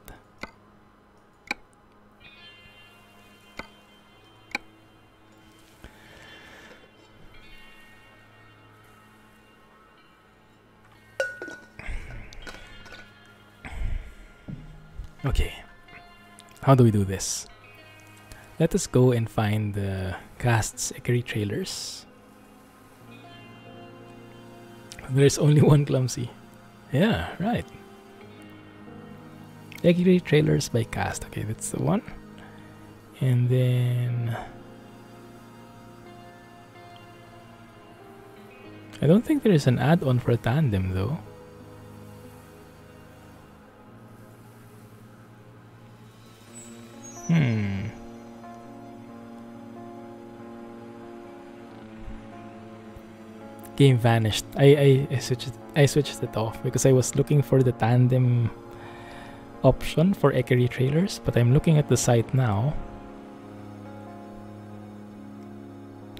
Okay, how do we do this? Let us go and find the Kast's Ekeri trailers. There's only one Clumsy. Yeah, right. Ekeri trailers by Kast. Okay, that's the one. And then... I don't think there is an add-on for a tandem though. Game vanished. I switched it off because I was looking for the tandem option for Ekeri trailers, but I'm looking at the site now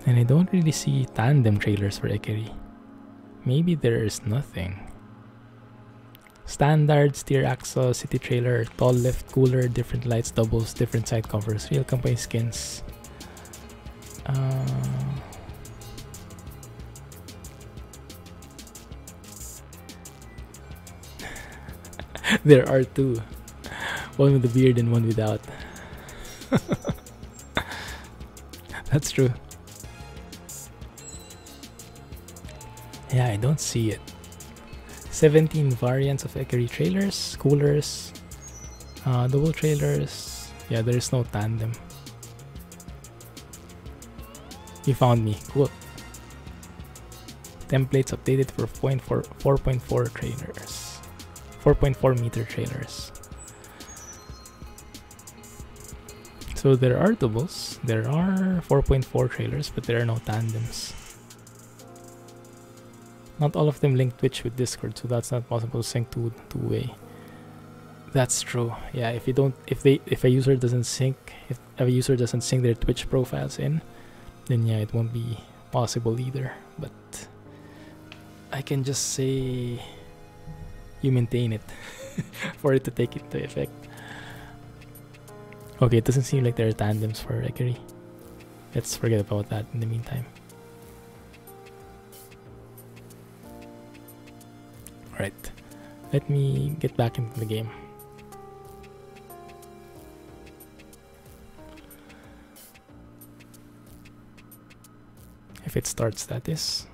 and I don't really see tandem trailers for Ekeri. Maybe there is nothing. Standard, steer axle, city trailer, tall lift, cooler, different lights, doubles, different side covers, real company skins. There are two. One with a beard and one without. That's true. Yeah, I don't see it. 17 variants of Ekeri trailers, coolers, double trailers. Yeah, there is no tandem. You found me. Cool. Templates updated for 4.4 trailers. 4.4 meter trailers. So there are doubles. There are 4.4 trailers, but there are no tandems. Not all of them link Twitch with Discord, so that's not possible to sync two-way. That's true. Yeah, if a user doesn't sync their Twitch profiles in, then yeah, it won't be possible either. But I can just say you maintain it for it to take into effect. Okay, it doesn't seem like there are tandems for Ekeri. Let's forget about that in the meantime. Alright, let me get back into the game. If it starts, that is.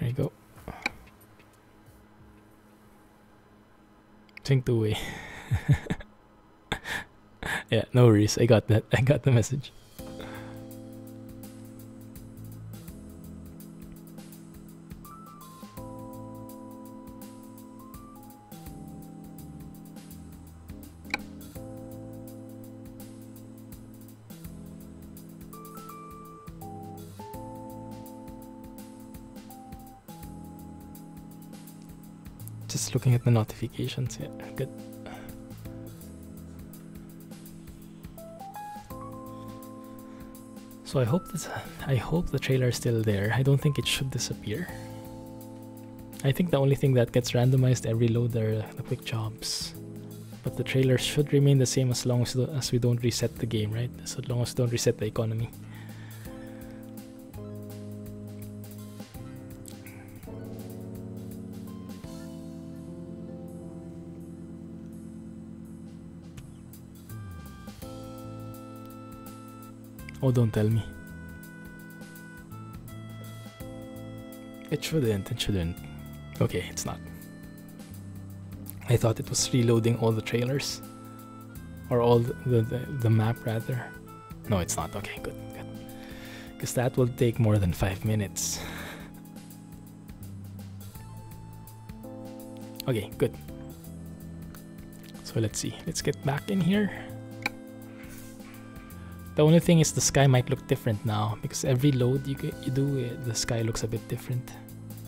There you go. Sync two-way. Yeah, no worries. I got that. I got the message. Just looking at the notifications. Yeah, good. So I hope the trailer is still there. I don't think it should disappear. I think the only thing that gets randomized every load are the quick jobs. But the trailer should remain the same as long as we don't reset the game, right? As long as we don't reset the economy. Oh, don't tell me. It shouldn't. Okay, it's not. I thought it was reloading all the trailers. Or all the map, rather. No, it's not. Okay, good. Because that will take more than 5 minutes. Okay, good. So let's see. Let's get back in here. The only thing is the sky might look different now because every load you do, the sky looks a bit different.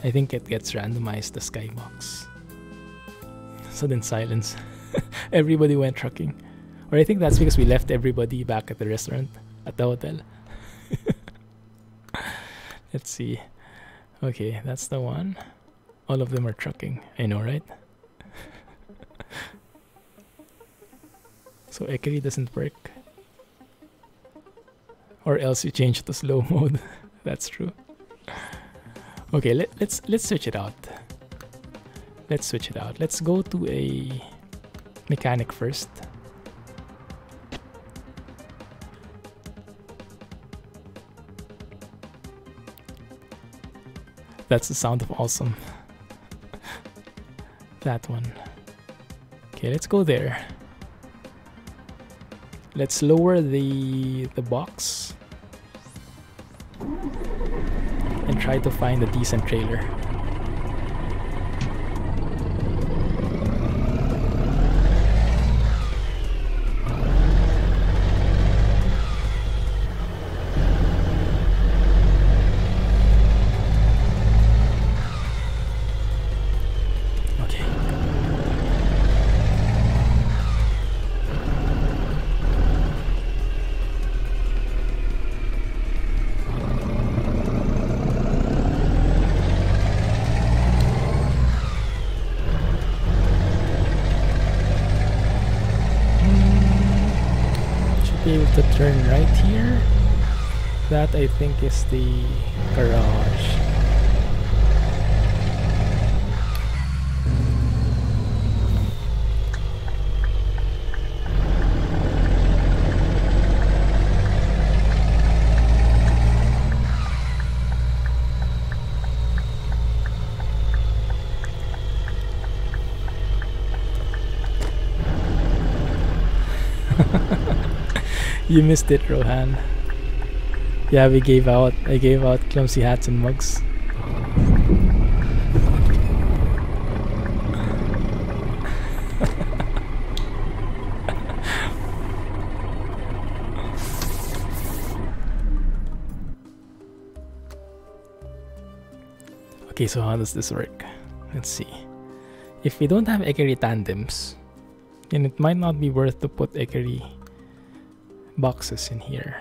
I think it gets randomized, the skybox. Sudden silence. Everybody went trucking. Or I think that's because we left everybody back at the restaurant, at the hotel. Let's see. Okay, that's the one. All of them are trucking. I know, right? So Ekeri doesn't work. Or else you change to slow mode. That's true. Okay, let's switch it out. Let's switch it out. Let's go to a mechanic first. That's the sound of awesome. That one. Okay, let's go there. Let's lower the box and try to find a decent trailer. To turn right here. That I think is the garage. You missed it, Rohan. Yeah, I gave out clumsy hats and mugs. Okay, so how does this work? Let's see. If we don't have Ekeri tandems, then it might not be worth to put Ekeri boxes in here.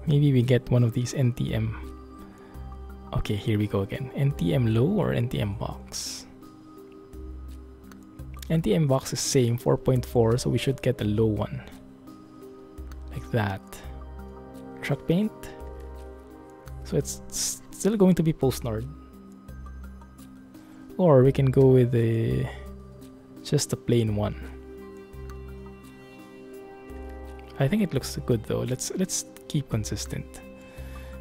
Maybe we get one of these NTM. Okay, here we go again. NTM low or NTM box? NTM box is same 4.4, so we should get a low one. Like that. Truck paint. So it's still going to be post-nord. Or we can go with just a plain one. I think it looks good though. Let's keep consistent.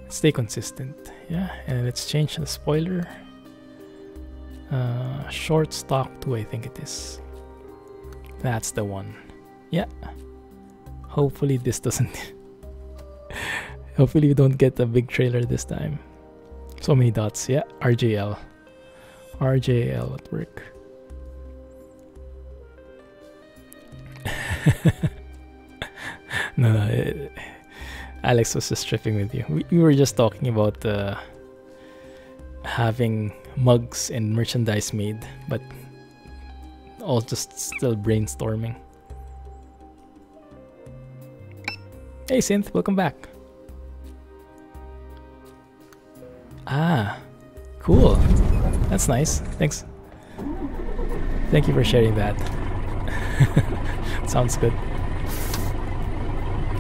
Stay consistent. Yeah, and let's change the spoiler. Short stock 2, I think it is. That's the one. Yeah. Hopefully this doesn't... Hopefully we don't get a big trailer this time. So many dots. Yeah, RJL. RJL at work. No, Alex was just tripping with you. We were just talking about having mugs and merchandise made, but all just still brainstorming. Hey Synth, welcome back. Ah, cool. That's nice. Thanks. Thank you for sharing that. Sounds good.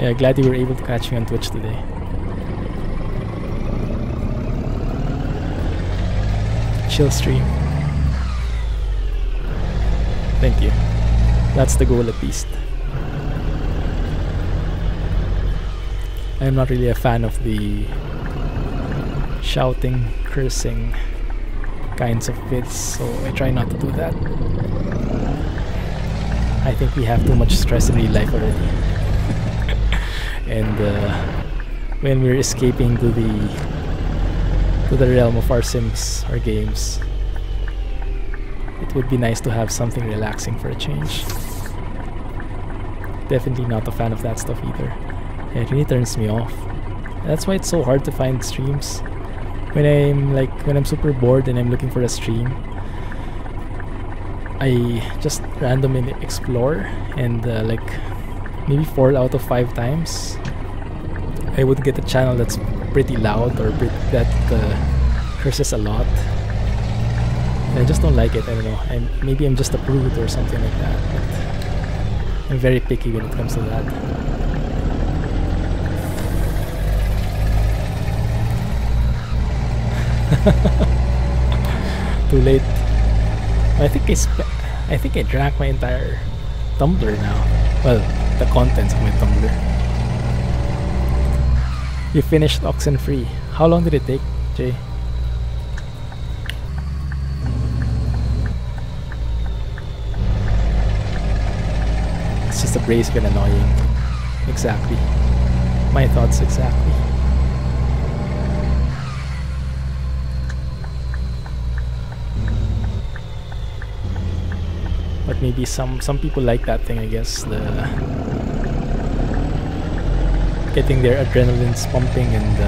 Yeah, glad you were able to catch me on Twitch today. Chill stream. Thank you. That's the goal at least. I'm not really a fan of the shouting, cursing kinds of vids, so I try not to do that. I think we have too much stress in real life already. And when we're escaping to the realm of our sims, our games, it would be nice to have something relaxing for a change. Definitely not a fan of that stuff either. It really turns me off. That's why it's so hard to find streams. When I'm super bored and I'm looking for a stream, I just randomly explore, and like maybe 4 out of 5 times I would get a channel that's pretty loud or that curses a lot. And I just don't like it. I don't know. Maybe I'm just a prude or something like that. But I'm very picky when it comes to that. Too late. I think I drank my entire tumbler now. Well, the contents of my tumbler. You finished Oxenfree. How long did it take, Jay? It's just abrasive and annoying. Exactly. My thoughts exactly. But maybe some people like that thing, I guess, the getting their adrenalines pumping, and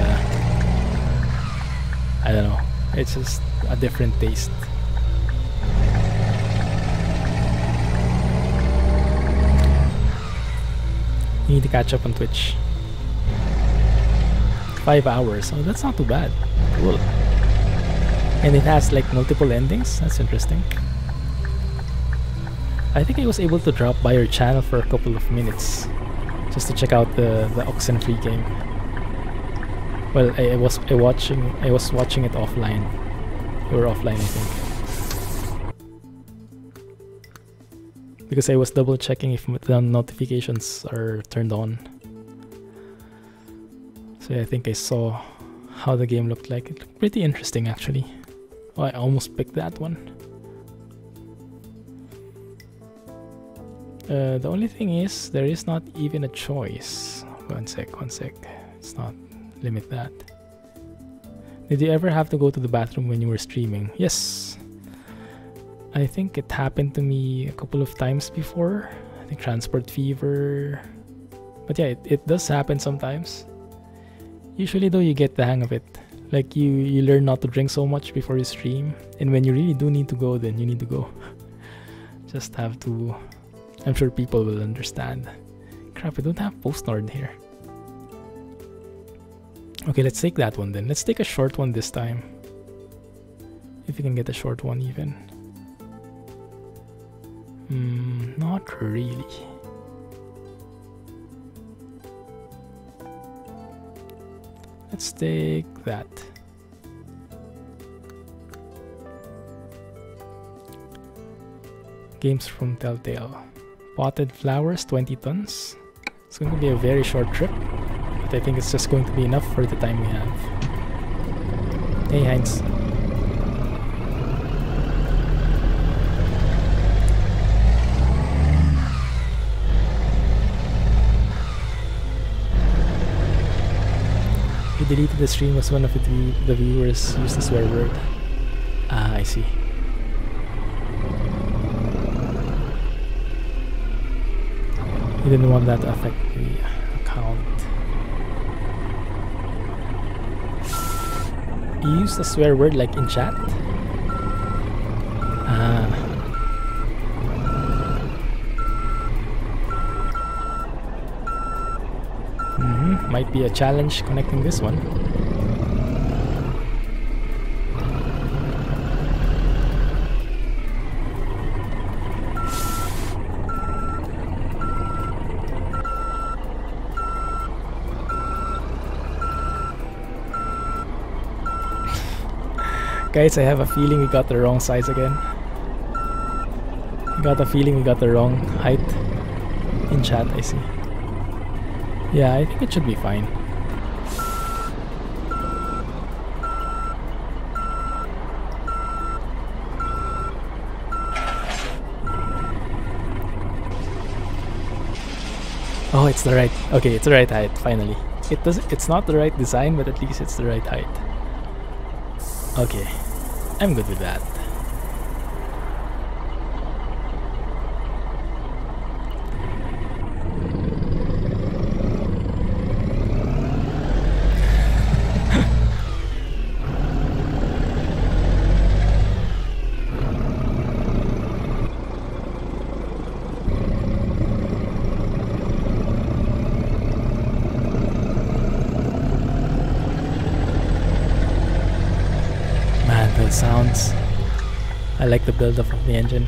I don't know, it's just a different taste. You need to catch up on Twitch. 5 hours, oh that's not too bad. Cool. And it has like multiple endings, that's interesting. I think I was able to drop by your channel for a couple of minutes just to check out the Oxenfree game. Well, I was watching it offline. You were offline, I think, because I was double checking if the notifications are turned on. So yeah, I think I saw how the game looked like. It looked pretty interesting actually. Oh, I almost picked that one. The only thing is, there is not even a choice. One sec. Let's not limit that. Did you ever have to go to the bathroom when you were streaming? Yes. I think it happened to me a couple of times before. I think transport fever. But yeah, it does happen sometimes. Usually though, you get the hang of it. Like you learn not to drink so much before you stream. And when you really do need to go, then you need to go. Just have to... I'm sure people will understand. Crap, I don't have post-nord here. Okay, let's take that one then. Let's take a short one this time. If you can get a short one even. Not really. Let's take that. Games from Telltale. Potted flowers, 20 tons. It's going to be a very short trip. but I think it's just going to be enough for the time we have. Hey Heinz. He deleted the stream as one of the viewers used a swear word. Ah, I see. He didn't want that to affect the account. You used a swear word like in chat? Ah. Might be a challenge connecting this one. Guys, I have a feeling we got the wrong size again. I got a feeling we got the wrong height in chat, I see. Yeah, I think it should be fine. Oh, it's the right. Okay, it's the right height. Finally, it's not the right design, but at least it's the right height. Okay, I'm good with that. Sounds. I like the build-up of the engine.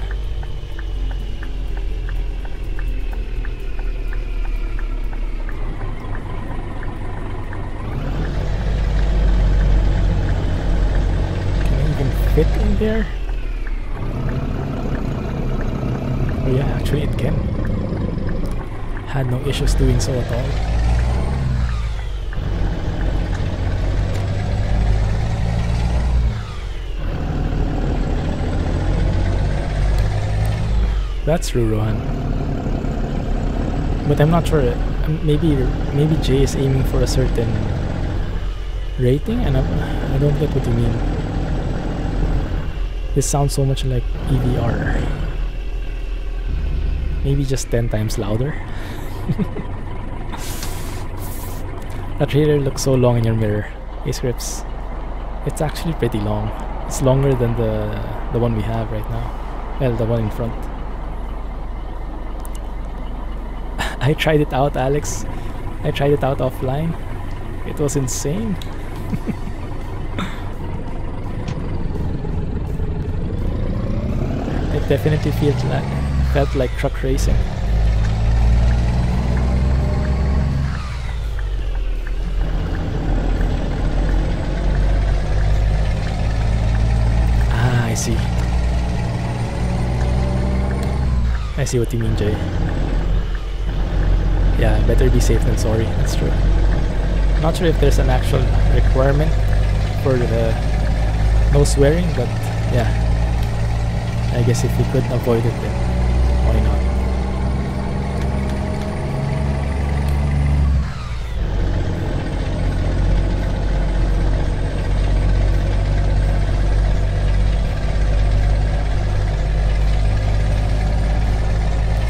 Can I even fit in there? Oh yeah, actually it can. Had no issues doing so at all. That's true, Rohan. But I'm not sure. Maybe Jay is aiming for a certain rating, and I don't get what you mean. This sounds so much like EVR. Maybe just 10 times louder. That trailer looks so long in your mirror. Hey Scripts. It's actually pretty long. It's longer than the one we have right now. Well, the one in front. I tried it out, Alex. I tried it out offline. It was insane. It definitely felt like truck racing. Ah, I see. I see what you mean, Jay. Yeah, better be safe than sorry. That's true. Not sure if there's an actual requirement for the no swearing, but yeah. I guess if we could avoid it, then why not?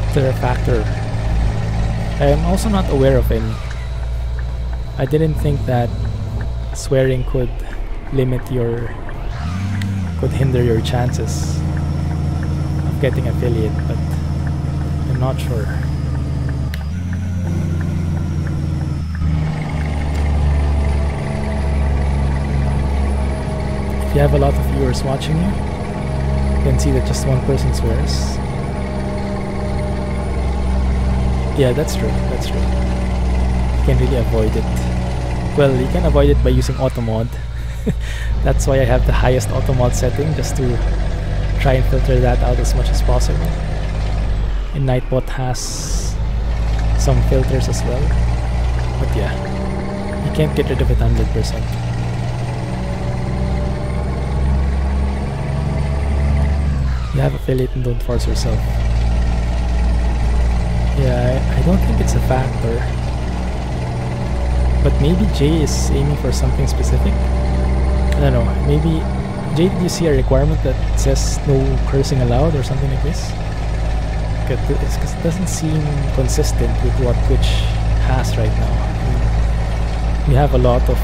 Is there a factor? I am also not aware of any. I didn't think that swearing could hinder your chances of getting affiliate, but I'm not sure. If you have a lot of viewers watching you, you can see that just one person swears. Yeah, that's true. That's true. You can't really avoid it. Well, you can avoid it by using auto mod. That's why I have the highest auto mod setting, just to try and filter that out as much as possible. And Nightbot has some filters as well. But yeah. You can't get rid of it 100%. You have affiliate and don't force yourself. Yeah, I don't think it's a factor. But maybe Jay is aiming for something specific. I don't know. Maybe Jay, did you see a requirement that says no cursing allowed or something like this? Because it doesn't seem consistent with what Twitch has right now. We have a lot of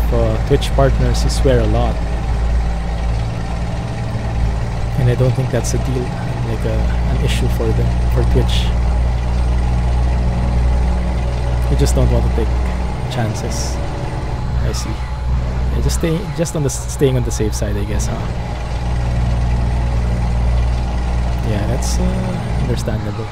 Twitch partners who swear a lot, and I don't think that's a deal, like an issue for them, for Twitch. We just don't want to take chances. I see. Yeah, staying on the safe side, I guess, huh? Yeah, that's understandable.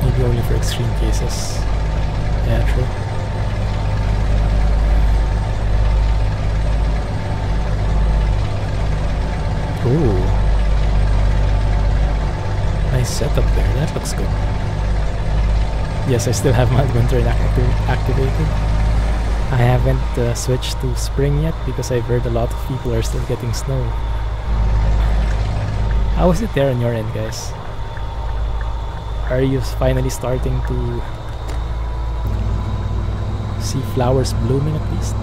Maybe only for extreme cases. Yeah, true. Ooh. Nice setup there, that looks good. Yes, I still have mild winter activated. I haven't switched to spring yet because I've heard a lot of people are still getting snow. How is it there on your end, guys? Are you finally starting to see flowers blooming at least?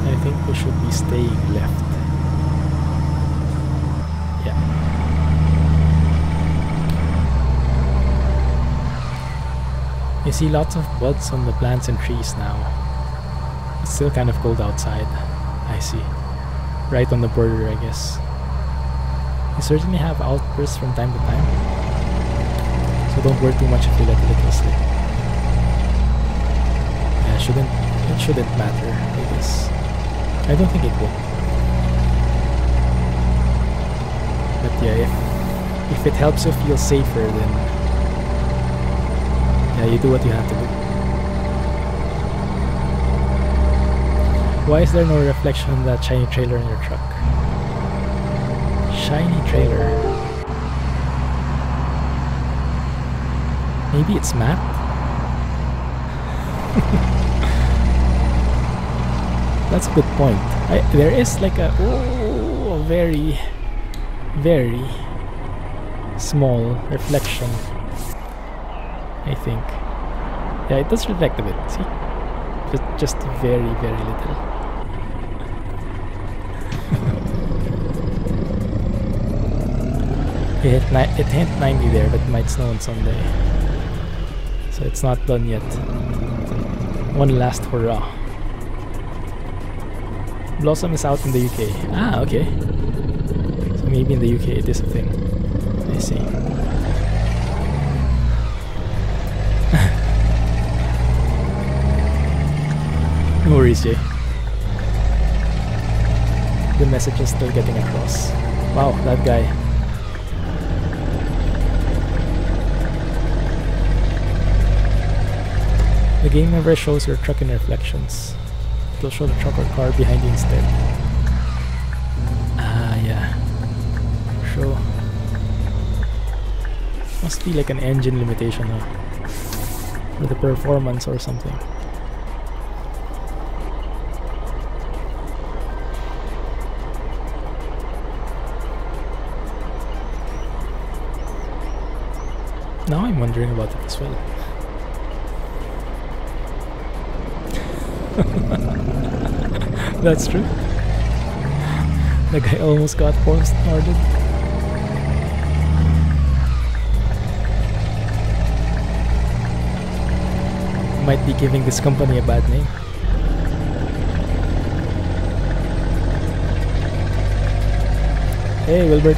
I think we should be staying left. Yeah. You see lots of buds on the plants and trees now. It's still kind of cold outside. I see. Right on the border, I guess. You certainly have outbursts from time to time, so don't worry too much if you let a little slip. Yeah, it shouldn't matter, I guess. I don't think it will. But yeah, if it helps you feel safer, then yeah, you do what you have to do. Why is there no reflection on that shiny trailer in your truck? Shiny trailer. Maybe it's matte? That's a good point. There is like a very, very small reflection, I think. Yeah, it does reflect a bit, see? Just very, very little. It hit 90 there, but it might snow on Sunday. So it's not done yet. One last hurrah. Blossom is out in the UK. Ah, okay. So maybe in the UK it is a thing. I see. No worries, Jay. The message is still getting across. Wow, that guy. The game never shows your truck in reflections. It'll show the truck or car behind you instead. Ah, yeah. Sure. Must be like an engine limitation, huh? For the performance or something. Now I'm wondering about it as well. That's true. The guy almost got post-morted. Might be giving this company a bad name. Hey Wilbert.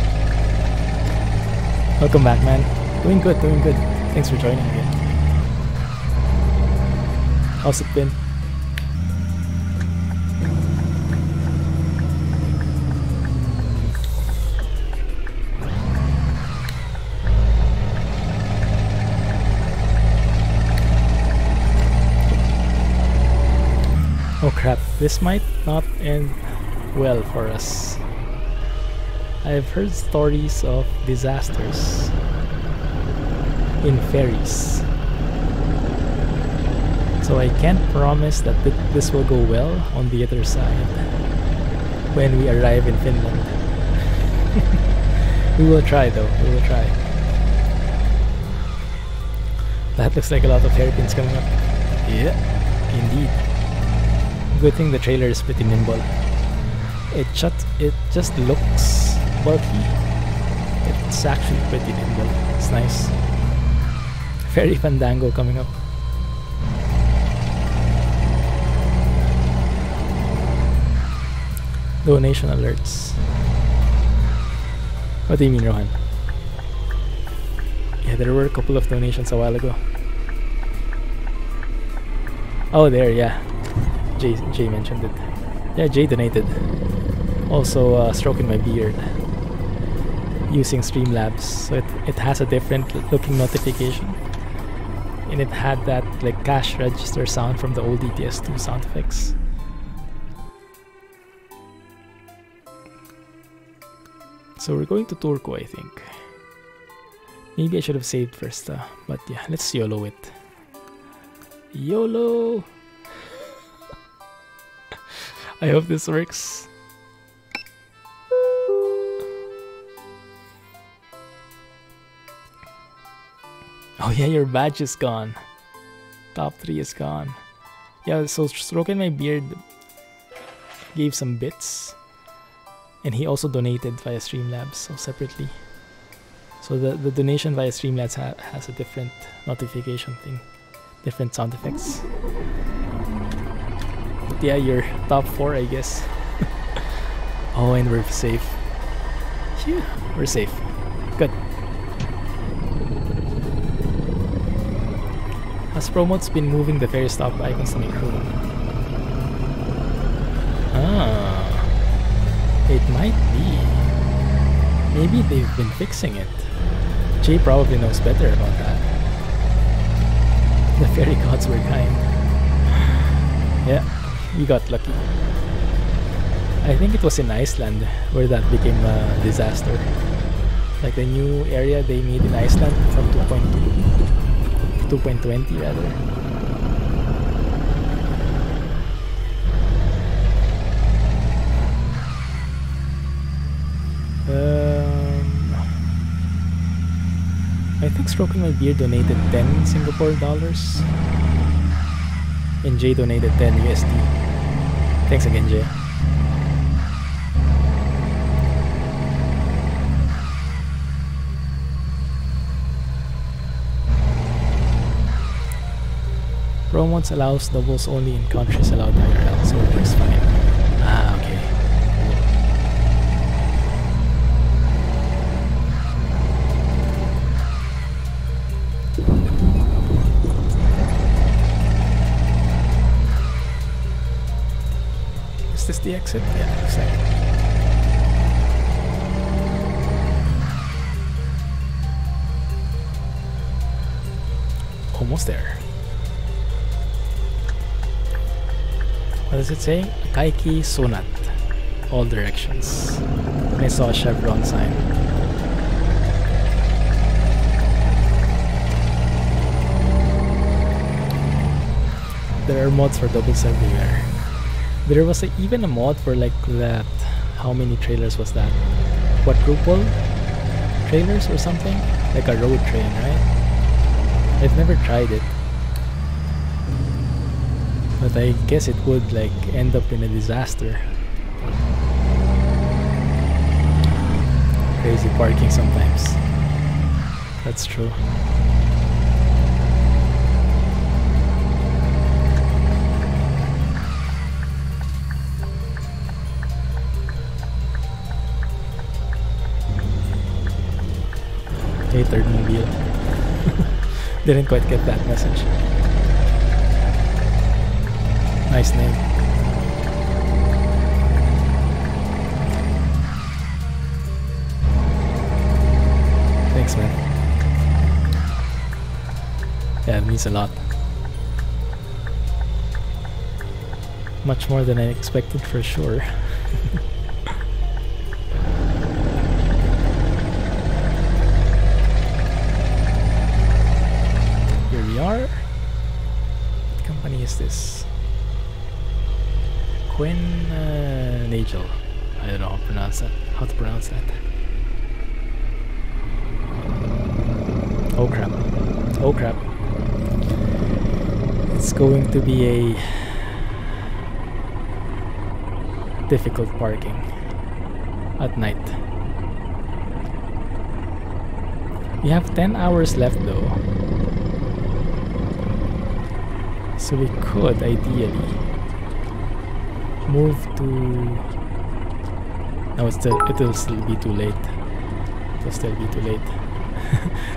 Welcome back, man. Doing good, doing good. Thanks for joining again. How's it been? this might not end well for us. I've heard stories of disasters in ferries, so I can't promise that this will go well on the other side when we arrive in Finland. We will try though, we will try. That looks like a lot of hairpins coming up. Yeah, indeed. Good thing the trailer is pretty nimble. It just looks bulky. It's actually pretty nimble. It's nice. Ferry Fandango coming up. Donation alerts. What do you mean, Rohan? Yeah, there were a couple of donations a while ago. Oh, there, yeah. Jay mentioned it. Yeah, Jay donated. Also, stroking my beard using Streamlabs, so it has a different looking notification, and it had that like cash register sound from the old ETS2 sound effects. So we're going to Turku, I think. Maybe I should have saved first, but yeah, let's YOLO it. YOLO! I hope this works. Oh yeah, your badge is gone. Top 3 is gone. Yeah, so Stroking My Beard gave some bits, and he also donated via Streamlabs, so separately. So the donation via Streamlabs has a different notification thing, different sound effects. But yeah, you're top 4, I guess. Oh, and we're safe. Phew, we're safe. Good. Has Promote's been moving the ferry stop icons to make room? Ah, it might be. Maybe they've been fixing it. Jay probably knows better about that. The fairy gods were kind. Yeah, we got lucky. I think it was in Iceland where that became a disaster. Like the new area they made in Iceland from 2.20 rather. I think Stroking My Beard donated 10 Singapore dollars and Jay donated 10 USD. Thanks again, Jay. Promotes allows doubles only in countries allowed IRL, so it works fine. Ah, okay. Is this the exit? Yeah, looks like it. Almost there. What does it say? Kaiki Sonat. All directions. I saw a chevron sign. There are mods for doubles everywhere. There was even a mod for like that. How many trailers was that? Quadruple trailers or something? Like a road train, right? I've never tried it. But I guess it would like end up in a disaster. Crazy parking sometimes. That's true. Okay, third mobile. Didn't quite get that message. Nice name. Thanks, man. Yeah, it means a lot. Much more than I expected for sure. Here we are. What company is this? Nagel. I don't know how to pronounce that. Oh crap. Oh crap. It's going to be a difficult parking at night. We have 10 hours left though. So we could ideally move to... No, it'll still be too late. It'll still be too late.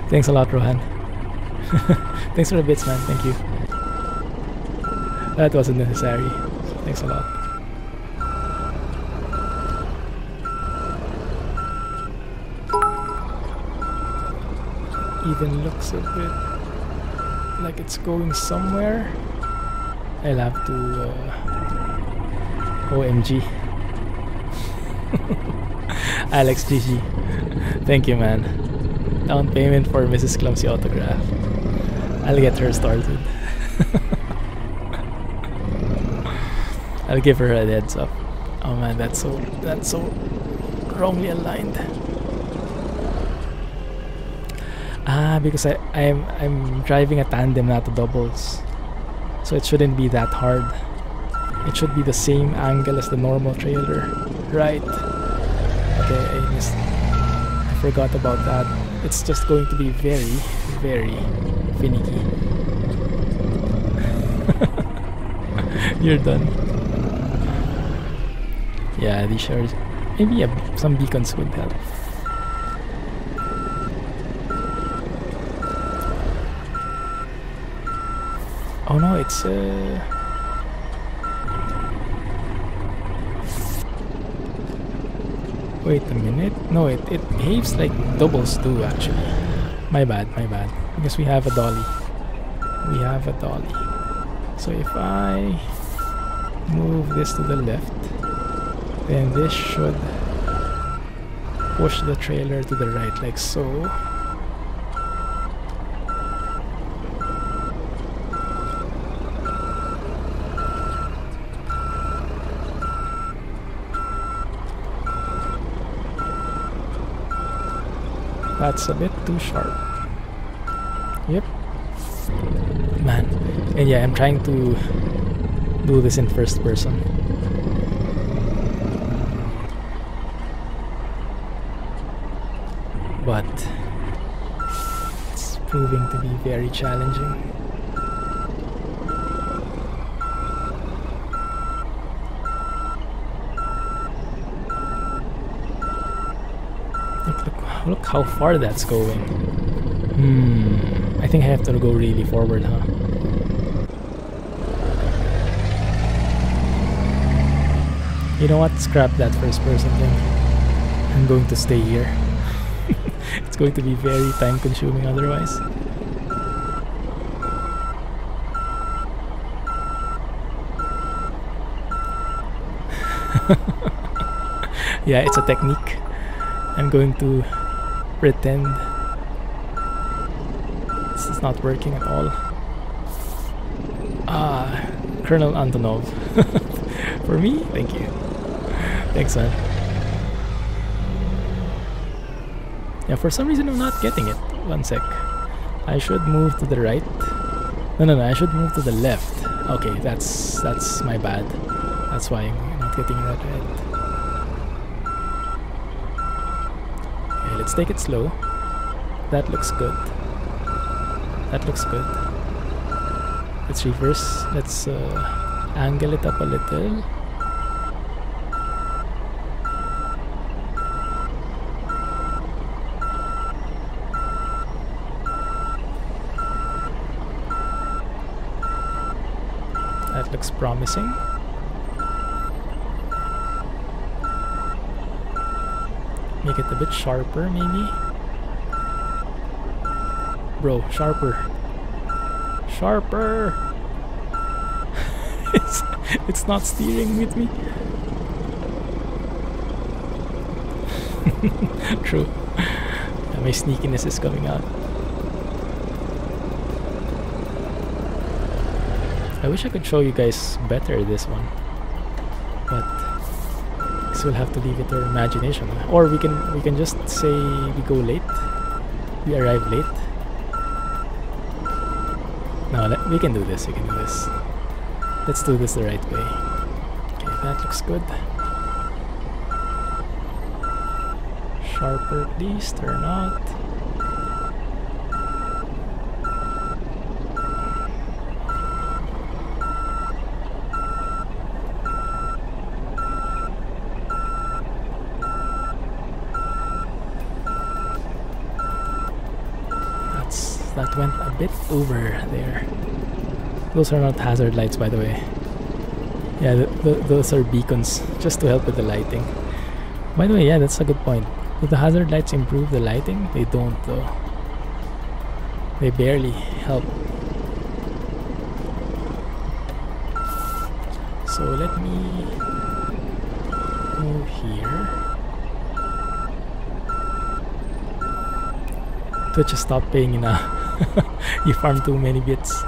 Thanks a lot, Rohan. Thanks for the bits, man. Thank you. That wasn't necessary. Thanks a lot. Even looks a bit like it's going somewhere. I'll have to OMG. Alex GG. Thank you, man. Down payment for Mrs. Clumsy autograph. I'll get her started. I'll give her a heads up. Oh man, that's so wrongly aligned. Because I'm driving a tandem, not a doubles, so it shouldn't be that hard. It should be the same angle as the normal trailer, right? Okay, I forgot about that. It's just going to be very, very finicky. You're done. Yeah, these shards. Maybe some beacons would help. Oh no, it's wait a minute. No, it behaves like doubles too, actually. My bad. Because we have a dolly. So if I move this to the left, then this should push the trailer to the right, like so. That's a bit too sharp. Yep. Man. And yeah, I'm trying to do this in first person. But it's proving to be very challenging. Look how far that's going. I think I have to go really forward, huh? You know what? Scrap that first person thing. I'm going to stay here. It's going to be very time consuming otherwise. Yeah, it's a technique. I'm going to pretend this is not working at all. Colonel Antonov. For me? Thank you. Thanks, man. Yeah, for some reason I'm not getting it. One sec. I should move to the right. No, I should move to the left. Okay, that's my bad. That's why I'm not getting that right. Okay, let's take it slow. That looks good. Let's reverse. Let's angle it up a little. That looks promising. Make it a bit sharper, maybe. Bro, sharper. It's not steering with me. True. My sneakiness is coming out. I wish I could show you guys better this one, but this will have to leave it to our imagination. Or we can just say we go late, we arrive late. No, we can do this. We can do this. Let's do this the right way. Okay, that looks good. Sharper, please turn out. That went a bit over there. Those are not hazard lights, by the way. Yeah, those are beacons, just to help with the lighting. By the way, yeah, that's a good point. Do the hazard lights improve the lighting? They don't, though. They barely help. So let me move here. Twitch has stopped paying enough. You farm too many bits.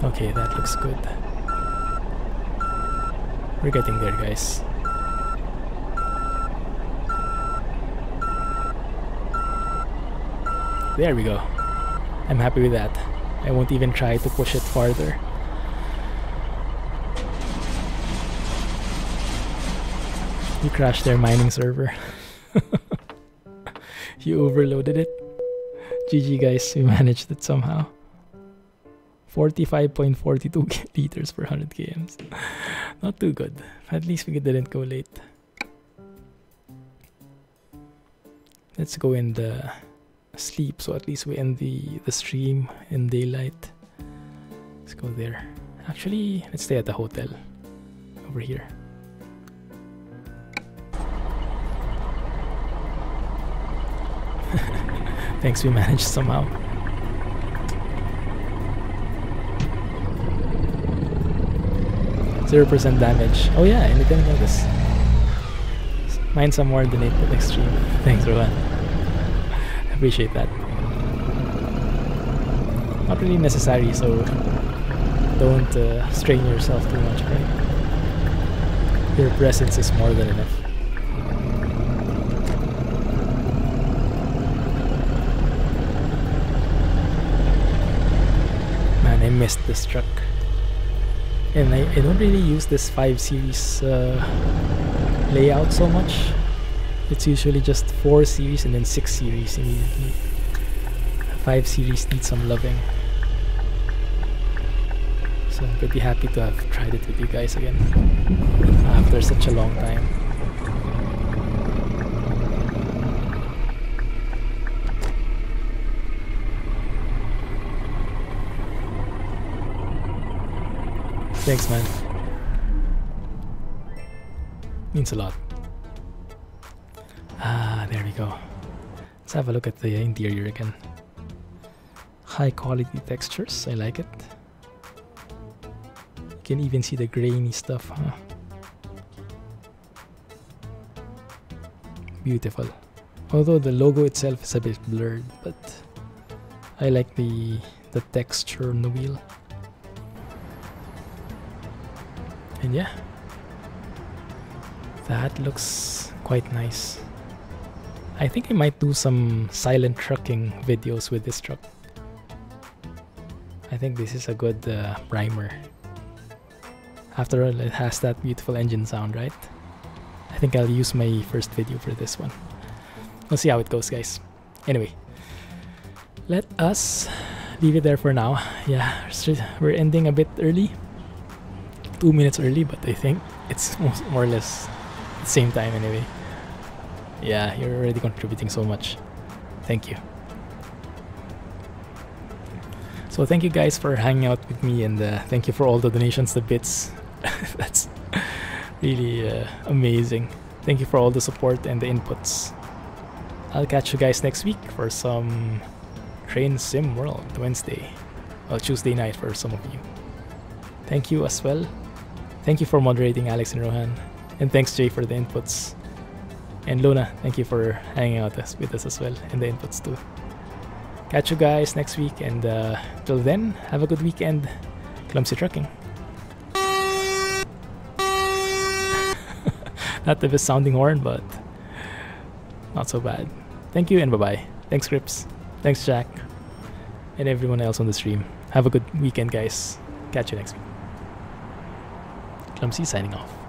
Okay, that looks good. We're getting there, guys. There we go. I'm happy with that. I won't even try to push it farther. You crashed their mining server. You overloaded it. GG guys, we managed it somehow. 45.42 liters per 100 kms. Not too good. At least we didn't go late. Let's go in the sleep, so at least we end the stream in daylight. Let's go there. Actually, let's stay at the hotel over here. Thanks, we managed somehow. %0 damage. Oh yeah, I didn't know this. Mine some more than 8 extreme. Thanks, Rowan. Appreciate that. Not really necessary, so don't strain yourself too much, right? Your presence is more than enough. I missed this truck, and I don't really use this 5 series layout so much. It's usually just 4 series and then 6 series immediately. 5 series needs some loving, so I'm pretty happy to have tried it with you guys again after such a long time. Thanks, man. Means a lot. Ah, there we go. Let's have a look at the interior again. High quality textures, I like it. You can even see the grainy stuff, huh? Beautiful. Although the logo itself is a bit blurred, but I like the texture on the wheel. And yeah, that looks quite nice. I think I might do some silent trucking videos with this truck. I think this is a good primer. After all, it has that beautiful engine sound, right? I think I'll use my first video for this one. We'll see how it goes, guys. Anyway, let us leave it there for now. Yeah, we're ending a bit early. 2 minutes early, but I think it's more or less the same time anyway. Yeah, you're already contributing so much. Thank you. So thank you guys for hanging out with me, and thank you for all the donations, the bits. That's really amazing. Thank you for all the support and the inputs. I'll catch you guys next week for some Train Sim World Wednesday. well, Tuesday night for some of you. Thank you as well. Thank you for moderating, Alex and Rohan. And thanks, Jay, for the inputs. And Luna, thank you for hanging out with us as well, and the inputs too. Catch you guys next week, and till then, have a good weekend. Clumsy trucking. Not the best sounding horn, but not so bad. Thank you and bye-bye. Thanks, Grips. Thanks, Jack. And everyone else on the stream. Have a good weekend, guys. Catch you next week. Clumsy signing off.